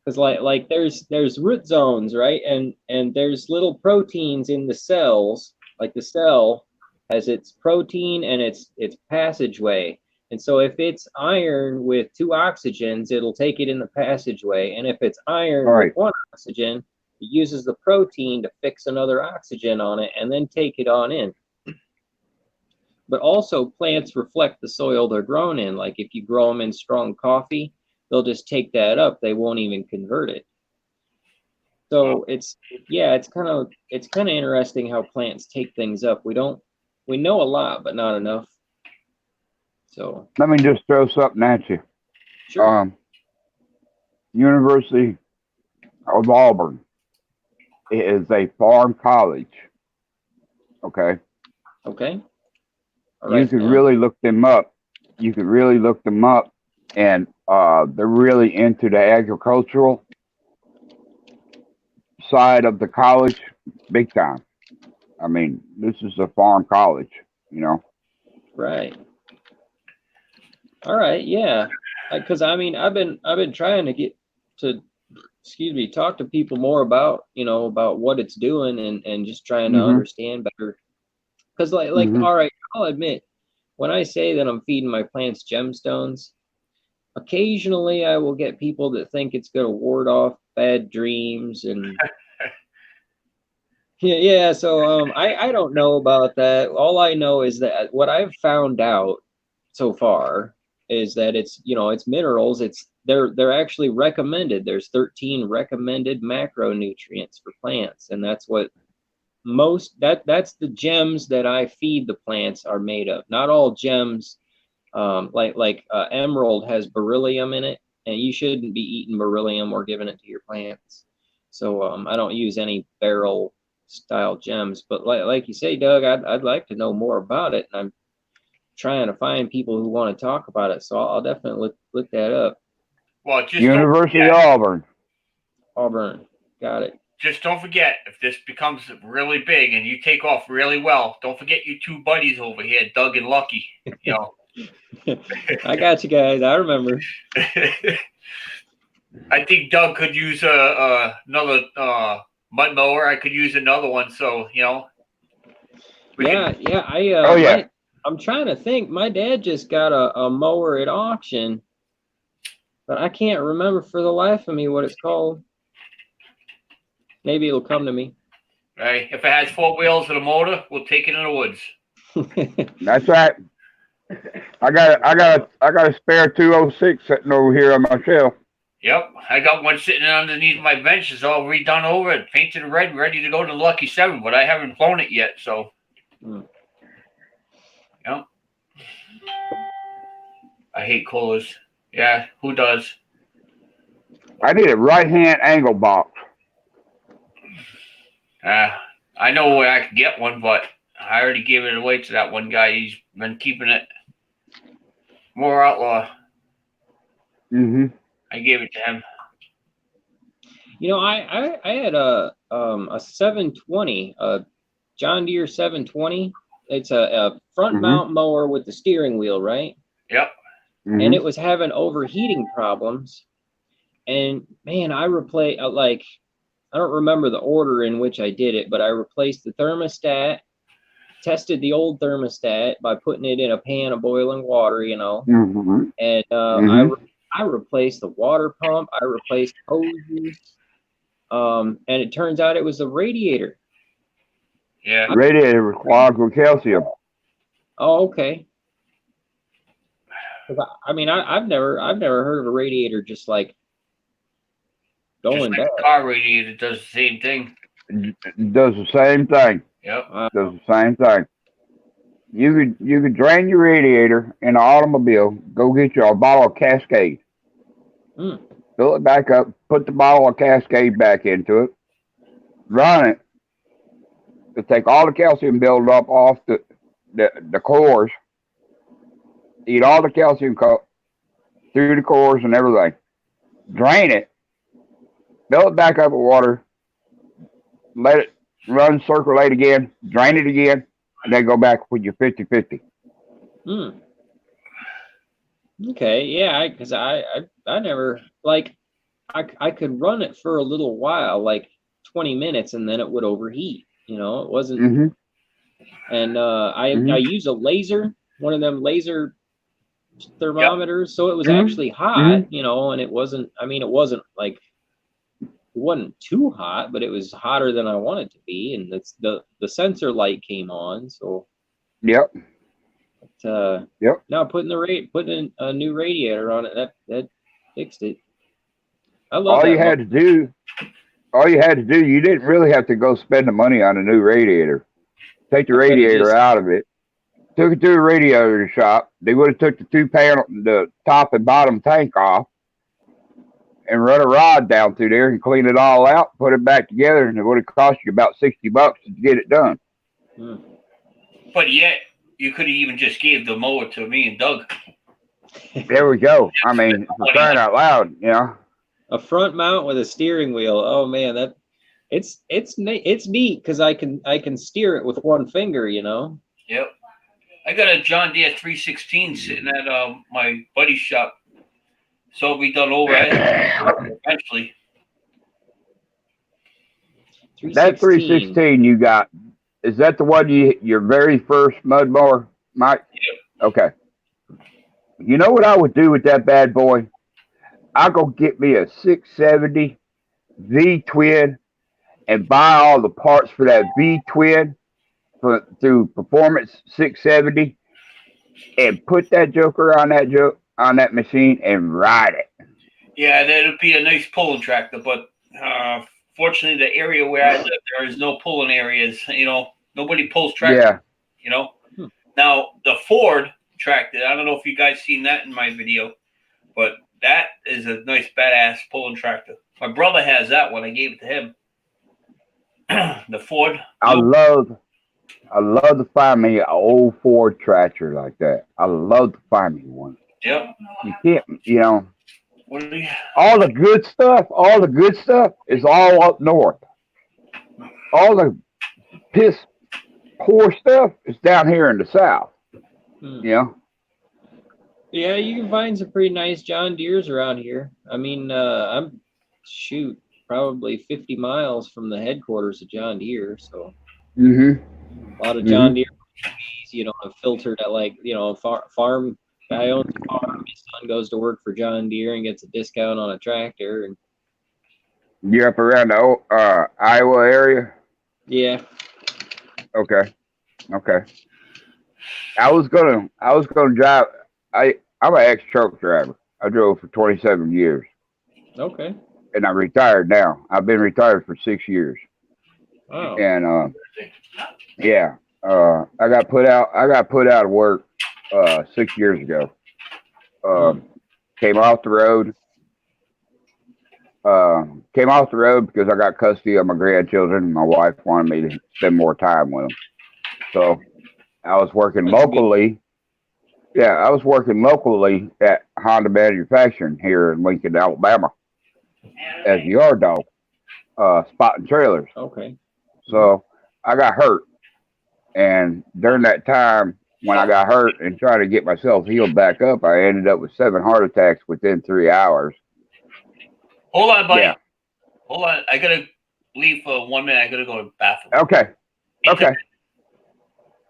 Because like there's root zones, right? And there's little proteins in the cells. Like the cell has its protein and its passageway. And so if it's iron with 2 oxygens, it'll take it in the passageway. And if it's iron with 1 oxygen, it uses the protein to fix another oxygen on it and then take it on in. But also plants reflect the soil they're grown in. Like if you grow them in strong coffee, they'll just take that up. They won't even convert it. So it's kind of interesting how plants take things up. We know a lot, but not enough. So Let me just throw something at you. sure. University of Auburn is a farm college. Okay. Okay. All You right, could now. really look them up. And they're really into the agricultural side of the college, big time. I mean, this is a farm college, you know. Right. All right. Yeah. Because I mean, I've been trying to get to, talk to people more about about what it's doing and just trying to understand better. Because all right, I'll admit, when I say that I'm feeding my plants gemstones, occasionally I will get people that think it's going to ward off bad dreams and yeah. So I don't know about that. All I know is that what I've found out so far is that it's minerals. They're actually recommended. There's 13 recommended macronutrients for plants, and that's what that's the gems that I feed the plants are made of. Not all gems, emerald has beryllium in it, and you shouldn't be eating beryllium or giving it to your plants. So I don't use any barrel style gems, but like you say, Doug, I'd like to know more about it, and I'm trying to find people who want to talk about it. So I'll definitely look that up. Well, just University of Auburn. Auburn, got it. Just don't forget, if this becomes really big and you take off really well, don't forget your 2 buddies over here, Doug and Lucky. You know. I got you guys. I remember. I think Doug could use another mud mower. I could use another one. So I'm trying to think. My dad just got a mower at auction, but I can't remember for the life of me what it's called. Maybe it'll come to me. Right. If it has 4 wheels and a motor, we'll take it in the woods. That's right. I got a spare 206 sitting over here on my shelf. Yep. I got one sitting underneath my bench. It's all redone over it, painted red, ready to go to Lucky 7, but I haven't flown it yet. So, Yep. I hate coolers. Yeah. Who does? I need a right-hand angle box. I know where I could get one, but I already gave it away to that one guy. He's been keeping it. More outlaw. I gave it to him. I had a 720, a John Deere 720. It's a front mount mower with the steering wheel, right? Yep. And it was having overheating problems. And man, I replaced I don't remember the order in which I did it, but I replaced the thermostat, tested the old thermostat by putting it in a pan of boiling water, and I replaced the water pump, I replaced hoses, and it turns out it was the radiator. Yeah. Radiator clogged with calcium. Oh, okay. I mean, I've never heard of a radiator just like going Just bad. like a car radiator does the same thing. It does the same thing. Yep. Does the same thing. You could drain your radiator in an automobile. Go get you a bottle of Cascade. Fill it back up. Put the bottle of Cascade back into it. Run it. to take all the calcium buildup off the cores, eat all the calcium through the cores and everything, drain it, fill it back up with water, let it run, circulate again, drain it again, and then go back with your 50-50. Hmm. Okay, yeah, because I never like I could run it for a little while, like 20 minutes, and then it would overheat. You know, it wasn't. Mm-hmm. And I use a laser, one of them laser thermometers, so it was actually hot. You know, and it wasn't. I mean, it wasn't like it wasn't too hot, but it was hotter than I wanted to be, and it's the sensor light came on, so. Yep. Yep. Now putting a new radiator on it, that fixed it. I love all you had to do, you didn't really have to go spend the money on a new radiator. Take the radiator out of it, took it to a radiator shop. They would have took the top and bottom tank off and run a rod down through there and clean it all out, put it back together, and it would have cost you about $60 to get it done. But yet, you could have even just gave the mower to me and Doug. There we go. I mean, for crying out loud, you know. A front mount with a steering wheel. Oh man, it's neat because I can steer it with one finger, you know. Yep. I got a John Deere 316 sitting at my buddy's shop. So we done over eventually. That 316 you got, is that the one your very first mud mower, Mike? Yep. Okay. You know what I would do with that bad boy? I'll go get me a 670 V-twin and buy all the parts for that V-twin through Performance 670 and put that joker on that machine and ride it. Yeah, that would be a nice pulling tractor, but fortunately, the area where I live, there is no pulling areas. You know, nobody pulls tractors. Yeah. You know. Now the Ford tractor, I don't know if you guys seen that in my video, but that is a nice badass pulling tractor. My brother has that one. I gave it to him. The Ford. I love to find me an old Ford tractor like that. I love to find me one. Yep. You can't, you know. What do you... All the good stuff is all up north. All the piss poor stuff is down here in the south. You know? Yeah, you can find some pretty nice John Deeres around here. I mean, I'm probably 50 miles from the headquarters of John Deere, so a lot of John Deere, you know, filtered at, like, you know, farm guy owns a farm. His son goes to work for John Deere and gets a discount on a tractor. And you're up around the Iowa area? Yeah. Okay. I was gonna drive. I'm an ex-truck driver. I drove for 27 years. Okay. And I'm retired now. I've been retired for 6 years. Oh. And yeah, I got put out of work 6 years ago. Came off the road. Because I got custody of my grandchildren. My wife wanted me to spend more time with them. So I was working locally. Yeah, I was working locally at Honda Manufacturing here in Lincoln, Alabama, as a yard dog, spotting trailers. Okay. So I got hurt. And during that time, when I got hurt and trying to get myself healed back up, I ended up with 7 heart attacks within 3 hours. Hold on, buddy. Yeah. Hold on. I got to leave for 1 minute. I got to go to the bathroom. Okay.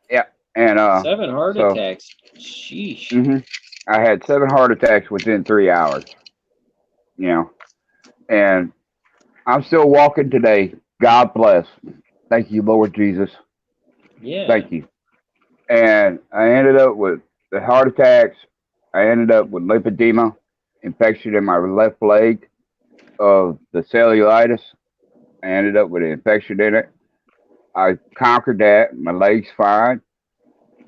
Yeah. And 7 heart attacks. Sheesh. I had 7 heart attacks within 3 hours. You know. And I'm still walking today. God bless. Thank you, Lord Jesus. Yeah. Thank you. And I ended up with the heart attacks. I ended up with lymphedema, infection in my left leg of the cellulitis. I ended up with an infection in it. I conquered that. My leg's fine.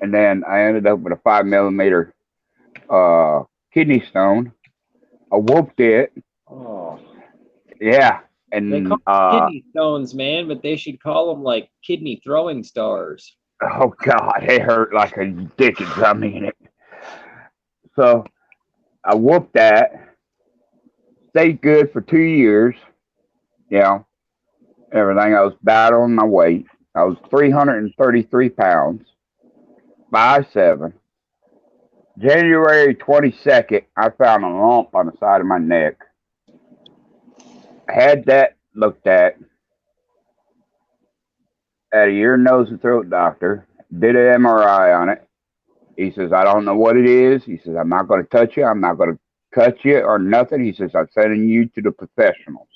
And then I ended up with a 5 millimeter kidney stone. I whooped it. Oh. Yeah. They And call them kidney stones, man, but they should call them like kidney throwing stars. oh God, it hurt like a Dickens. I mean it. So I whooped that. Stayed good for 2 years. You know, everything. I was battling my weight. I was 333 pounds, 5'7". January 22nd, I found a lump on the side of my neck. I had that looked at a ear, nose, and throat doctor. Did an MRI on it. He says, I don't know what it is. He says, I'm not going to touch you. I'm not going to cut you or nothing. He says, I'm sending you to the professionals.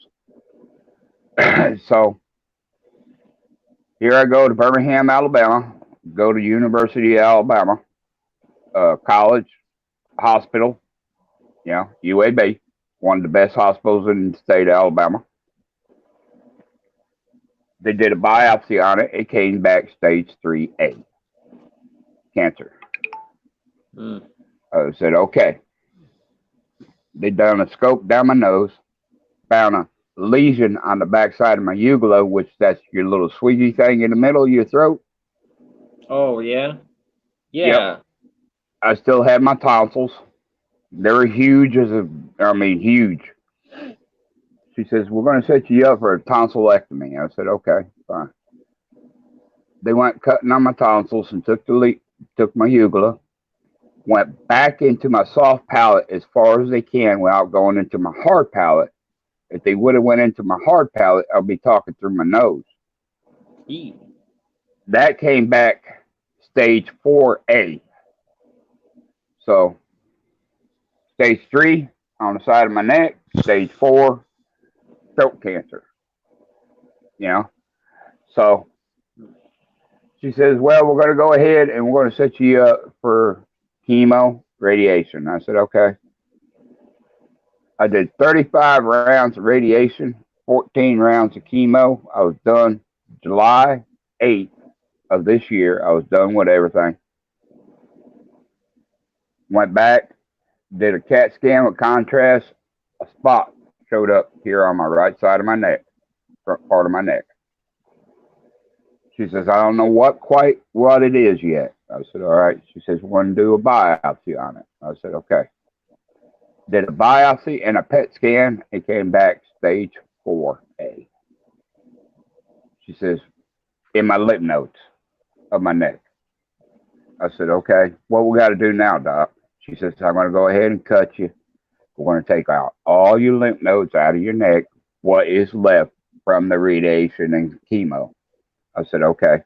So here I go to Birmingham, Alabama, go to University of Alabama, college, hospital, UAB, one of the best hospitals in the state of Alabama. They did a biopsy on it. It came back stage 3A, cancer. I said, okay. They done a scope down my nose, found a lesion on the backside of my uvula, which that's your little squeaky thing in the middle of your throat. Oh, yeah? Yeah. Yep. I still had my tonsils. They were huge huge. She says, we're going to set you up for a tonsillectomy. I said, okay, fine. They went cutting on my tonsils and took my uvula, went back into my soft palate as far as they can without going into my hard palate. If they would have went into my hard palate, I'll be talking through my nose. That came back stage 4A. So stage 3 on the side of my neck, stage 4 throat cancer. So she says, well, we're going to go ahead and we're going to set you up for chemo, radiation. I said, okay. I did 35 rounds of radiation, 14 rounds of chemo. I was done July 8th of this year. I was done with everything. Went back, did a CAT scan with contrast. A spot showed up here on my right side of my neck, front part of my neck. She says, I don't know quite what it is yet. I said, all right. She says, we're going to do a biopsy on it. I said, okay. Did a biopsy and a PET scan. It came back stage 4A. She says, in my lymph nodes of my neck. I said, okay, what we got to do now, Doc? She says, I'm going to go ahead and cut you. We're going to take out all your lymph nodes out of your neck, what is left from the radiation and chemo. I said, okay.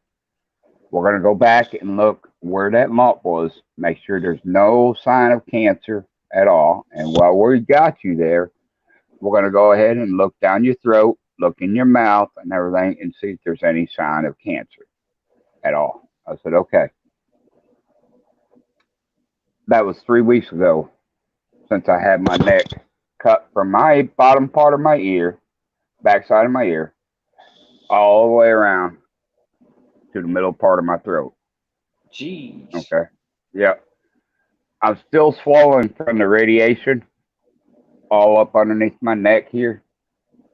We're going to go back and look where that lump was, make sure there's no sign of cancer at all. And while we got you there, we're going to go ahead and look down your throat, look in your mouth and everything, and see if there's any sign of cancer at all. I said, okay. That was 3 weeks ago since I had my neck cut from my bottom part of my ear, backside of my ear, all the way around to the middle part of my throat. Jeez. Okay. Yep. I'm still swollen from the radiation all up underneath my neck here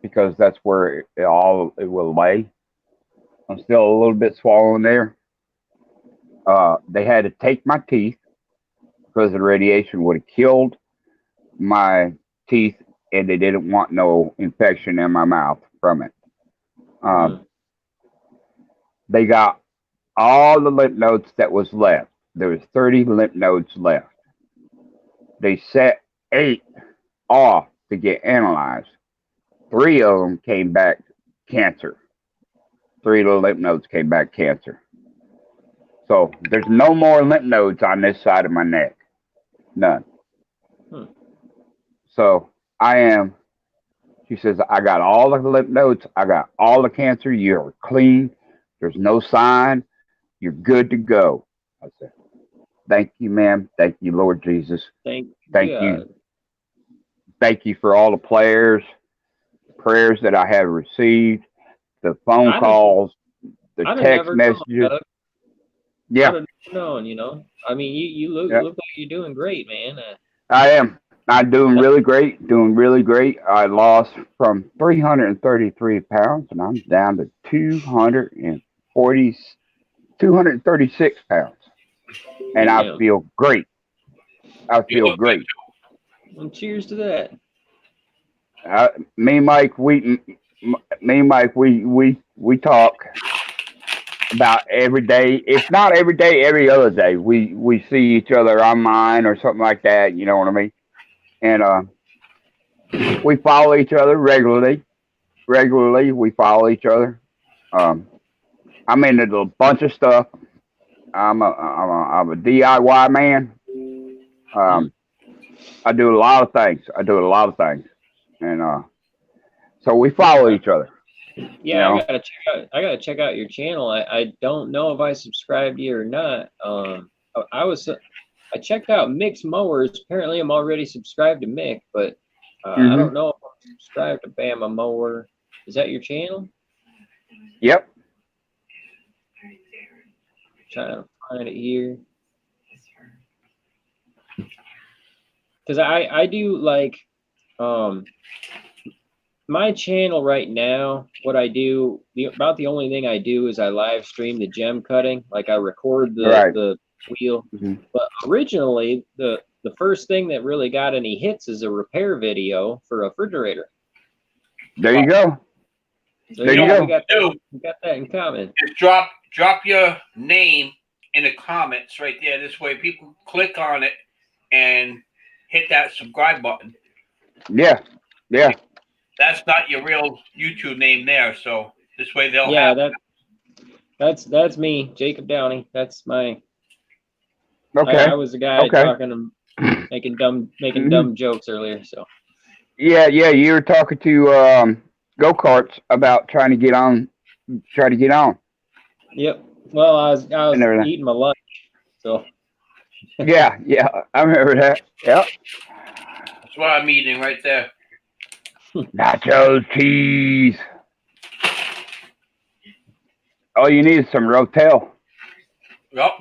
because that's where it will lay. I'm still a little bit swollen there. They had to take my teeth because the radiation would have killed my teeth and they didn't want no infection in my mouth from it. They got all the lymph nodes that was left. There was 30 lymph nodes left. They set 8 off to get analyzed. 3 of them came back cancer. 3 of the lymph nodes came back cancer. So there's no more lymph nodes on this side of my neck. None. So she says, I got all the lymph nodes. I got all the cancer. You're clean. There's no sign. You're good to go. I said, thank you, ma'am. Thank you, Lord Jesus. Thank you. Thank you for all the prayers that I have received, the phone calls, the text messages. Yeah. I don't know, I mean, you look like you're doing great, man. I am. I'm doing really great. Doing really great. I lost from 333 pounds, and I'm down to 236 pounds, and I Yeah. feel great. I You feel look good, great. Well, cheers to that. Me and Mike, we talk about every day. If not every day, every other day. We see each other online or something like that. You know what I mean? And we follow each other regularly. Regularly, we follow each other. I'm into a bunch of stuff. I'm a DIY man. I do a lot of things. And so we follow each other. Yeah, You know? I gotta check out your channel. I don't know if I subscribed to you or not. I checked out Mick's Mowers. Apparently, I'm already subscribed to Mick, but I don't know if I'm subscribed to Bama Mower. Is that your channel? Yep. Trying to find it here. Because I do like my channel right now. What I do, about the only thing I do is I live stream the gem cutting. Like I record the wheel. But originally, the first thing that really got any hits is a repair video for a refrigerator. There you go. So There you yeah, go. we got that in common. Just drop your name in the comments right there. This way people click on it and hit that subscribe button. Yeah. That's not your real YouTube name there, so this way they'll Yeah, have that's me, Jacob Downey. That's my. Okay. I was the guy talking, making dumb jokes earlier. So. Yeah. You were talking to go-karts about trying to get on. Yep. Well, I was eating my lunch, so. Yeah, I remember that. Yep. that's what I'm eating right there. Nacho cheese. All you need is some Rotel. Yep.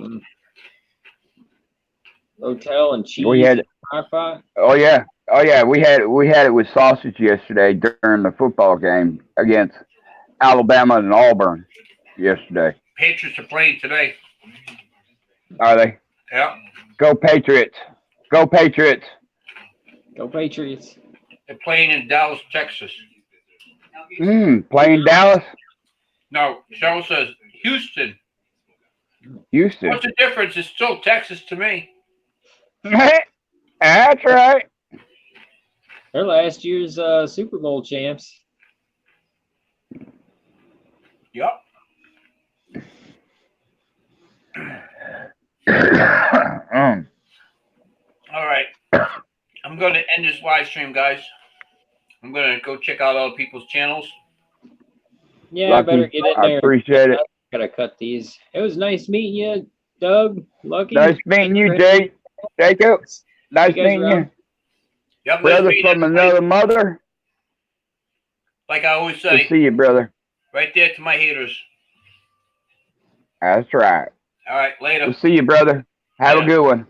Rotel and cheese. We had. Crock pot. Oh yeah. We had it with sausage yesterday during the football game against Alabama and Auburn yesterday. Patriots are playing today. Are they? Yeah. Go Patriots. Go Patriots. Go Patriots. They're playing in Dallas, Texas. Playing Dallas? No, Cheryl says Houston. Houston. What's the difference? It's still Texas to me. That's right. They're last year's Super Bowl champs. Yep. All right. I'm going to end this live stream, guys. I'm going to go check out other people's channels. Yeah, Lucky. I better get in there. I appreciate it. Gotta cut these. It was nice meeting you, Doug. Lucky. Nice meeting you, Jake. Jacob. Nice guys meeting around. you. Yep, Brother let's meet from everybody. another mother. Like I always Good say, to see you, brother. right there to my haters. That's right. All right, later. We'll see you, brother. Have a Yeah. good one.